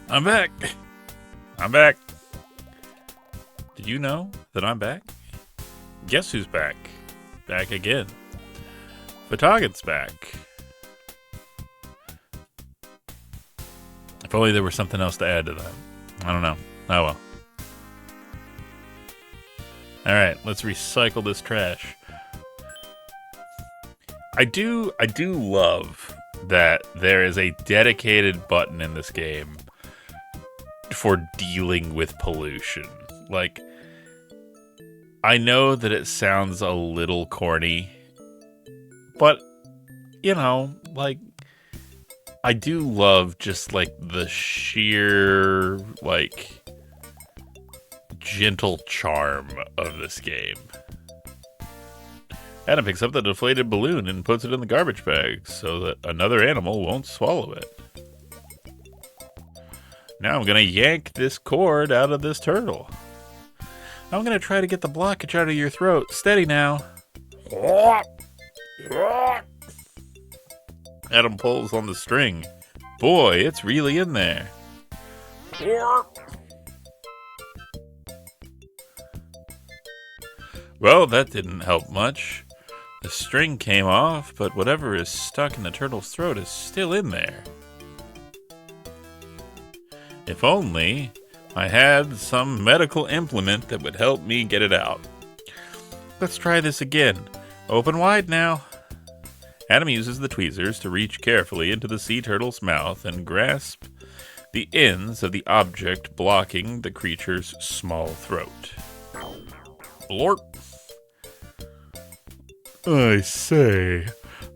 I'm back. I'm back. Did you know that I'm back? Guess who's back? Back again. Photoggen's back. If only there was something else to add to that. I don't know. Oh well. Alright, let's recycle this trash. I do love that there is a dedicated button in this game for dealing with pollution. Like, I know that it sounds a little corny, but, you know, like, I do love just, like, the sheer, like, gentle charm of this game. Adam picks up the deflated balloon and puts it in the garbage bag so that another animal won't swallow it. Now I'm going to yank this cord out of this turtle. I'm going to try to get the blockage out of your throat. Steady now. Adam pulls on the string. Boy, it's really in there. Well, that didn't help much. The string came off, but whatever is stuck in the turtle's throat is still in there. If only I had some medical implement that would help me get it out. Let's try this again. Open wide now. Adam uses the tweezers to reach carefully into the sea turtle's mouth and grasp the ends of the object blocking the creature's small throat. Blorp. I say,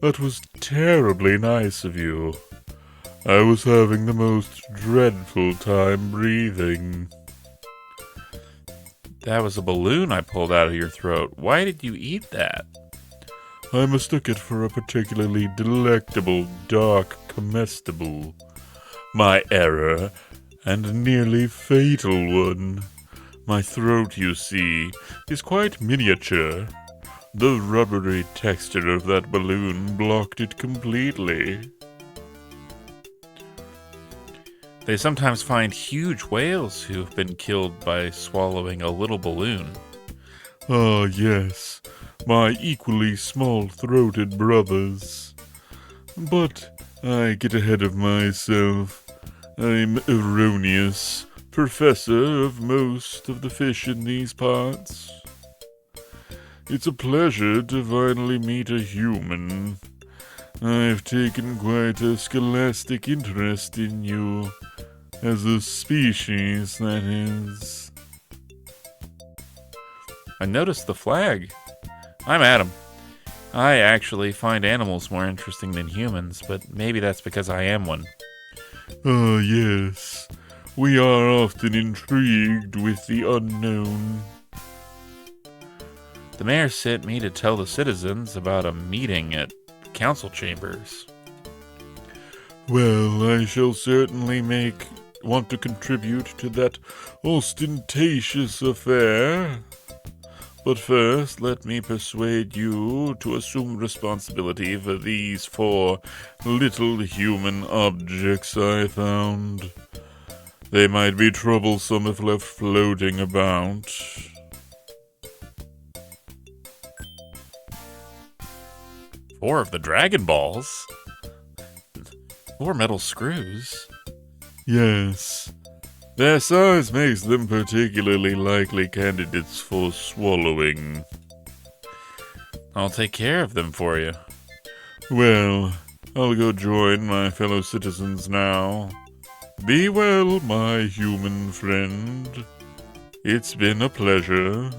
that was terribly nice of you. I was having the most dreadful time breathing. That was a balloon I pulled out of your throat. Why did you eat that? I mistook it for a particularly delectable dark comestible. My error, and nearly fatal one. My throat, you see, is quite miniature. The rubbery texture of that balloon blocked it completely. They sometimes find huge whales who have been killed by swallowing a little balloon. Ah, yes, my equally small-throated brothers. But I get ahead of myself. I'm erroneous, professor of most of the fish in these parts. It's a pleasure to finally meet a human. I've taken quite a scholastic interest in you. As a species, that is. I noticed the flag. I'm Adam. I actually find animals more interesting than humans, but maybe that's because I am one. Ah, yes. We are often intrigued with the unknown. The mayor sent me to tell the citizens about a meeting at council chambers. Well, I shall certainly want to contribute to that ostentatious affair. But first, let me persuade you to assume responsibility for these 4 little human objects I found. They might be troublesome if left floating about. 4 of the Dragon Balls? 4 metal screws? Yes. Their size makes them particularly likely candidates for swallowing. I'll take care of them for you. Well, I'll go join my fellow citizens now. Be well, my human friend. It's been a pleasure.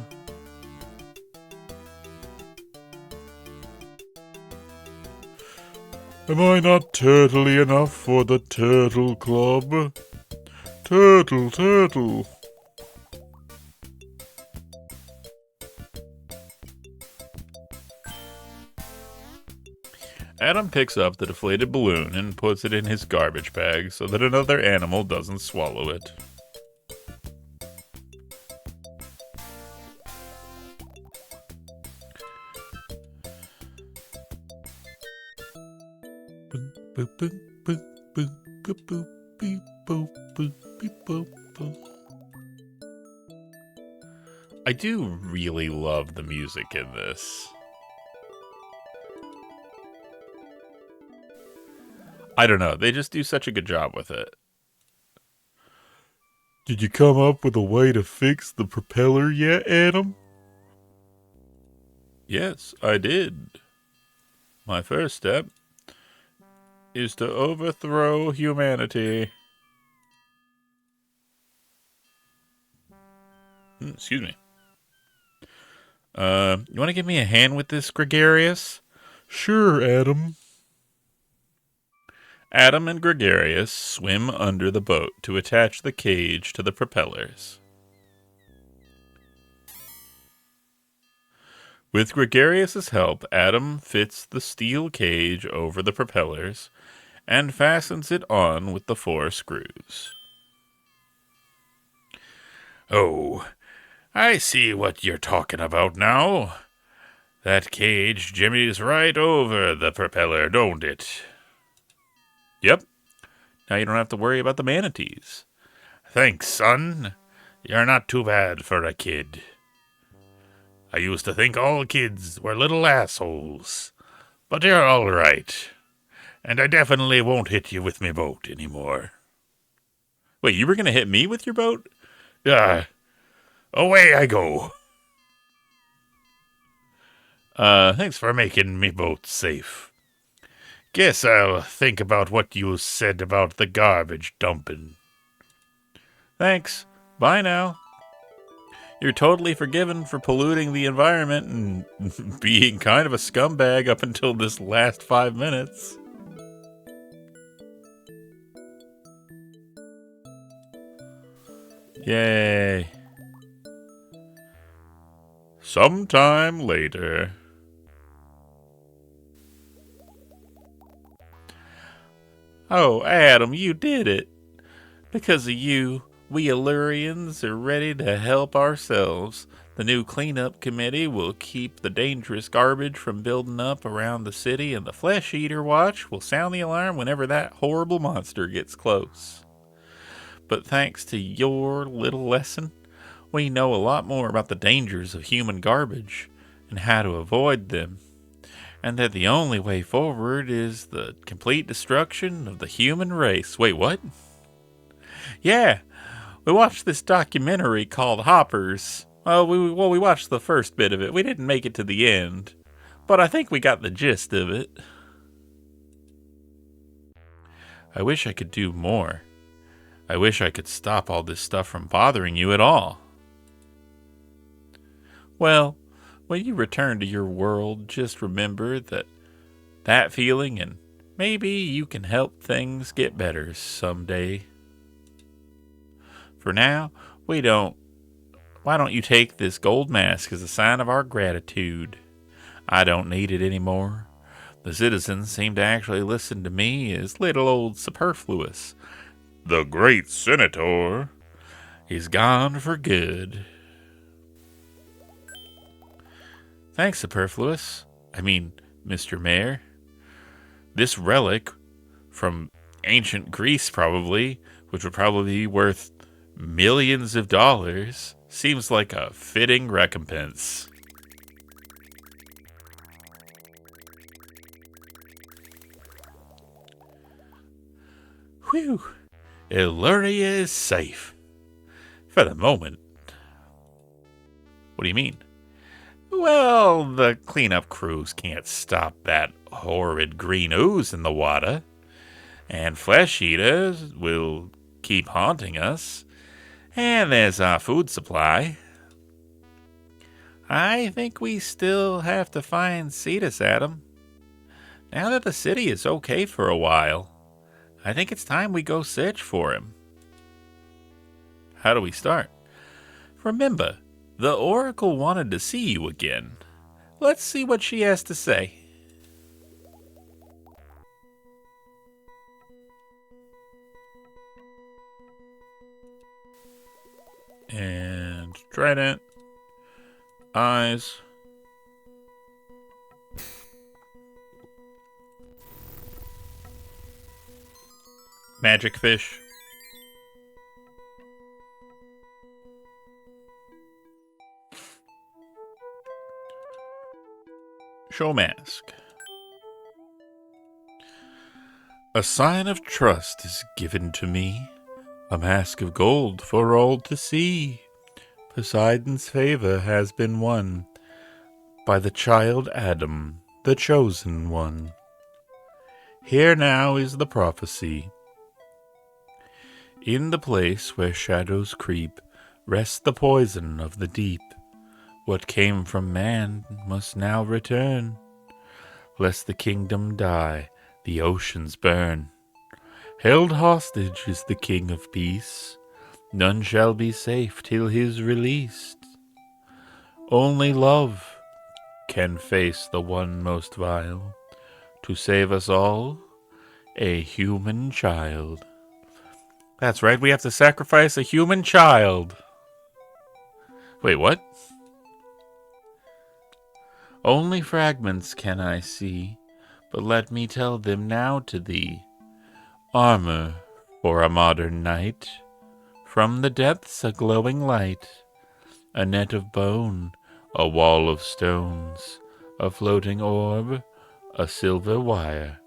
Am I not turtly enough for the Turtle Club? Turtle, turtle. Adam picks up the deflated balloon and puts it in his garbage bag so that another animal doesn't swallow it. boop, boop, beep, boop, boop. I do really love the music in this. I don't know. They just do such a good job with it. Did you come up with a way to fix the propeller yet, Adam? Yes, I did. My first step is to overthrow humanity. Excuse me. You want to give me a hand with this, Gregarious? Sure, Adam. Adam and Gregarious swim under the boat to attach the cage to the propellers. With Gregarious' help, Adam fits the steel cage over the propellers and fastens it on with the 4 screws. Oh, I see what you're talking about now. That cage jimmies right over the propeller, don't it? Yep. Now you don't have to worry about the manatees. Thanks, son. You're not too bad for a kid. I used to think all kids were little assholes, but you're all right. And I definitely won't hit you with my boat anymore. Wait, you were going to hit me with your boat? Away I go. Thanks for making me boat safe. Guess I'll think about what you said about the garbage dumping. Thanks. Bye now. You're totally forgiven for polluting the environment and being kind of a scumbag up until this last 5 minutes. Yay. Sometime later. Oh, Adam, you did it. Because of you, we Illurians are ready to help ourselves. The new cleanup committee will keep the dangerous garbage from building up around the city, and the Flesh Eater Watch will sound the alarm whenever that horrible monster gets close. But thanks to your little lesson, we know a lot more about the dangers of human garbage and how to avoid them, and that the only way forward is the complete destruction of the human race. Wait, what? Yeah, we watched this documentary called Hoppers. We watched the first bit of it. We didn't make it to the end, but I think we got the gist of it. I wish I could do more. I wish I could stop all this stuff from bothering you at all. Well, when you return to your world, just remember that feeling, and maybe you can help things get better someday. For now, why don't you take this gold mask as a sign of our gratitude? I don't need it anymore. The citizens seem to actually listen to me as little old Superfluous, the great senator, is gone for good. Thanks, Superfluous. I mean, Mr. Mayor. This relic, from ancient Greece probably, which would probably be worth millions of dollars, seems like a fitting recompense. Whew. Illuria is safe. For the moment. What do you mean? Well, the cleanup crews can't stop that horrid green ooze in the water, and flesh eaters will keep haunting us, and there's our food supply. I think we still have to find Cetus, Adam. Now that the city is okay for a while, I think it's time we go search for him. How do we start? Remember, the Oracle wanted to see you again. Let's see what she has to say. And trident. Eyes. Magic fish. Show mask. A sign of trust is given to me, a mask of gold for all to see. Poseidon's favor has been won by the child Adam, the chosen one. Here now is the prophecy. In the place where shadows creep rests the poison of the deep. What came from man must now return, lest the kingdom die, the oceans burn. Held hostage is the king of peace, none shall be safe till he's released. Only love can face the one most vile, to save us all, a human child. That's right, we have to sacrifice a human child. Wait, what? Only fragments can I see, but let me tell them now to thee. Armor for a modern knight, from the depths a glowing light, a net of bone, a wall of stones, a floating orb, a silver wire,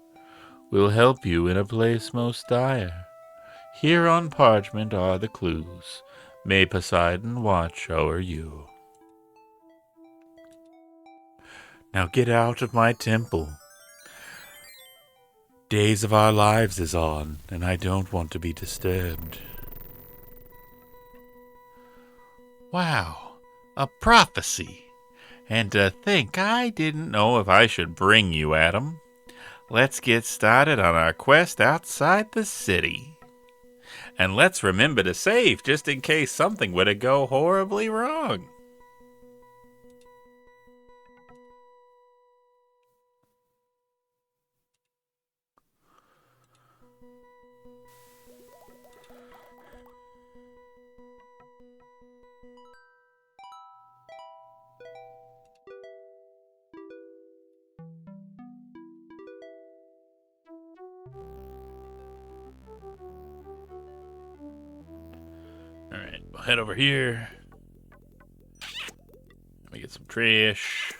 will help you in a place most dire. Here on parchment are the clues, may Poseidon watch o'er you. Now get out of my temple. Days of our lives is on, and I don't want to be disturbed. Wow, a prophecy. And to think I didn't know if I should bring you, Adam. Let's get started on our quest outside the city. And let's remember to save just in case something were to go horribly wrong. Alright, we'll head over here. Let me get some trash.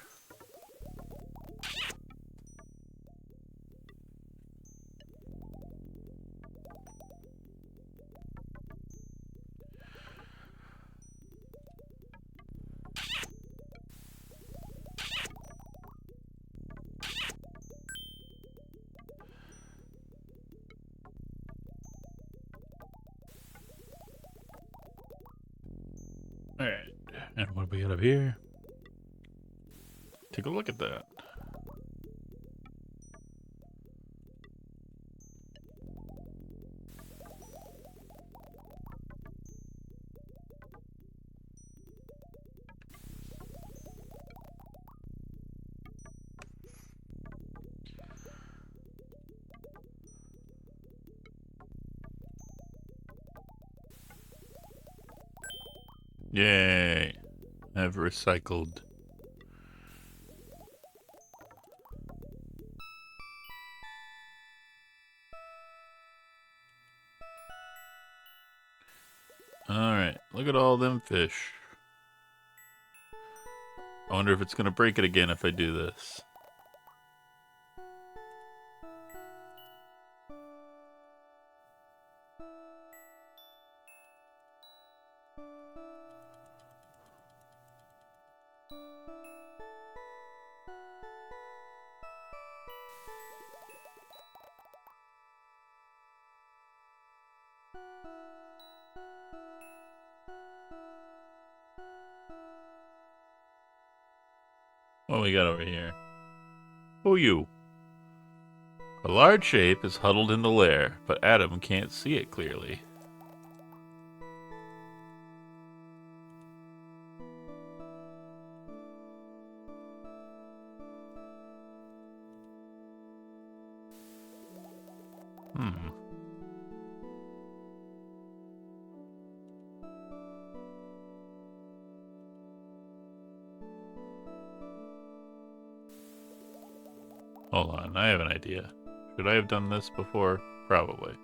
Alright, and what do we got up here? Take a look at that. Yay! I've recycled. Alright, look at all them fish. I wonder if it's gonna break it again if I do this. What we got over here? Who you? A large shape is huddled in the lair, but Adam can't see it clearly. Hold on, I have an idea. Should I have done this before? Probably.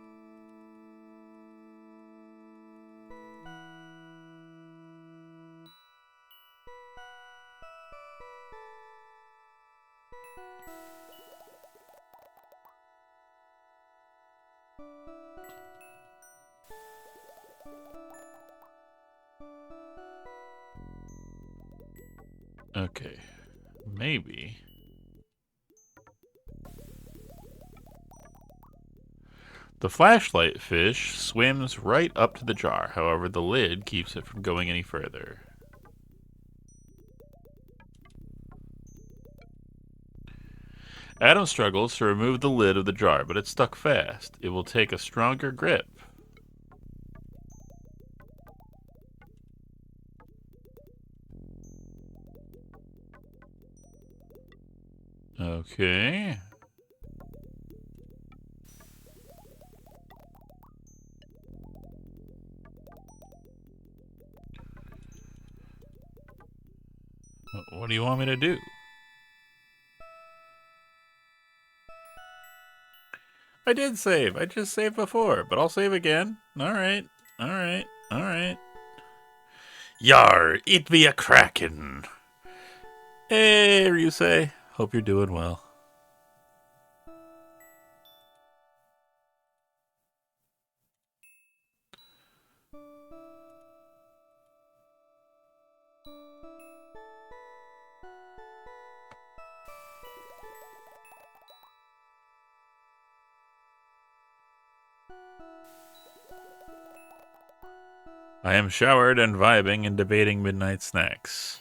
Okay, maybe. The flashlight fish swims right up to the jar. However, the lid keeps it from going any further. Adam struggles to remove the lid of the jar, but it's stuck fast. It will take a stronger grip. Okay. What do you want me to do? I did save. I just saved before, but I'll save again. Alright. Alright. Alright. Yar, it be a kraken. Hey, Ryusei. Hope you're doing well. I am showered and vibing and debating midnight snacks.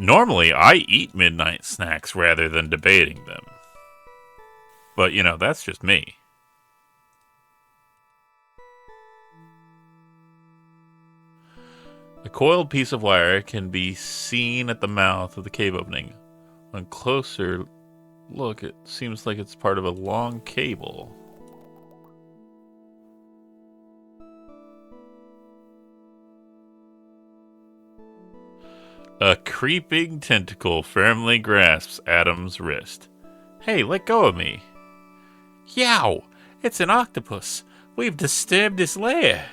Normally, I eat midnight snacks rather than debating them. But, you know, that's just me. A coiled piece of wire can be seen at the mouth of the cave opening. On closer look, it seems like it's part of a long cable. A creeping tentacle firmly grasps Adam's wrist. Hey, let go of me. Yow! It's an octopus. We've disturbed his lair.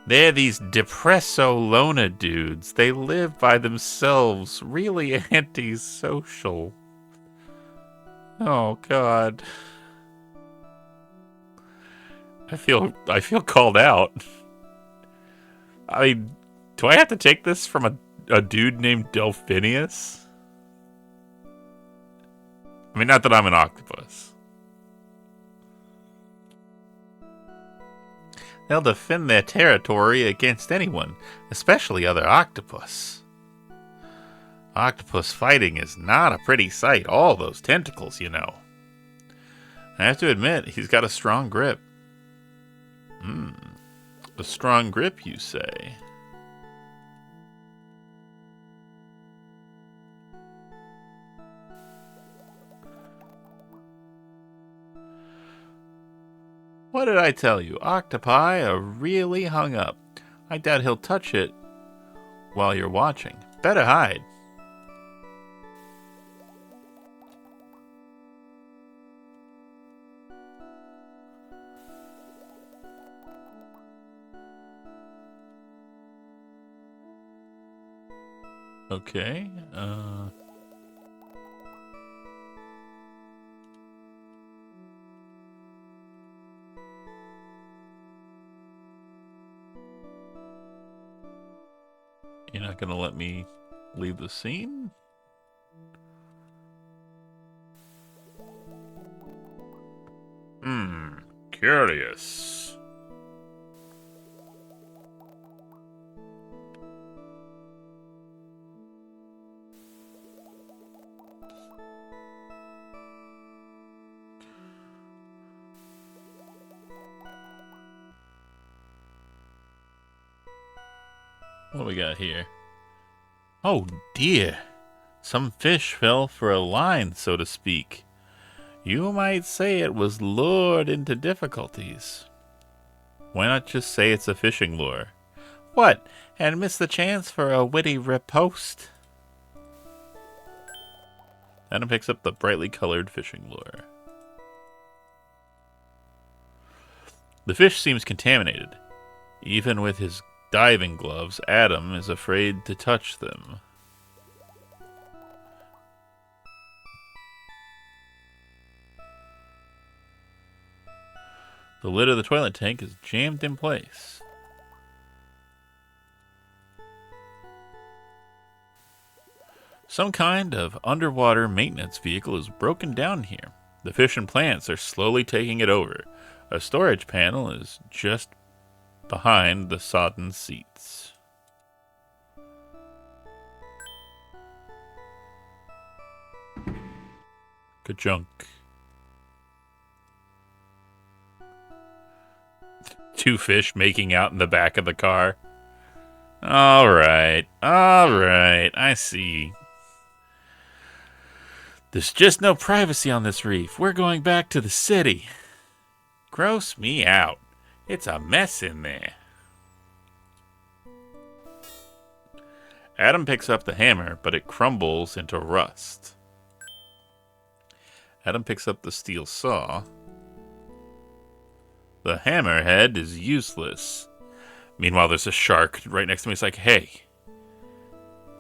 They're these depresso loner dudes. They live by themselves. Really antisocial. Oh, God. I feel called out. I mean, do I have to take this from a dude named Delphinius? I mean, not that I'm an octopus. They'll defend their territory against anyone, especially other octopus. Octopus fighting is not a pretty sight. All those tentacles, you know. I have to admit, he's got a strong grip. A strong grip, you say? What did I tell you? Octopi are really hung up. I doubt he'll touch it while you're watching. Better hide. Okay, you're not gonna let me leave the scene? Curious. What we got here? Oh dear. Some fish fell for a line, so to speak. You might say it was lured into difficulties. Why not just say it's a fishing lure? What, and miss the chance for a witty riposte? Adam picks up the brightly colored fishing lure. The fish seems contaminated. Even with his diving gloves, Adam is afraid to touch them. The lid of the toilet tank is jammed in place. Some kind of underwater maintenance vehicle is broken down here. The fish and plants are slowly taking it over. A storage panel is just behind the sodden seats. Good junk. Two fish making out in the back of the car. All right, I see. There's just no privacy on this reef. We're going back to the city. Gross me out. It's a mess in there. Adam picks up the hammer, but it crumbles into rust. Adam picks up the steel saw. The hammerhead is useless. Meanwhile, there's a shark right next to me. It's like, hey,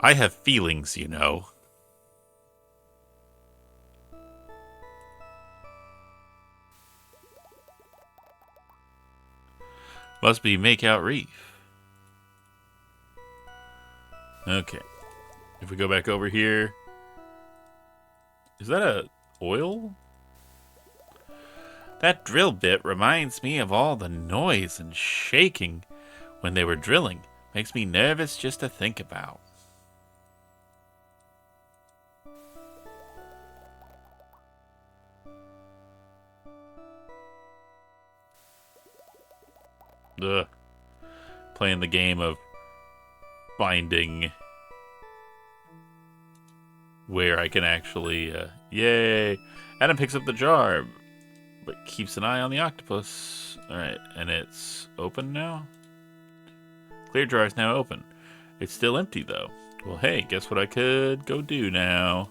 I have feelings, you know. Must be Makeout Reef. Okay. If we go back over here. Is that a oil? That drill bit reminds me of all the noise and shaking when they were drilling. Makes me nervous just to think about. Ugh. Playing the game of finding where I can actually, yay! Adam picks up the jar, but keeps an eye on the octopus. Alright, and it's open now? Clear jar is now open. It's still empty, though. Well, hey, guess what I could go do now?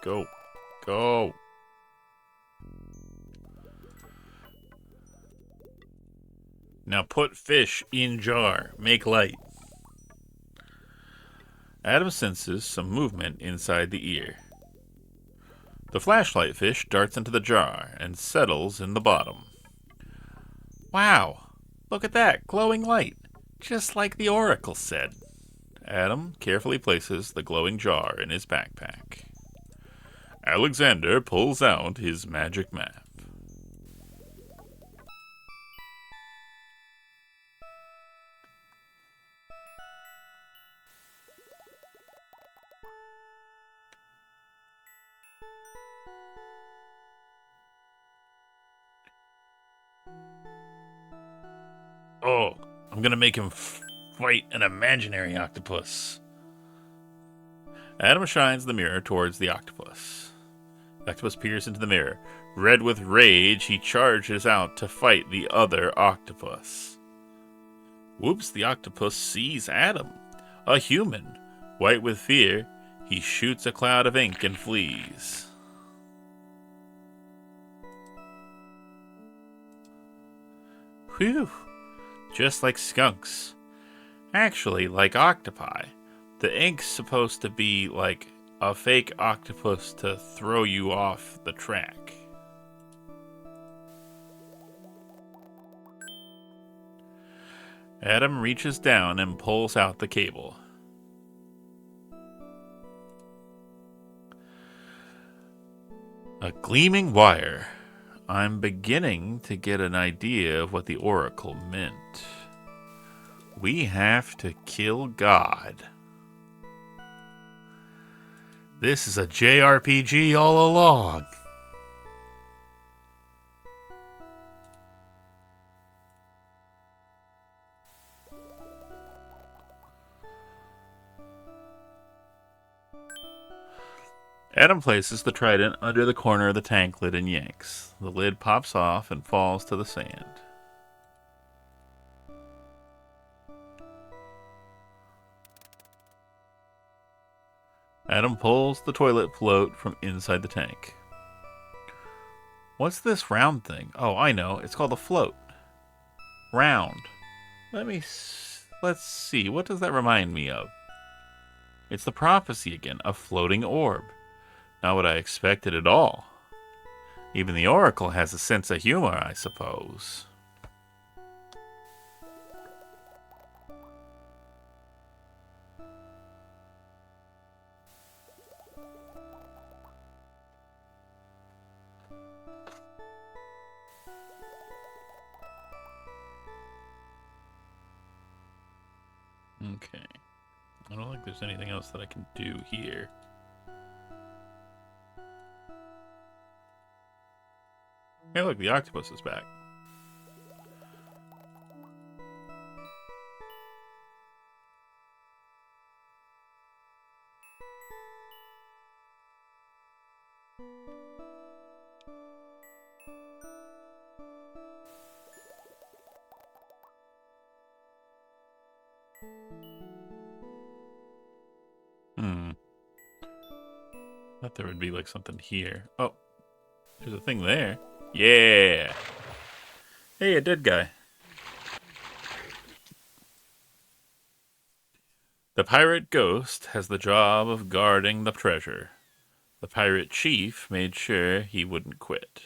Go. Go. Now put fish in jar. Make light. Adam senses some movement inside the ear. The flashlight fish darts into the jar and settles in the bottom. Wow! Look at that, glowing light. Just like the Oracle said. Adam carefully places the glowing jar in his backpack. Alexander pulls out his magic map. Oh, I'm gonna make him fight an imaginary octopus. Adam shines the mirror towards the octopus. The octopus peers into the mirror. Red with rage, he charges out to fight the other octopus. Whoops, the octopus sees Adam, a human. White with fear, he shoots a cloud of ink and flees. Whew, just like skunks. Actually, like octopi. The ink's supposed to be like a fake octopus to throw you off the track. Adam reaches down and pulls out the cable. A gleaming wire. I'm beginning to get an idea of what the Oracle meant. We have to kill God. This is a JRPG all along. Adam places the trident under the corner of the tank lid and yanks. The lid pops off and falls to the sand. Adam pulls the toilet float from inside the tank. What's this round thing? Oh, I know. It's called a float. Round. Let's see. What does that remind me of? It's the prophecy again. A floating orb. Not what I expected at all. Even the Oracle has a sense of humor, I suppose. Okay. I don't think there's anything else that I can do here. Hey, look, the octopus is back. Thought there would be like something here. Oh, there's a thing there. Yeah. Hey, a dead guy. The pirate ghost has the job of guarding the treasure. The pirate chief made sure he wouldn't quit.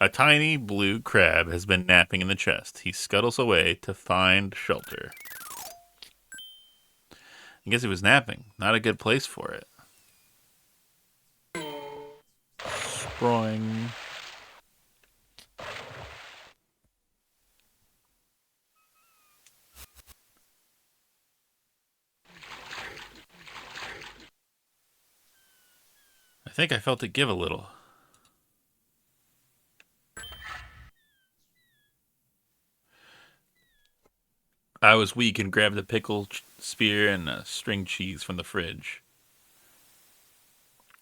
A tiny blue crab has been napping in the chest. He scuttles away to find shelter. I guess he was napping. Not a good place for it. Sproing. I think I felt it give a little. I was weak and grabbed a pickle spear and a string cheese from the fridge.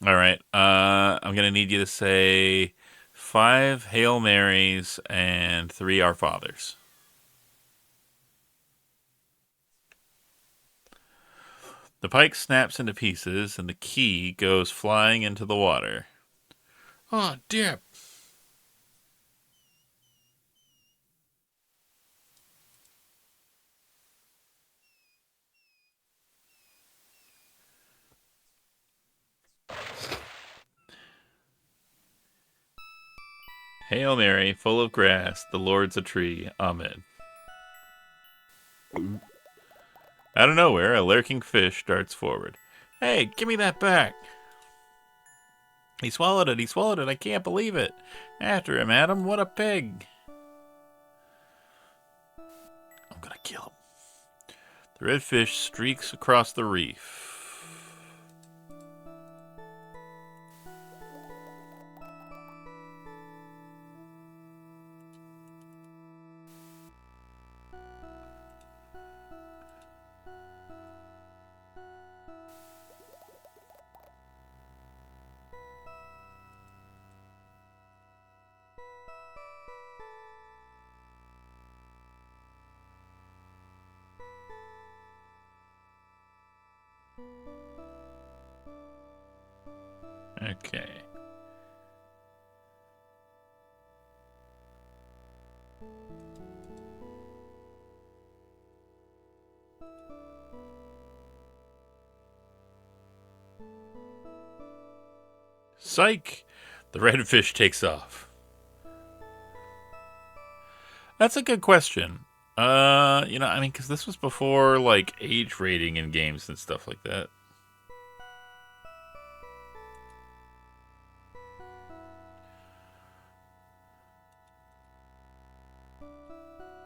All right. I'm going to need you to say 5 Hail Marys and 3 Our Fathers. The pike snaps into pieces and the key goes flying into the water. Oh, dip. Hail Mary, full of grass, the Lord's a tree. Amen. Out of nowhere, a lurking fish darts forward. Hey, give me that back. He swallowed it. He swallowed it. I can't believe it. After him, Adam. What a pig. I'm gonna kill him. The red fish streaks across the reef. Okay. Psych! The redfish takes off. That's a good question. I mean, because this was before, like, age rating in games and stuff like that.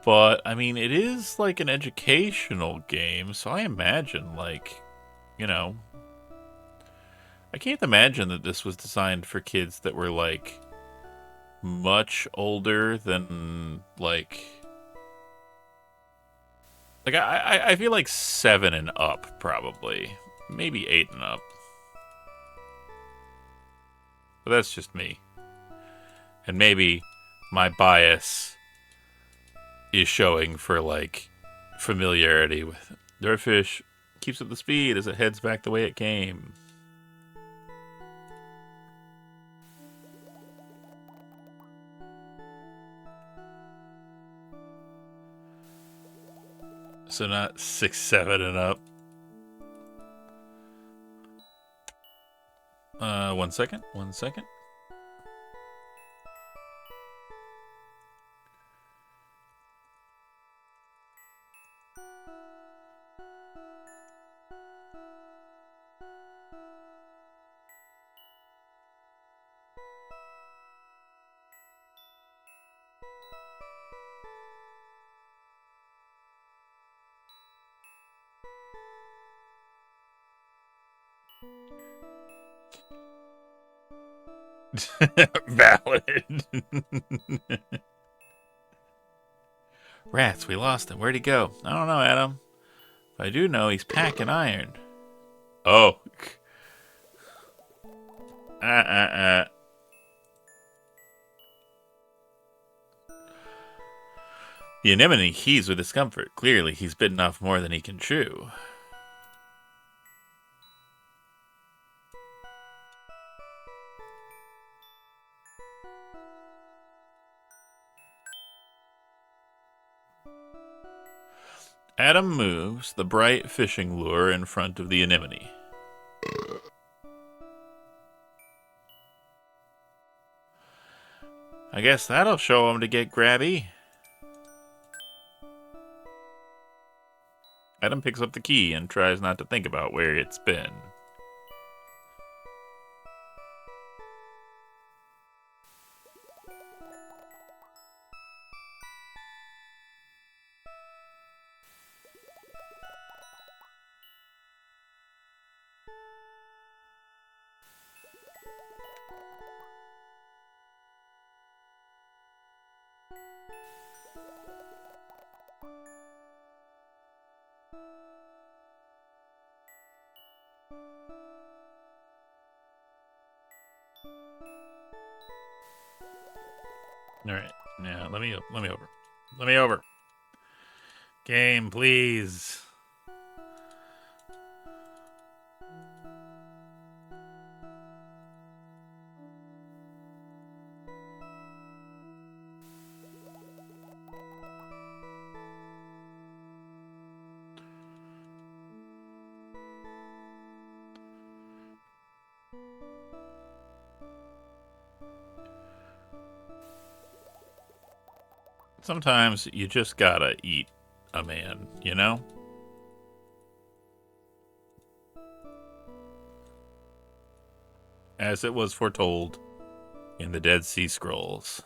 But, I mean, it is, like, an educational game, so I imagine, like, I can't imagine that this was designed for kids that were, like, much older than, like I feel like 7 and up, probably. Maybe 8 and up. But that's just me. And maybe my bias is showing for, like, familiarity Dirtfish keeps up the speed as it heads back the way it came. So not 6, 7 and up. 1 second. 1 second. Valid. Rats, we lost him. Where'd he go? I don't know, Adam. But I do know he's packing iron. Oh. The anemone heaves with discomfort. Clearly, he's bitten off more than he can chew. Adam moves the bright fishing lure in front of the anemone. I guess that'll show him to get grabby. Adam picks up the key and tries not to think about where it's been. All right, now let me over. Let me over. Game, please. Sometimes you just gotta eat a man, you know? As it was foretold in the Dead Sea Scrolls.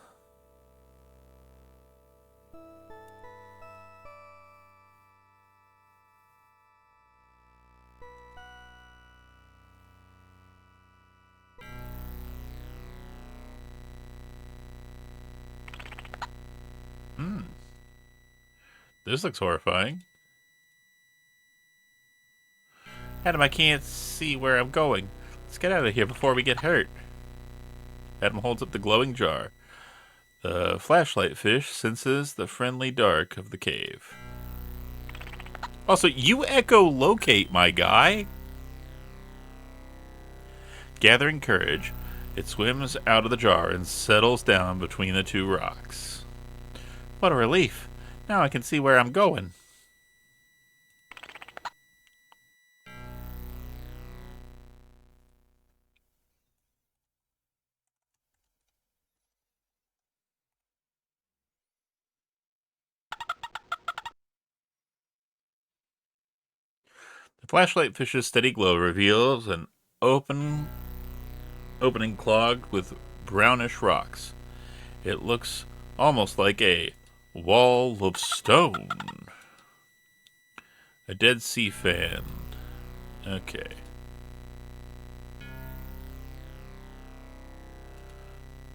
This looks horrifying. Adam, I can't see where I'm going. Let's get out of here before we get hurt. Adam holds up the glowing jar. The flashlight fish senses the friendly dark of the cave. Also, you echolocate, my guy. Gathering courage, it swims out of the jar and settles down between the two rocks. What a relief. Now I can see where I'm going. The flashlight fish's steady glow reveals an opening clogged with brownish rocks. It looks almost like a wall of stone. A Dead Sea fan. Okay.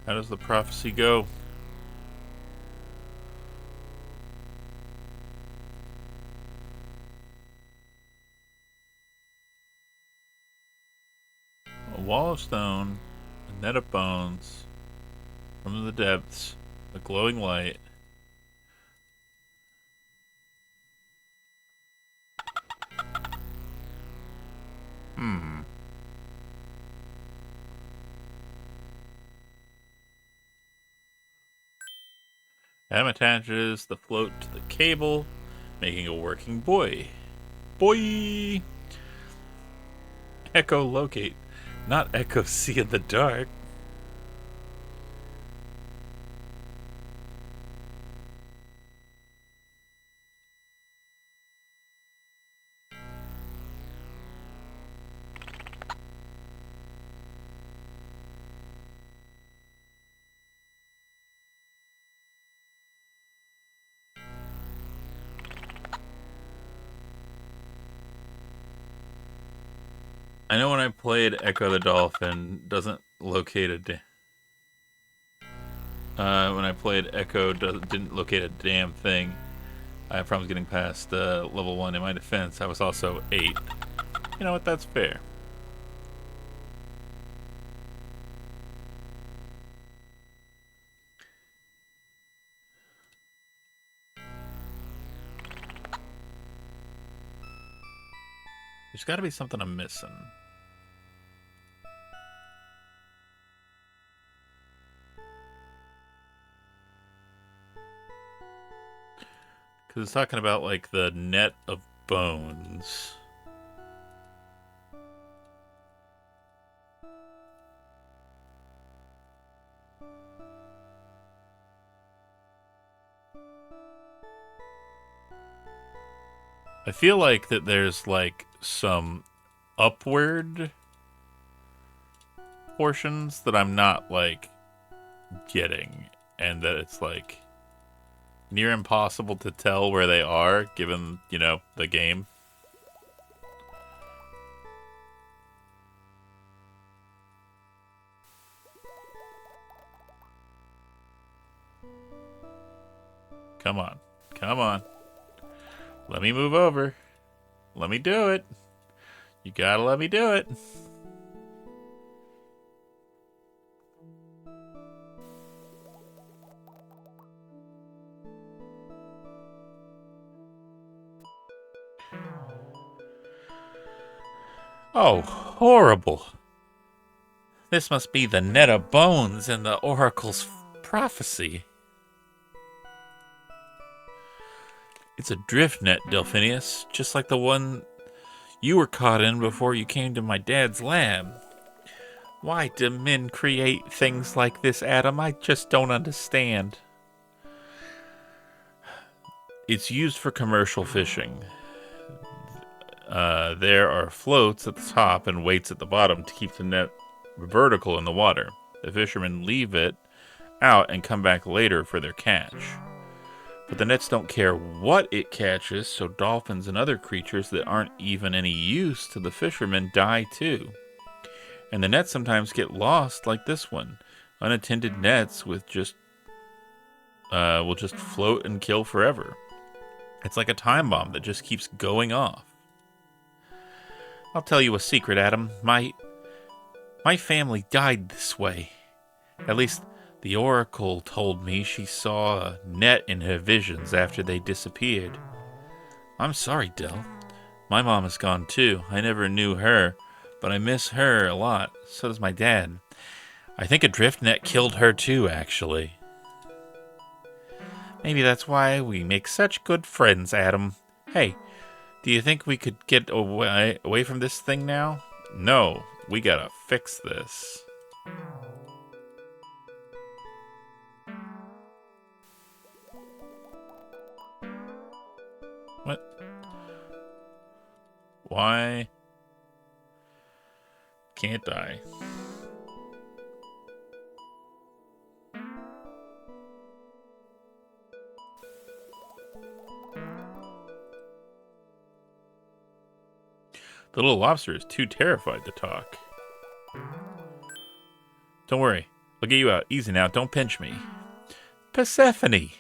How does the prophecy go? A wall of stone, a net of bones, from the depths, a glowing light. Adam attaches the float to the cable, making a working buoy. Boy! Echolocate, not echo see in the dark. I know when I played Echo the Dolphin, doesn't locate when I played Echo, didn't locate a damn thing. I had problems getting past level 1. In my defense, I was also 8. You know what? That's fair. There's got to be something I'm missing. Because it's talking about, like, the net of bones. I feel like that there's, like, some upward portions that I'm not, like, getting. And that it's, like, near impossible to tell where they are, given, you know, the game. Come on. Come on. Let me move over. Let me do it. You gotta let me do it. Oh, horrible. This must be the net of bones in the oracle's prophecy. It's a drift net, Delphinius, just like the one you were caught in before you came to my dad's lab. Why do men create things like this, Adam? I just don't understand. It's used for commercial fishing. There are floats at the top and weights at the bottom to keep the net vertical in the water. The fishermen leave it out and come back later for their catch. But the nets don't care what it catches, so dolphins and other creatures that aren't even any use to the fishermen die too. And the nets sometimes get lost like this one. Unattended nets with will just float and kill forever. It's like a time bomb that just keeps going off. I'll tell you a secret, Adam. My family died this way. At least the Oracle told me she saw a net in her visions after they disappeared. I'm sorry, Del. My mom is gone too. I never knew her, but I miss her a lot. So does my dad. I think a drift net killed her too, actually. Maybe that's why we make such good friends, Adam. Hey, do you think we could get away from this thing now? No, we gotta fix this. What? Why can't I? The little lobster is too terrified to talk. Don't worry. I'll get you out. Easy now. Don't pinch me. Persephone!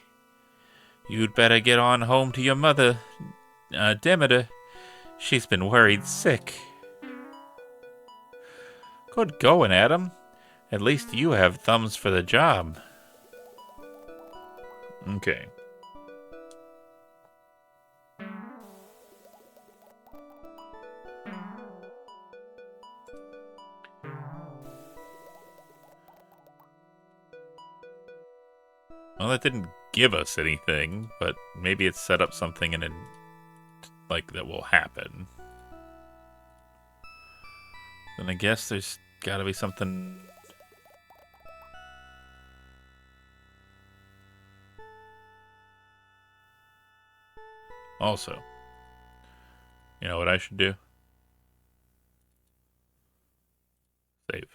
You'd better get on home to your mother, Demeter. She's been worried sick. Good going, Adam. At least you have thumbs for the job. Okay. Well, that didn't give us anything, but maybe it set up something and like that will happen. Then I guess there's gotta be something. Also, you know what I should do? Save.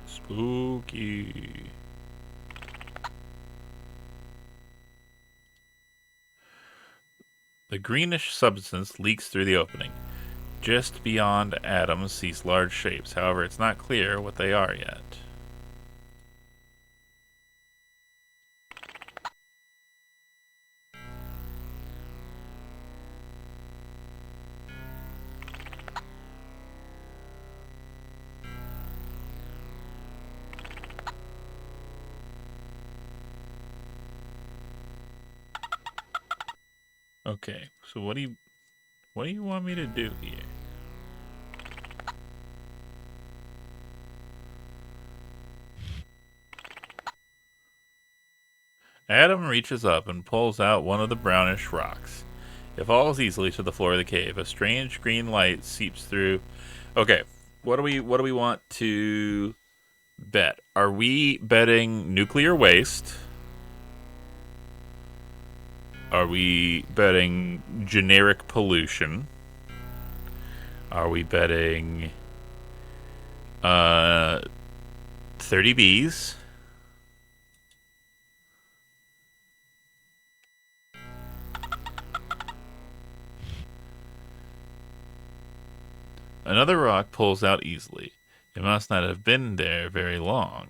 Spooky. The greenish substance leaks through the opening. Just beyond Adam sees large shapes. However, it's not clear what they are yet. Okay, so what do you want me to do here? Adam reaches up and pulls out one of the brownish rocks. It falls easily to the floor of the cave. A strange green light seeps through. Okay, what do we want to bet? Are we betting nuclear waste? Are we betting generic pollution? Are we betting 30 bees? Another rock pulls out easily. It must not have been there very long.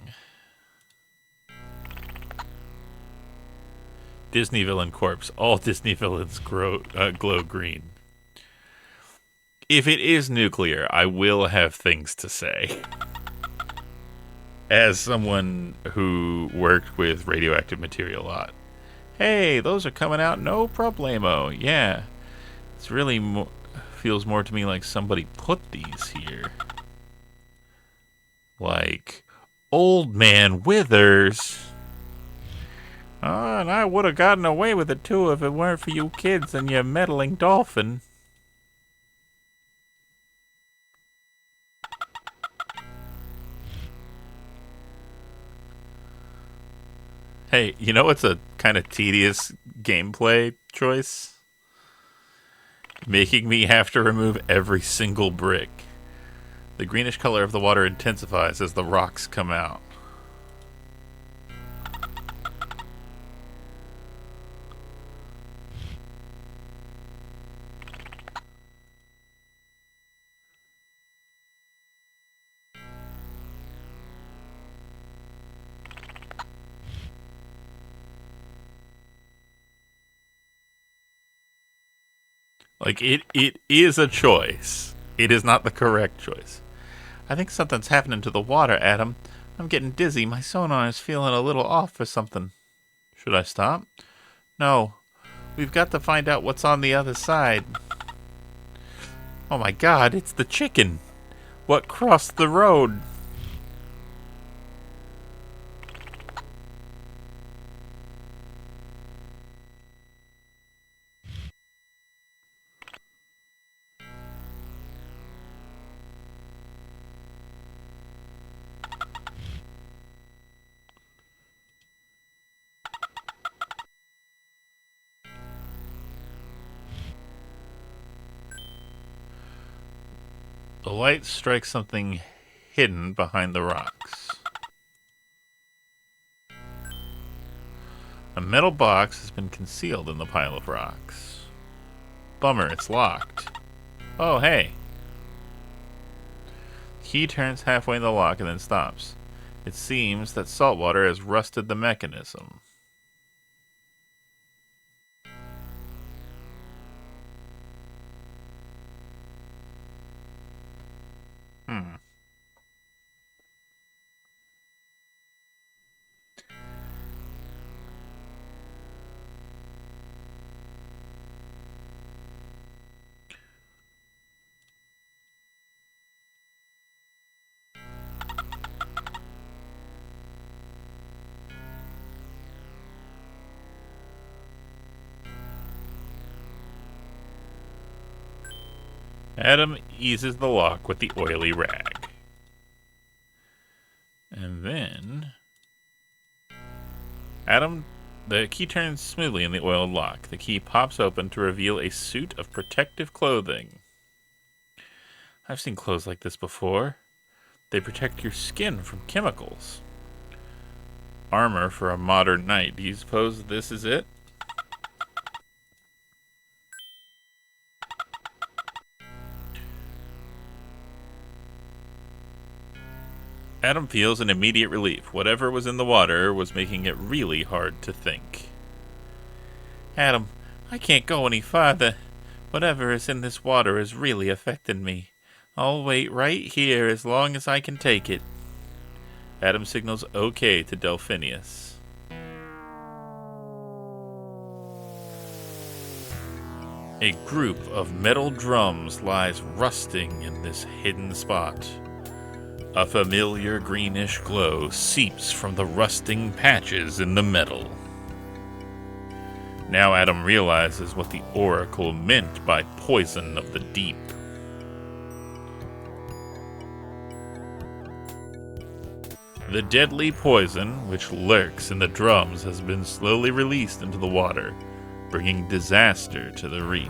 Disney villain corpse. All Disney villains glow green. If it is nuclear, I will have things to say. As someone who worked with radioactive material a lot. Hey, those are coming out no problemo. Yeah. It's really feels more to me like somebody put these here. Like Old Man Withers. Oh, and I would have gotten away with it too if it weren't for you kids and your meddling dolphin. Hey, you know what's a kind of tedious gameplay choice? Making me have to remove every single brick. The greenish color of the water intensifies as the rocks come out. Like, it is a choice. It is not the correct choice. I think something's happening to the water, Adam. I'm getting dizzy. My sonar is feeling a little off for something. Should I stop? No. We've got to find out what's on the other side. Oh my god, it's the chicken. What crossed the road? The light strikes something hidden behind the rocks. A metal box has been concealed in the pile of rocks. Bummer, it's locked. Oh, hey. Key turns halfway in the lock and then stops. It seems that salt water has rusted the mechanism. Hmm. Adam eases the lock with the oily rag. And then... the key turns smoothly in the oiled lock. The key pops open to reveal a suit of protective clothing. I've seen clothes like this before. They protect your skin from chemicals. Armor for a modern knight. Do you suppose this is it? Adam feels an immediate relief. Whatever was in the water was making it really hard to think. Adam, I can't go any farther. Whatever is in this water is really affecting me. I'll wait right here as long as I can take it. Adam signals okay to Delphinius. A group of metal drums lies rusting in this hidden spot. A familiar greenish glow seeps from the rusting patches in the metal. Now Adam realizes what the oracle meant by poison of the deep. The deadly poison which lurks in the drums has been slowly released into the water, bringing disaster to the reef.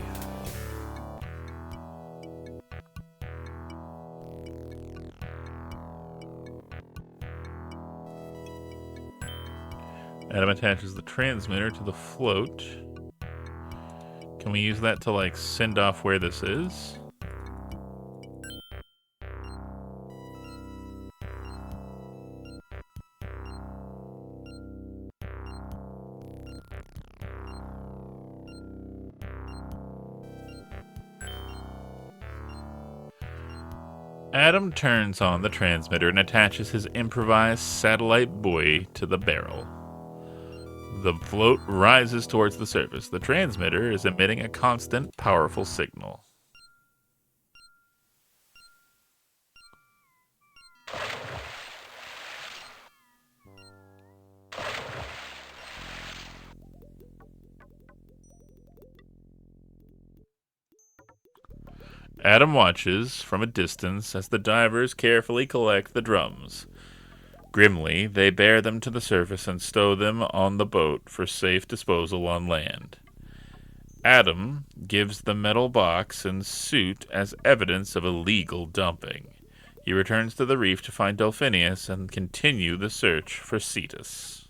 Adam attaches the transmitter to the float. Can we use that to, send off where this is? Adam turns on the transmitter and attaches his improvised satellite buoy to the barrel. The float rises towards the surface. The transmitter is emitting a constant, powerful signal. Adam watches from a distance as the divers carefully collect the drums. Grimly, they bear them to the surface and stow them on the boat for safe disposal on land. Adam gives the metal box and suit as evidence of illegal dumping. He returns to the reef to find Delphinius and continue the search for Cetus.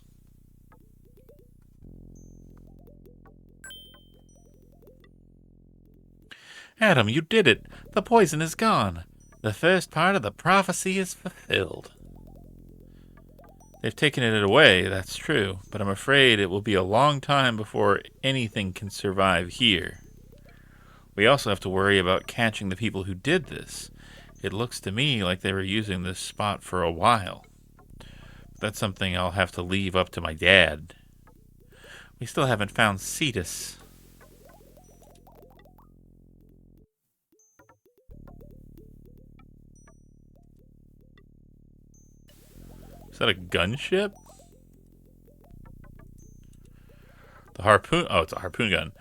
Adam, you did it! The poison is gone! The first part of the prophecy is fulfilled. They've taken it away, that's true, but I'm afraid it will be a long time before anything can survive here. We also have to worry about catching the people who did this. It looks to me like they were using this spot for a while. That's something I'll have to leave up to my dad. We still haven't found Cetus. Is that a gunship? The harpoon... Oh, it's a harpoon gun.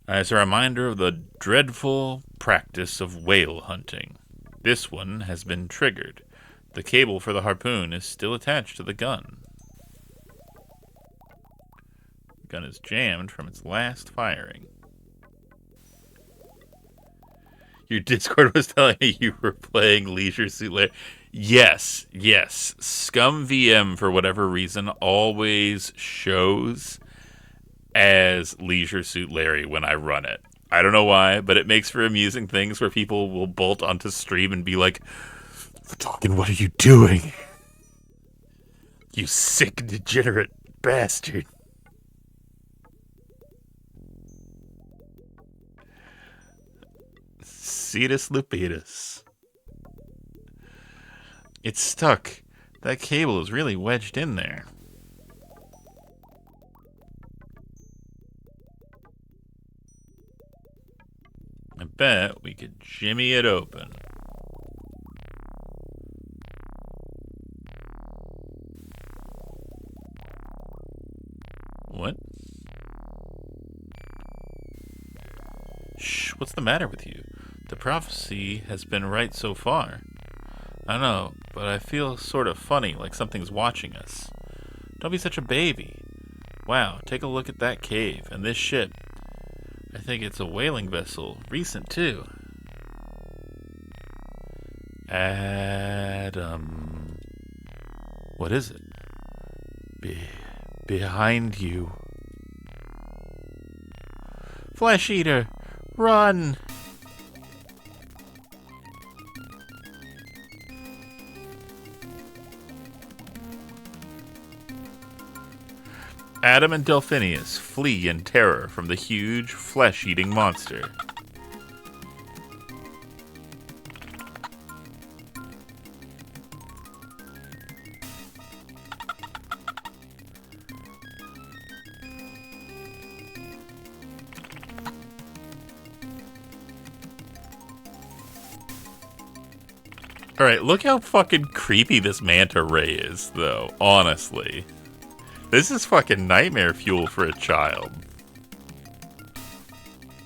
As a reminder of the dreadful practice of whale hunting. This one has been triggered. The cable for the harpoon is still attached to the gun. The gun is jammed from its last firing. Your Discord was telling me you were playing Leisure Suit Larry. Yes. Scum VM, for whatever reason, always shows as Leisure Suit Larry when I run it. I don't know why, but it makes for amusing things where people will bolt onto stream and be like, "Fucking, what are you doing? You sick, degenerate bastard." Cetus lupidus. It's stuck. That cable is really wedged in there. I bet we could jimmy it open. What? Shh, what's the matter with you? The prophecy has been right so far. I know, but I feel sort of funny, like something's watching us. Don't be such a baby. Wow, take a look at that cave and this ship. I think it's a whaling vessel. Recent, too. Adam. What is it? Behind you. Flesh Eater, run! Adam and Delphinius flee in terror from the huge, flesh-eating monster. Alright, look how fucking creepy this manta ray is, though, honestly. This is fucking nightmare fuel for a child.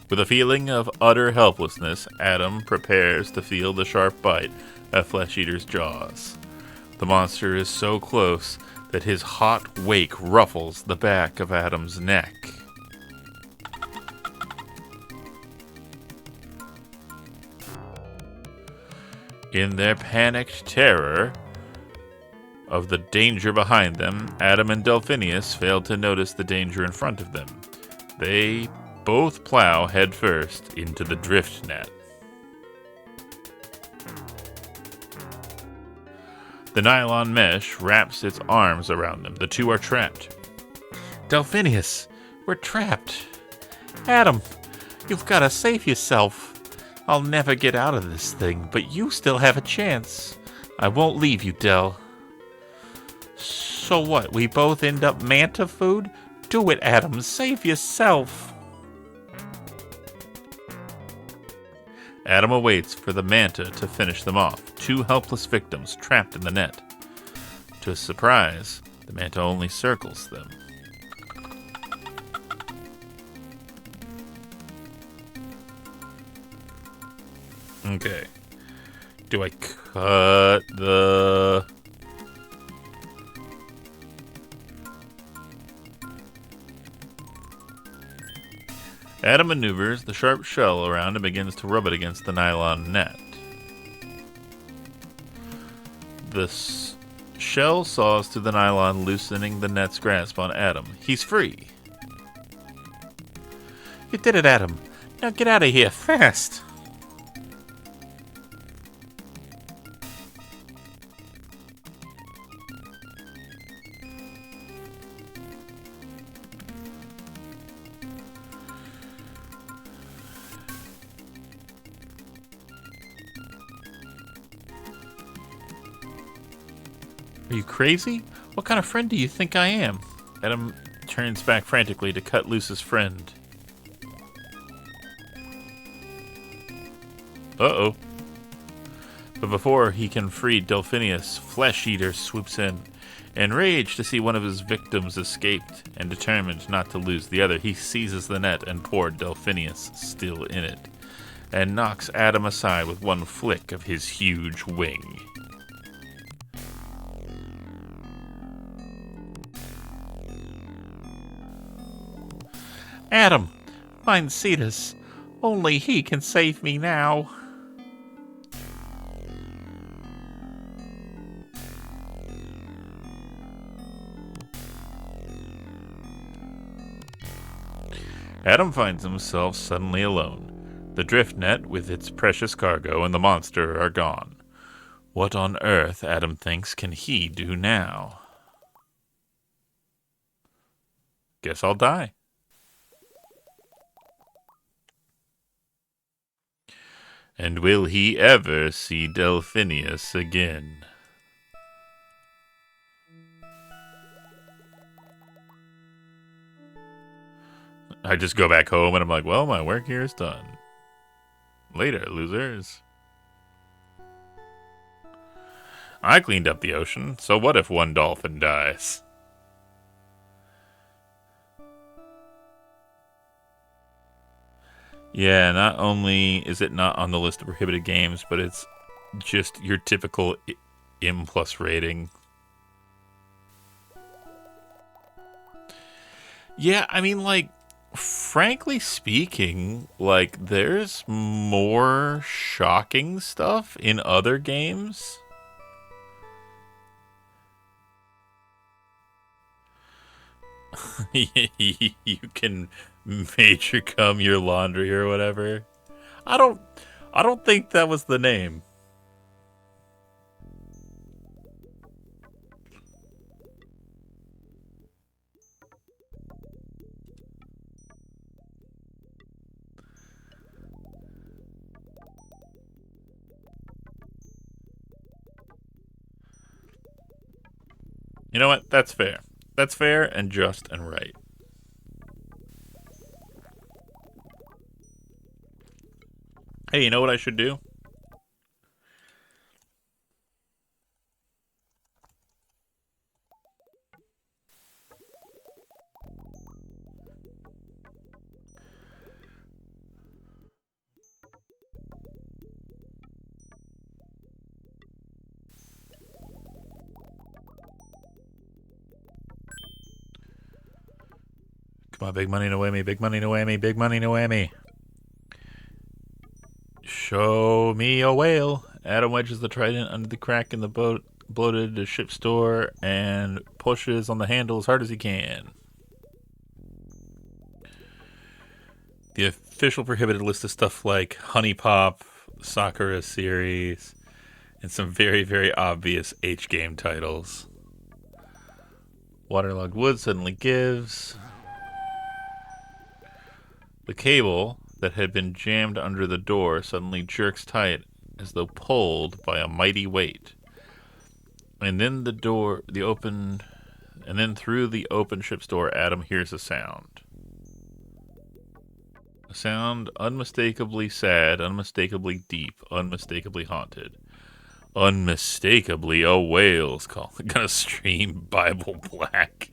With a feeling of utter helplessness, Adam prepares to feel the sharp bite of Flesh Eater's jaws. The monster is so close that his hot wake ruffles the back of Adam's neck. In their panicked terror of the danger behind them, Adam and Delphinius fail to notice the danger in front of them. They both plow headfirst into the drift net. The nylon mesh wraps its arms around them. The two are trapped. Delphinius, we're trapped. Adam, you've got to save yourself. I'll never get out of this thing, but you still have a chance. I won't leave you, Del. So what, we both end up manta food? Do it, Adam. Save yourself. Adam awaits for the manta to finish them off. Two helpless victims trapped in the net. To his surprise, the manta only circles them. Okay. Do I cut the... Adam maneuvers the sharp shell around and begins to rub it against the nylon net. The shell saws through the nylon, loosening the net's grasp on Adam. He's free. You did it, Adam. Now get out of here, fast! Are you crazy? What kind of friend do you think I am? Adam turns back frantically to cut loose his friend. Uh-oh. But before he can free Delphinius, Flesh Eater swoops in. Enraged to see one of his victims escaped and determined not to lose the other, he seizes the net and poor Delphinius still in it, and knocks Adam aside with one flick of his huge wing. Adam, find Cetus. Only he can save me now. Adam finds himself suddenly alone. The drift net with its precious cargo and the monster are gone. What on earth, Adam thinks, can he do now? Guess I'll die. And will he ever see Delphinius again? I just go back home and I'm like, well, my work here is done. Later, losers. I cleaned up the ocean, so what if one dolphin dies? Yeah, not only is it not on the list of prohibited games, but it's just your typical M plus rating. Yeah, I mean, like, frankly speaking, like, there's more shocking stuff in other games. You can major cum your laundry or whatever. I don't I don't think that was the name. You know what? That's fair. That's fair and just and right. Hey, you know what I should do? Come on, big money no whammy, big money no whammy, big money no whammy. Show me a whale. Adam wedges the trident under the crack in the boat, bloated ship's door, and pushes on the handle as hard as he can. The official prohibited list of stuff like Honey Pop, Sakura series, and some very, very obvious H game titles. Waterlogged wood suddenly gives. The cable that had been jammed under the door suddenly jerks tight as though pulled by a mighty weight. And then through the open ship's door, Adam hears a sound. A sound unmistakably sad, unmistakably deep, unmistakably haunted. Unmistakably a whale's call. Gonna stream Bible Black.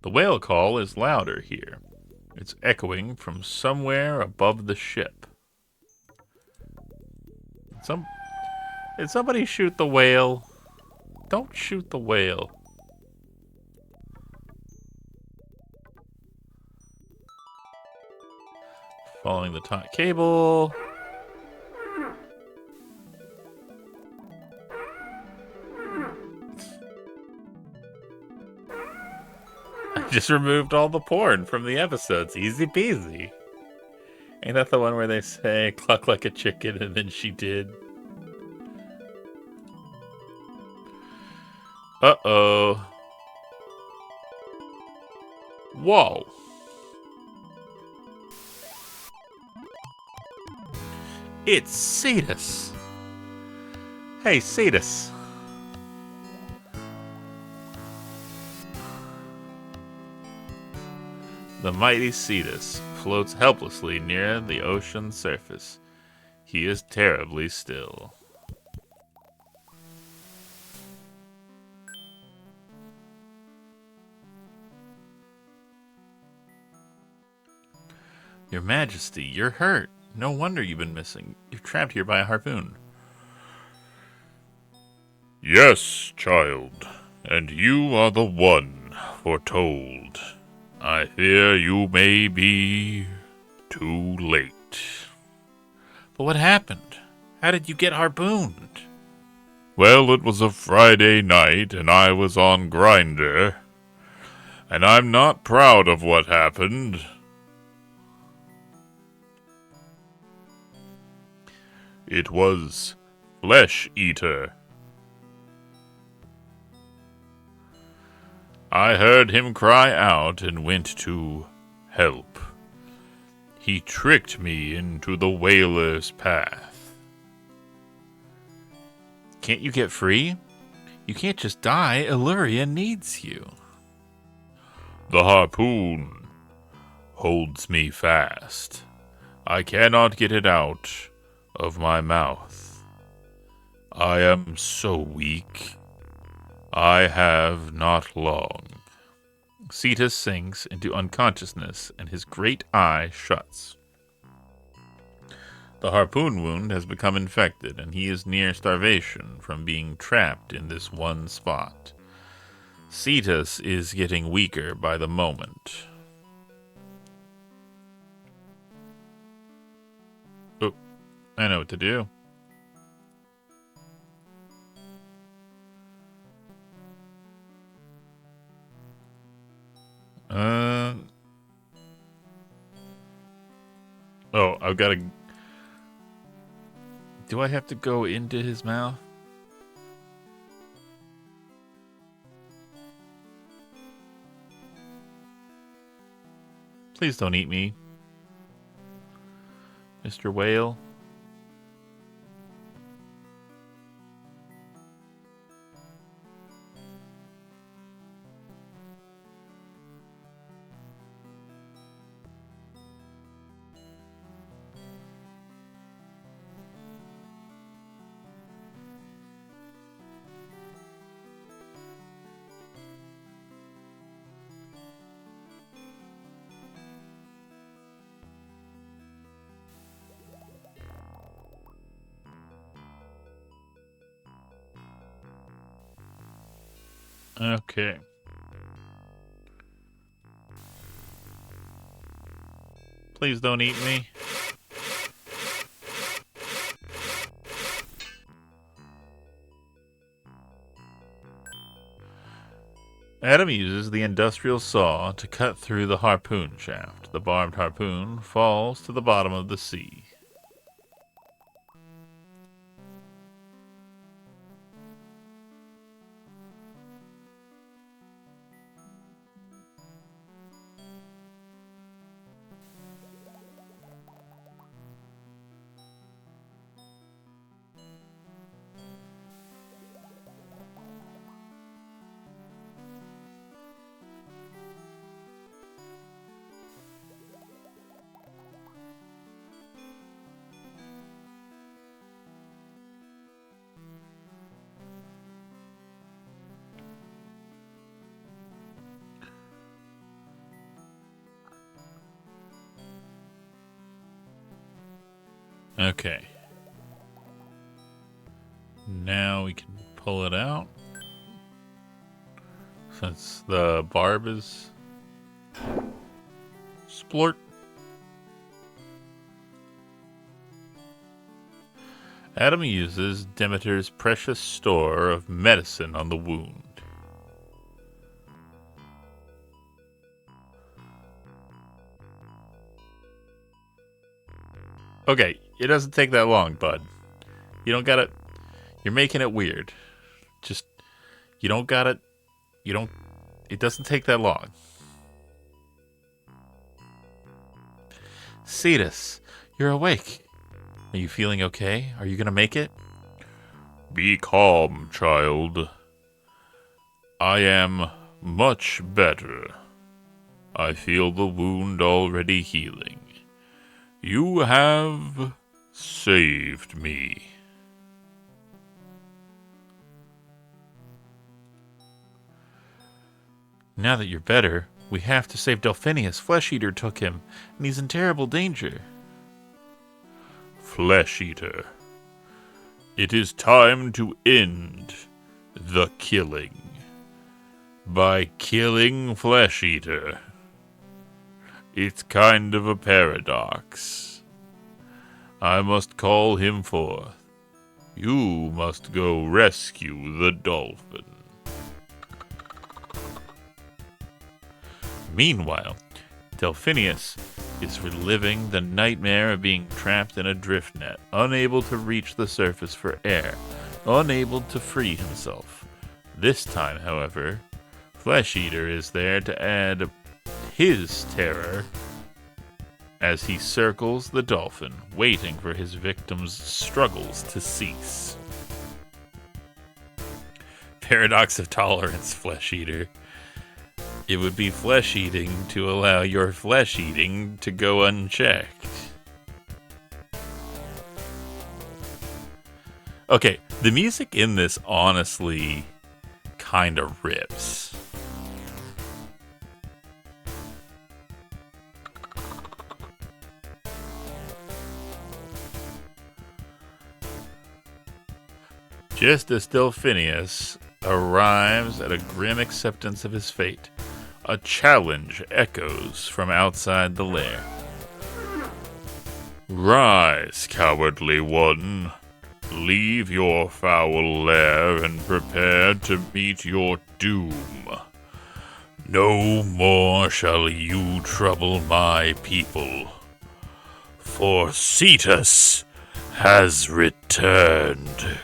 The whale call is louder here. It's echoing from somewhere above the ship. Did somebody shoot the whale? Don't shoot the whale. Following the taut cable. I just removed all the porn from the episodes. Easy peasy. Ain't that the one where they say, cluck like a chicken, and then she did? Uh-oh. Whoa. It's Cetus. Hey, Cetus. The mighty Cetus floats helplessly near the ocean's surface. He is terribly still. Your Majesty, you're hurt. No wonder you've been missing. You're trapped here by a harpoon. Yes, child, and you are the one foretold. I fear you may be too late. But what happened? How did you get harpooned? Well, it was a Friday night, and I was on Grindr, and I'm not proud of what happened. It was Flesh Eater. I heard him cry out and went to help. He tricked me into the whaler's path. Can't you get free? You can't just die. Illyria needs you. The harpoon. holds me fast. I cannot get it out of my mouth. I am so weak. I have not long. Cetus sinks into unconsciousness, and his great eye shuts. The harpoon wound has become infected, and he is near starvation from being trapped in this one spot. Cetus is getting weaker by the moment. Oh, I know what to do. Oh, I've got to... Do I have to go into his mouth? Please don't eat me, Mr. Whale. Okay. Please don't eat me. Adam uses the industrial saw to cut through the harpoon shaft. The barbed harpoon falls to the bottom of the sea. Okay. Now we can pull it out. Since the barb is... Splort. Adam uses Demeter's precious store of medicine on the wound. Okay, it doesn't take that long, bud. You don't gotta... You're making it weird. Just... You don't gotta... You don't... It doesn't take that long. Cetus, you're awake. Are you feeling okay? Are you gonna make it? Be calm, child. I am much better. I feel the wound already healing. You have saved me. Now that you're better, we have to save Delphinius. Flesh Eater took him, and he's in terrible danger. Flesh Eater. It is time to end the killing. By killing Flesh Eater. It's kind of a paradox. I must call him forth. You must go rescue the dolphin. Meanwhile, Delphinius is reliving the nightmare of being trapped in a drift net, unable to reach the surface for air, unable to free himself. This time, however, Flesh Eater is there to add his terror as he circles the dolphin, waiting for his victim's struggles to cease. Paradox of tolerance, Flesh Eater. It would be flesh eating to allow your flesh eating to go unchecked. Okay, the music in this honestly kind of rips. Just as Delphinius arrives at a grim acceptance of his fate, a challenge echoes from outside the lair. Rise, cowardly one. Leave your foul lair and prepare to meet your doom. No more shall you trouble my people, for Cetus has returned.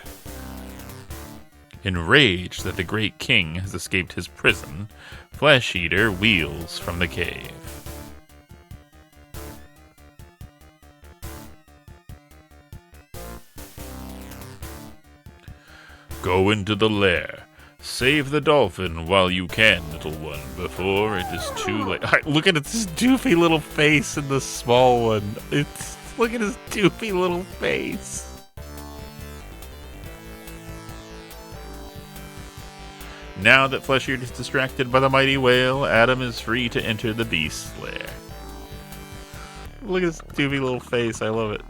Enraged that the great king has escaped his prison, Flesh Eater wheels from the cave. Go into the lair. Save the dolphin while you can, little one, before it is too late. Look at its doofy little face in the small one. Look at his doofy little face. Now that Flesh Eater is distracted by the mighty whale, Adam is free to enter the beast's lair. Look at his doofy little face. I love it.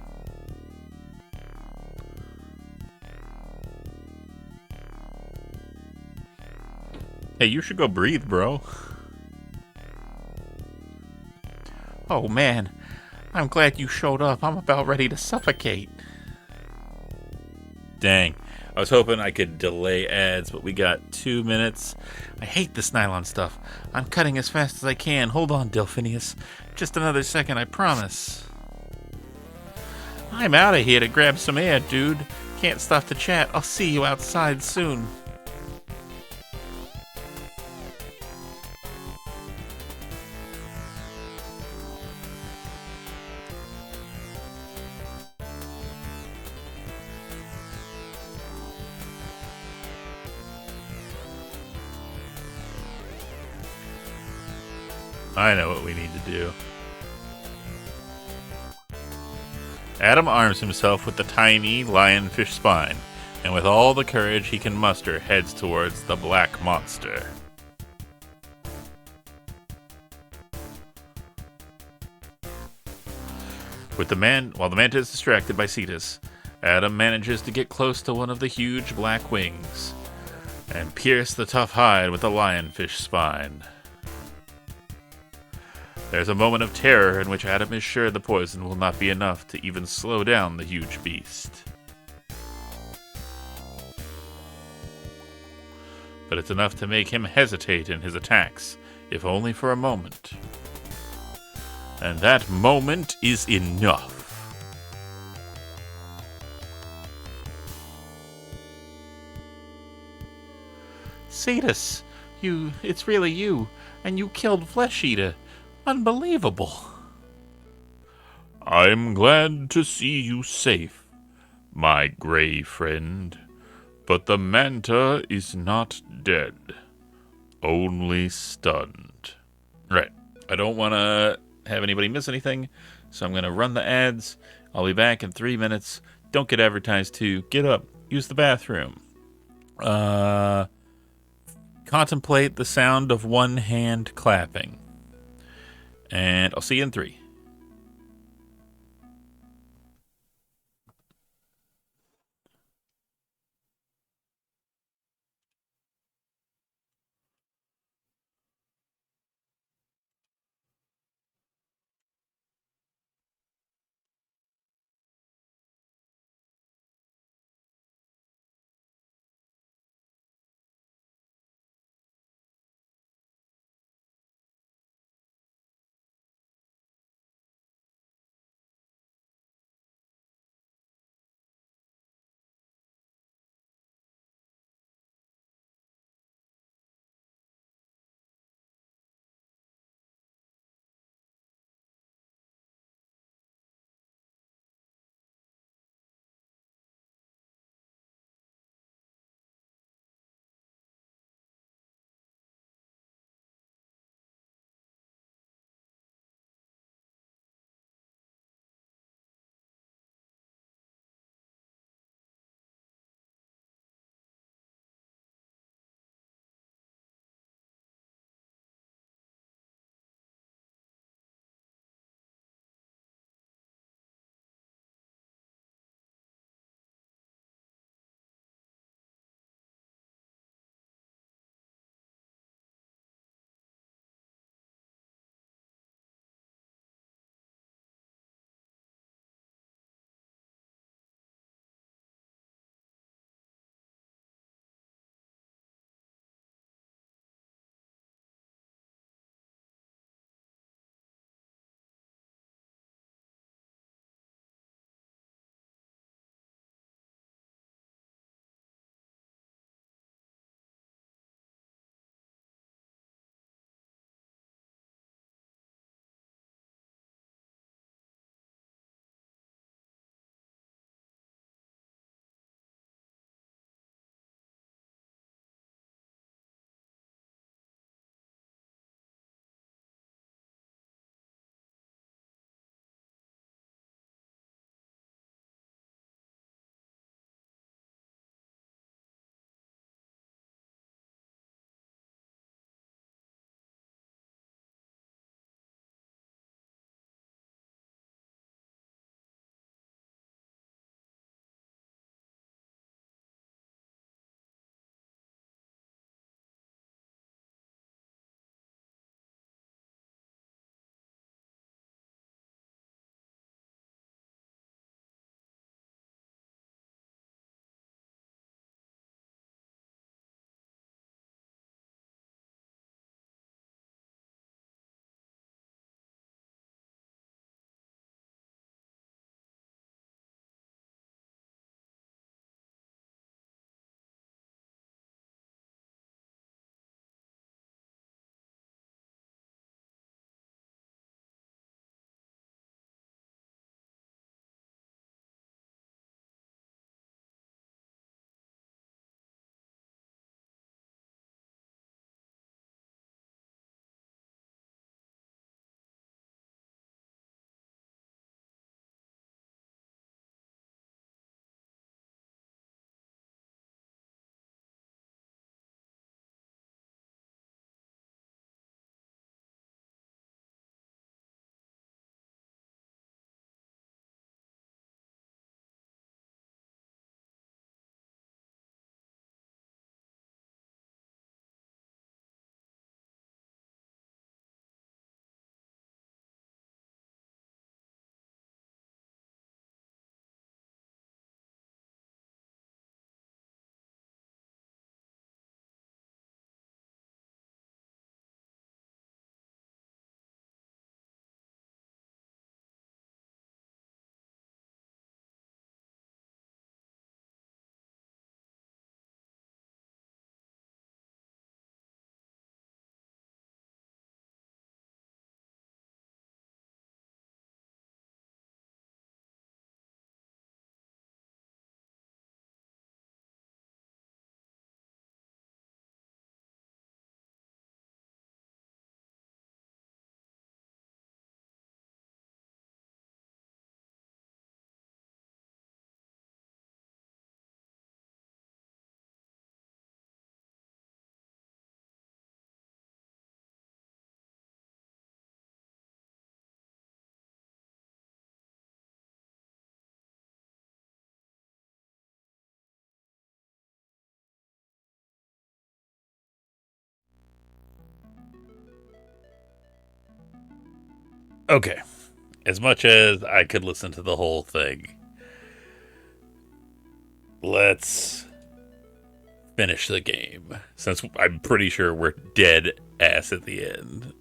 Hey, you should go breathe, bro. Oh, man. I'm glad you showed up. I'm about ready to suffocate. Dang. I was hoping I could delay ads, but we got 2 minutes. I hate this nylon stuff. I'm cutting as fast as I can. Hold on, Delphinius. Just another second, I promise. I'm out of here to grab some air, dude. Can't stop to chat. I'll see you outside soon. I know what we need to do. Adam arms himself with the tiny lionfish spine, and with all the courage he can muster, heads towards the black monster. While the manta is distracted by Cetus, Adam manages to get close to one of the huge black wings and pierce the tough hide with the lionfish spine. There's a moment of terror in which Adam is sure the poison will not be enough to even slow down the huge beast. But it's enough to make him hesitate in his attacks, if only for a moment. And that moment is enough. Cetus, it's really you, and you killed Flesh Eater. Unbelievable. I'm glad to see you safe, my gray friend. But the manta is not dead, only stunned. Right. I don't want to have anybody miss anything, so I'm going to run the ads. I'll be back in 3 minutes. Don't get advertised to. Get up. Use the bathroom. Contemplate the sound of one hand clapping. And I'll see you in 3. Okay. As much as I could listen to the whole thing, let's finish the game. Since I'm pretty sure we're dead ass at the end.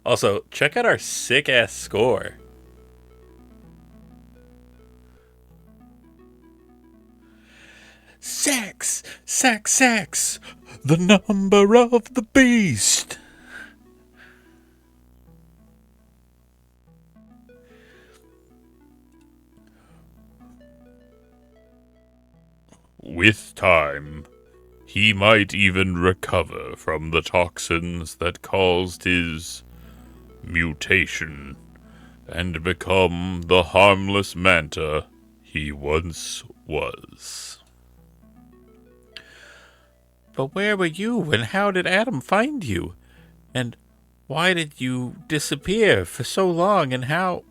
Also, check out our sick ass score. Sex! Sex! Sex! The number of the beast! With time, he might even recover from the toxins that caused his mutation and become the harmless manta he once was. But where were you, and how did Adam find you? And why did you disappear for so long, and how?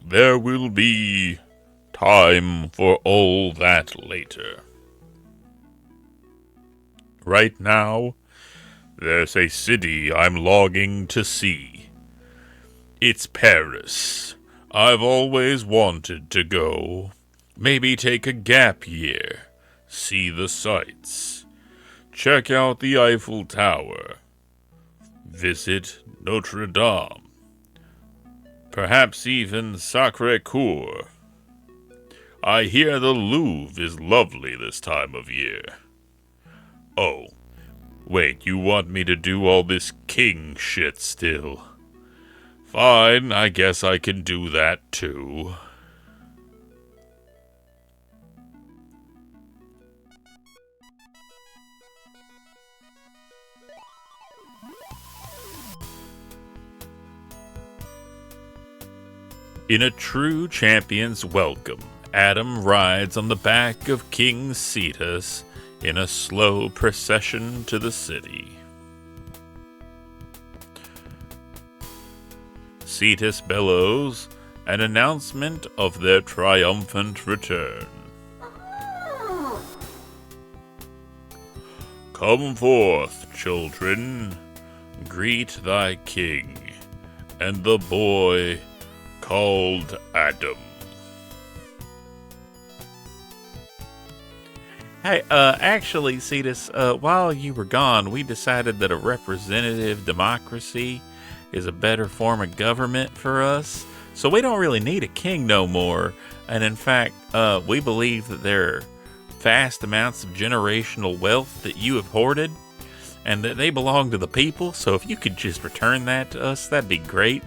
There will be time for all that later. Right now, there's a city I'm longing to see. It's Paris. I've always wanted to go. Maybe take a gap year, see the sights, check out the Eiffel Tower, visit Notre Dame, perhaps even Sacré-Cœur. I hear the Louvre is lovely this time of year. Oh, wait, you want me to do all this king shit still? Fine, I guess I can do that too. In a true champion's welcome, Adam rides on the back of King Cetus in a slow procession to the city. Cetus bellows an announcement of their triumphant return. Come forth, children, greet thy king, and the boy called Adam. Hey, actually, Cetus, while you were gone, we decided that a representative democracy is a better form of government for us. So we don't really need a king no more. And in fact, we believe that there are vast amounts of generational wealth that you have hoarded and that they belong to the people. So if you could just return that to us, that'd be great.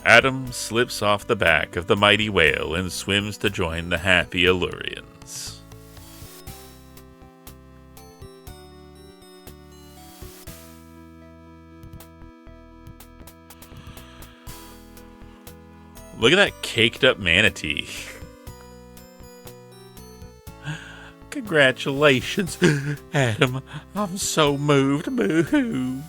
Adam slips off the back of the mighty whale and swims to join the happy Illurians. Look at that caked up manatee. Congratulations, Adam. I'm so moved. Boo-hoo.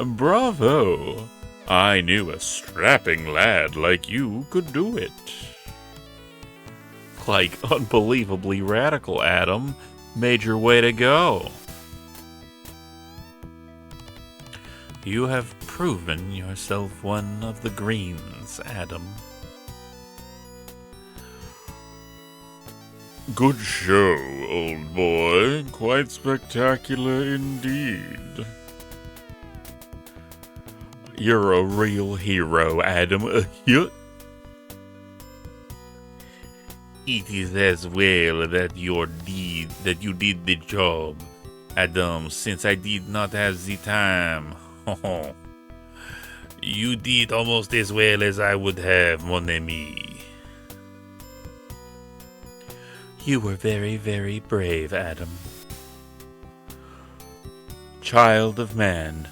Bravo! I knew a strapping lad like you could do it. Like unbelievably radical, Adam. Major way to go. You have proven yourself one of the Greens, Adam. Good show, old boy. Quite spectacular indeed. You're a real hero, Adam. It is as well that you did the job, Adam, since I did not have the time. You did almost as well as I would have, mon ami. You were very, very brave, Adam. Child of man,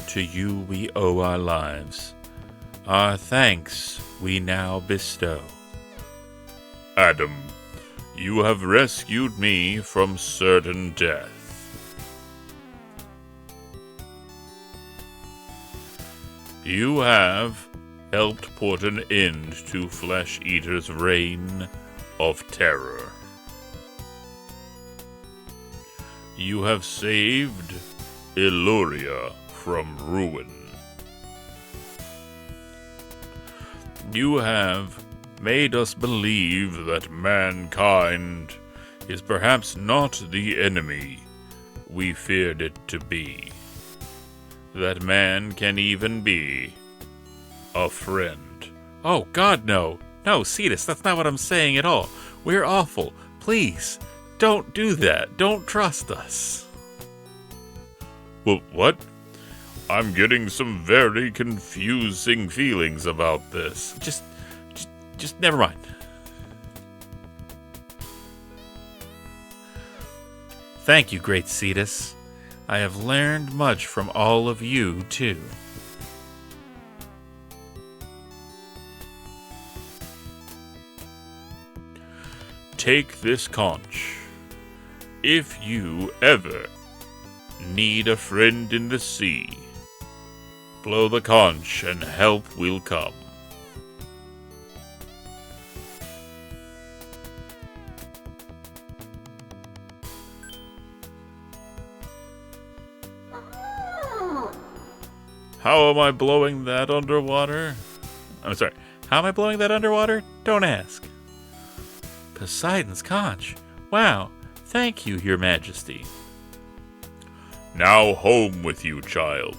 to you we owe our lives. Our thanks we now bestow. Adam, you have rescued me from certain death. You have helped put an end to Flesh Eater's reign of terror. You have saved Illyria from ruin. You have made us believe that mankind is perhaps not the enemy we feared it to be. That man can even be a friend. Oh, God, no. No, Cetus, that's not what I'm saying at all. We're awful. Please, don't do that. Don't trust us. Well, what? I'm getting some very confusing feelings about this. Just never mind. Thank you, great Cetus. I have learned much from all of you, too. Take this conch. If you ever need a friend in the sea, blow the conch and help will come. How am I blowing that underwater? I'm sorry. How am I blowing that underwater? Don't ask. Poseidon's conch. Wow. Thank you, Your Majesty. Now home with you, child.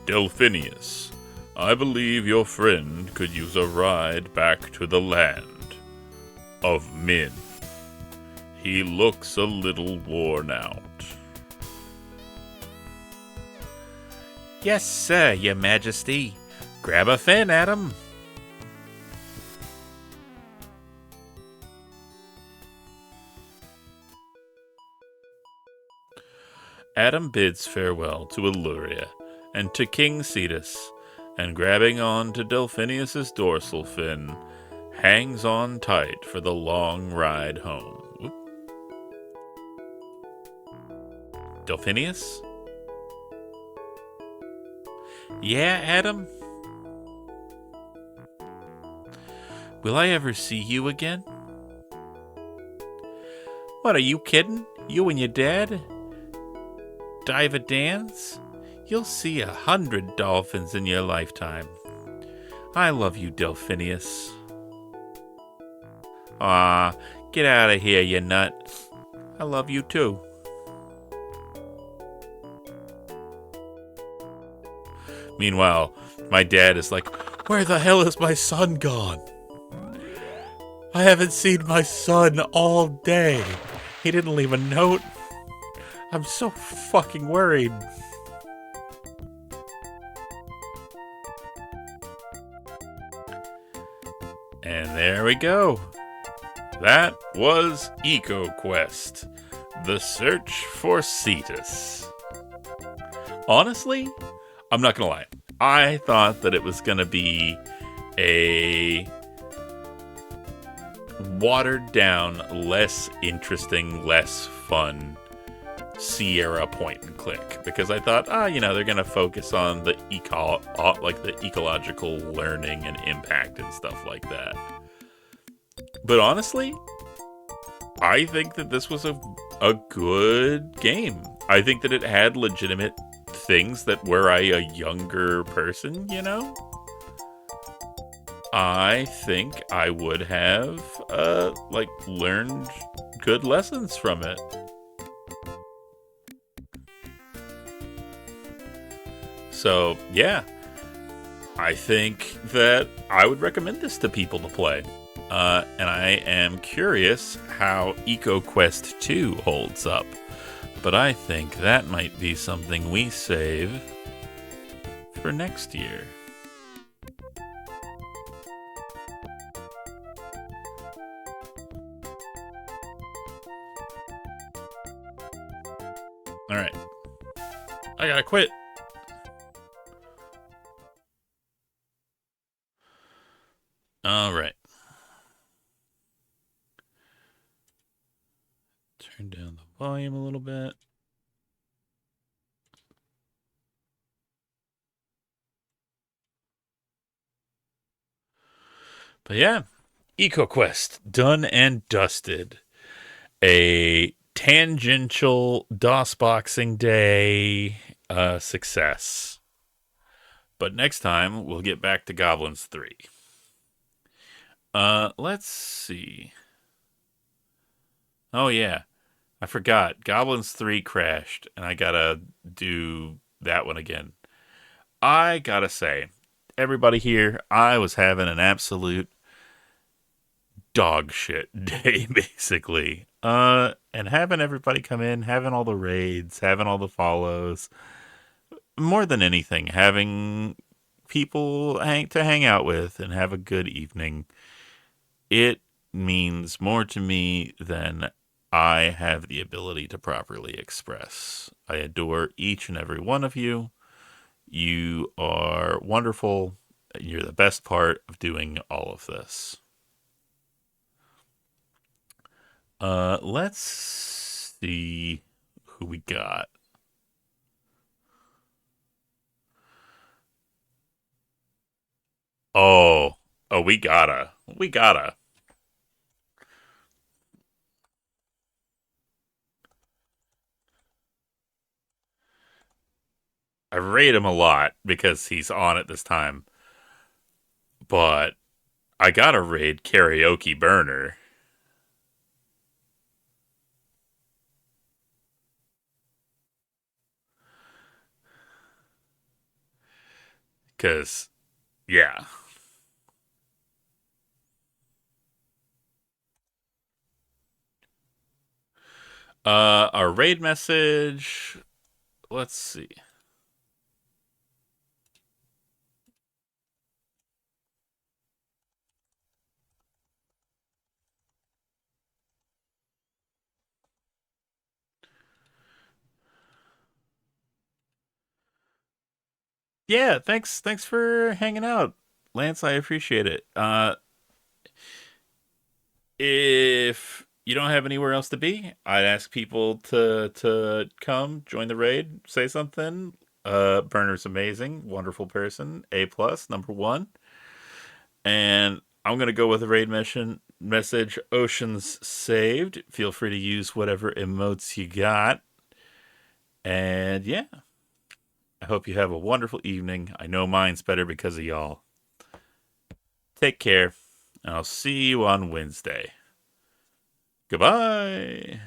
Delphinius, I believe your friend could use a ride back to the land of men. He looks a little worn out. Yes, sir, Your Majesty. Grab a fin, Adam. Adam bids farewell to Illyria and to King Cetus, and grabbing on to Delphinius's dorsal fin, hangs on tight for the long ride home. Whoop. Delphinius? Yeah, Adam? Will I ever see you again? What, are you kidding? You and your dad? Diver dance? You'll see 100 dolphins in your lifetime. I love you, Delphinius. Aw, get out of here, you nut. I love you too. Meanwhile, my dad is like, where the hell is my son gone? I haven't seen my son all day. He didn't leave a note. I'm so fucking worried. And there we go. That was EcoQuest, the search for Cetus. Honestly, I'm not gonna lie. I thought that it was gonna be a watered down, less interesting, less fun Sierra point and click, because I thought, they're gonna focus on the the ecological learning and impact and stuff like that. But honestly, I think that this was a good game. I think that it had legitimate things that were I a younger person, I think I would have learned good lessons from it. So, yeah, I think that I would recommend this to people to play. And I am curious how EcoQuest 2 holds up. But I think that might be something we save for next year. Alright. I gotta quit. Alright. Turn down the volume a little bit. But yeah, EcoQuest, done and dusted. A tangential DOSBoxing day success. But next time, we'll get back to Goblins 3. Let's see. Oh, yeah. I forgot. Goblins 3 crashed, and I gotta do that one again. I gotta say, everybody here, I was having an absolute dog shit day, basically. And having everybody come in, having all the raids, having all the follows, more than anything, having people to hang out with and have a good evening. It means more to me than I have the ability to properly express. I adore each and every one of you. You are wonderful. You're the best part of doing all of this. Let's see who we got. Oh, we gotta. I rate him a lot because he's on at this time, but I gotta raid Karaoke Burner. Because, yeah. Our raid message. Let's see. Yeah, thanks for hanging out, Lance. I appreciate it. If you don't have anywhere else to be, I'd ask people to come join the raid, say something. Burner's amazing, wonderful person, A+, number one. And I'm gonna go with the raid mission message. Oceans saved. Feel free to use whatever emotes you got. And yeah, I hope you have a wonderful evening. I know mine's better because of y'all. Take care, and I'll see you on Wednesday. Goodbye.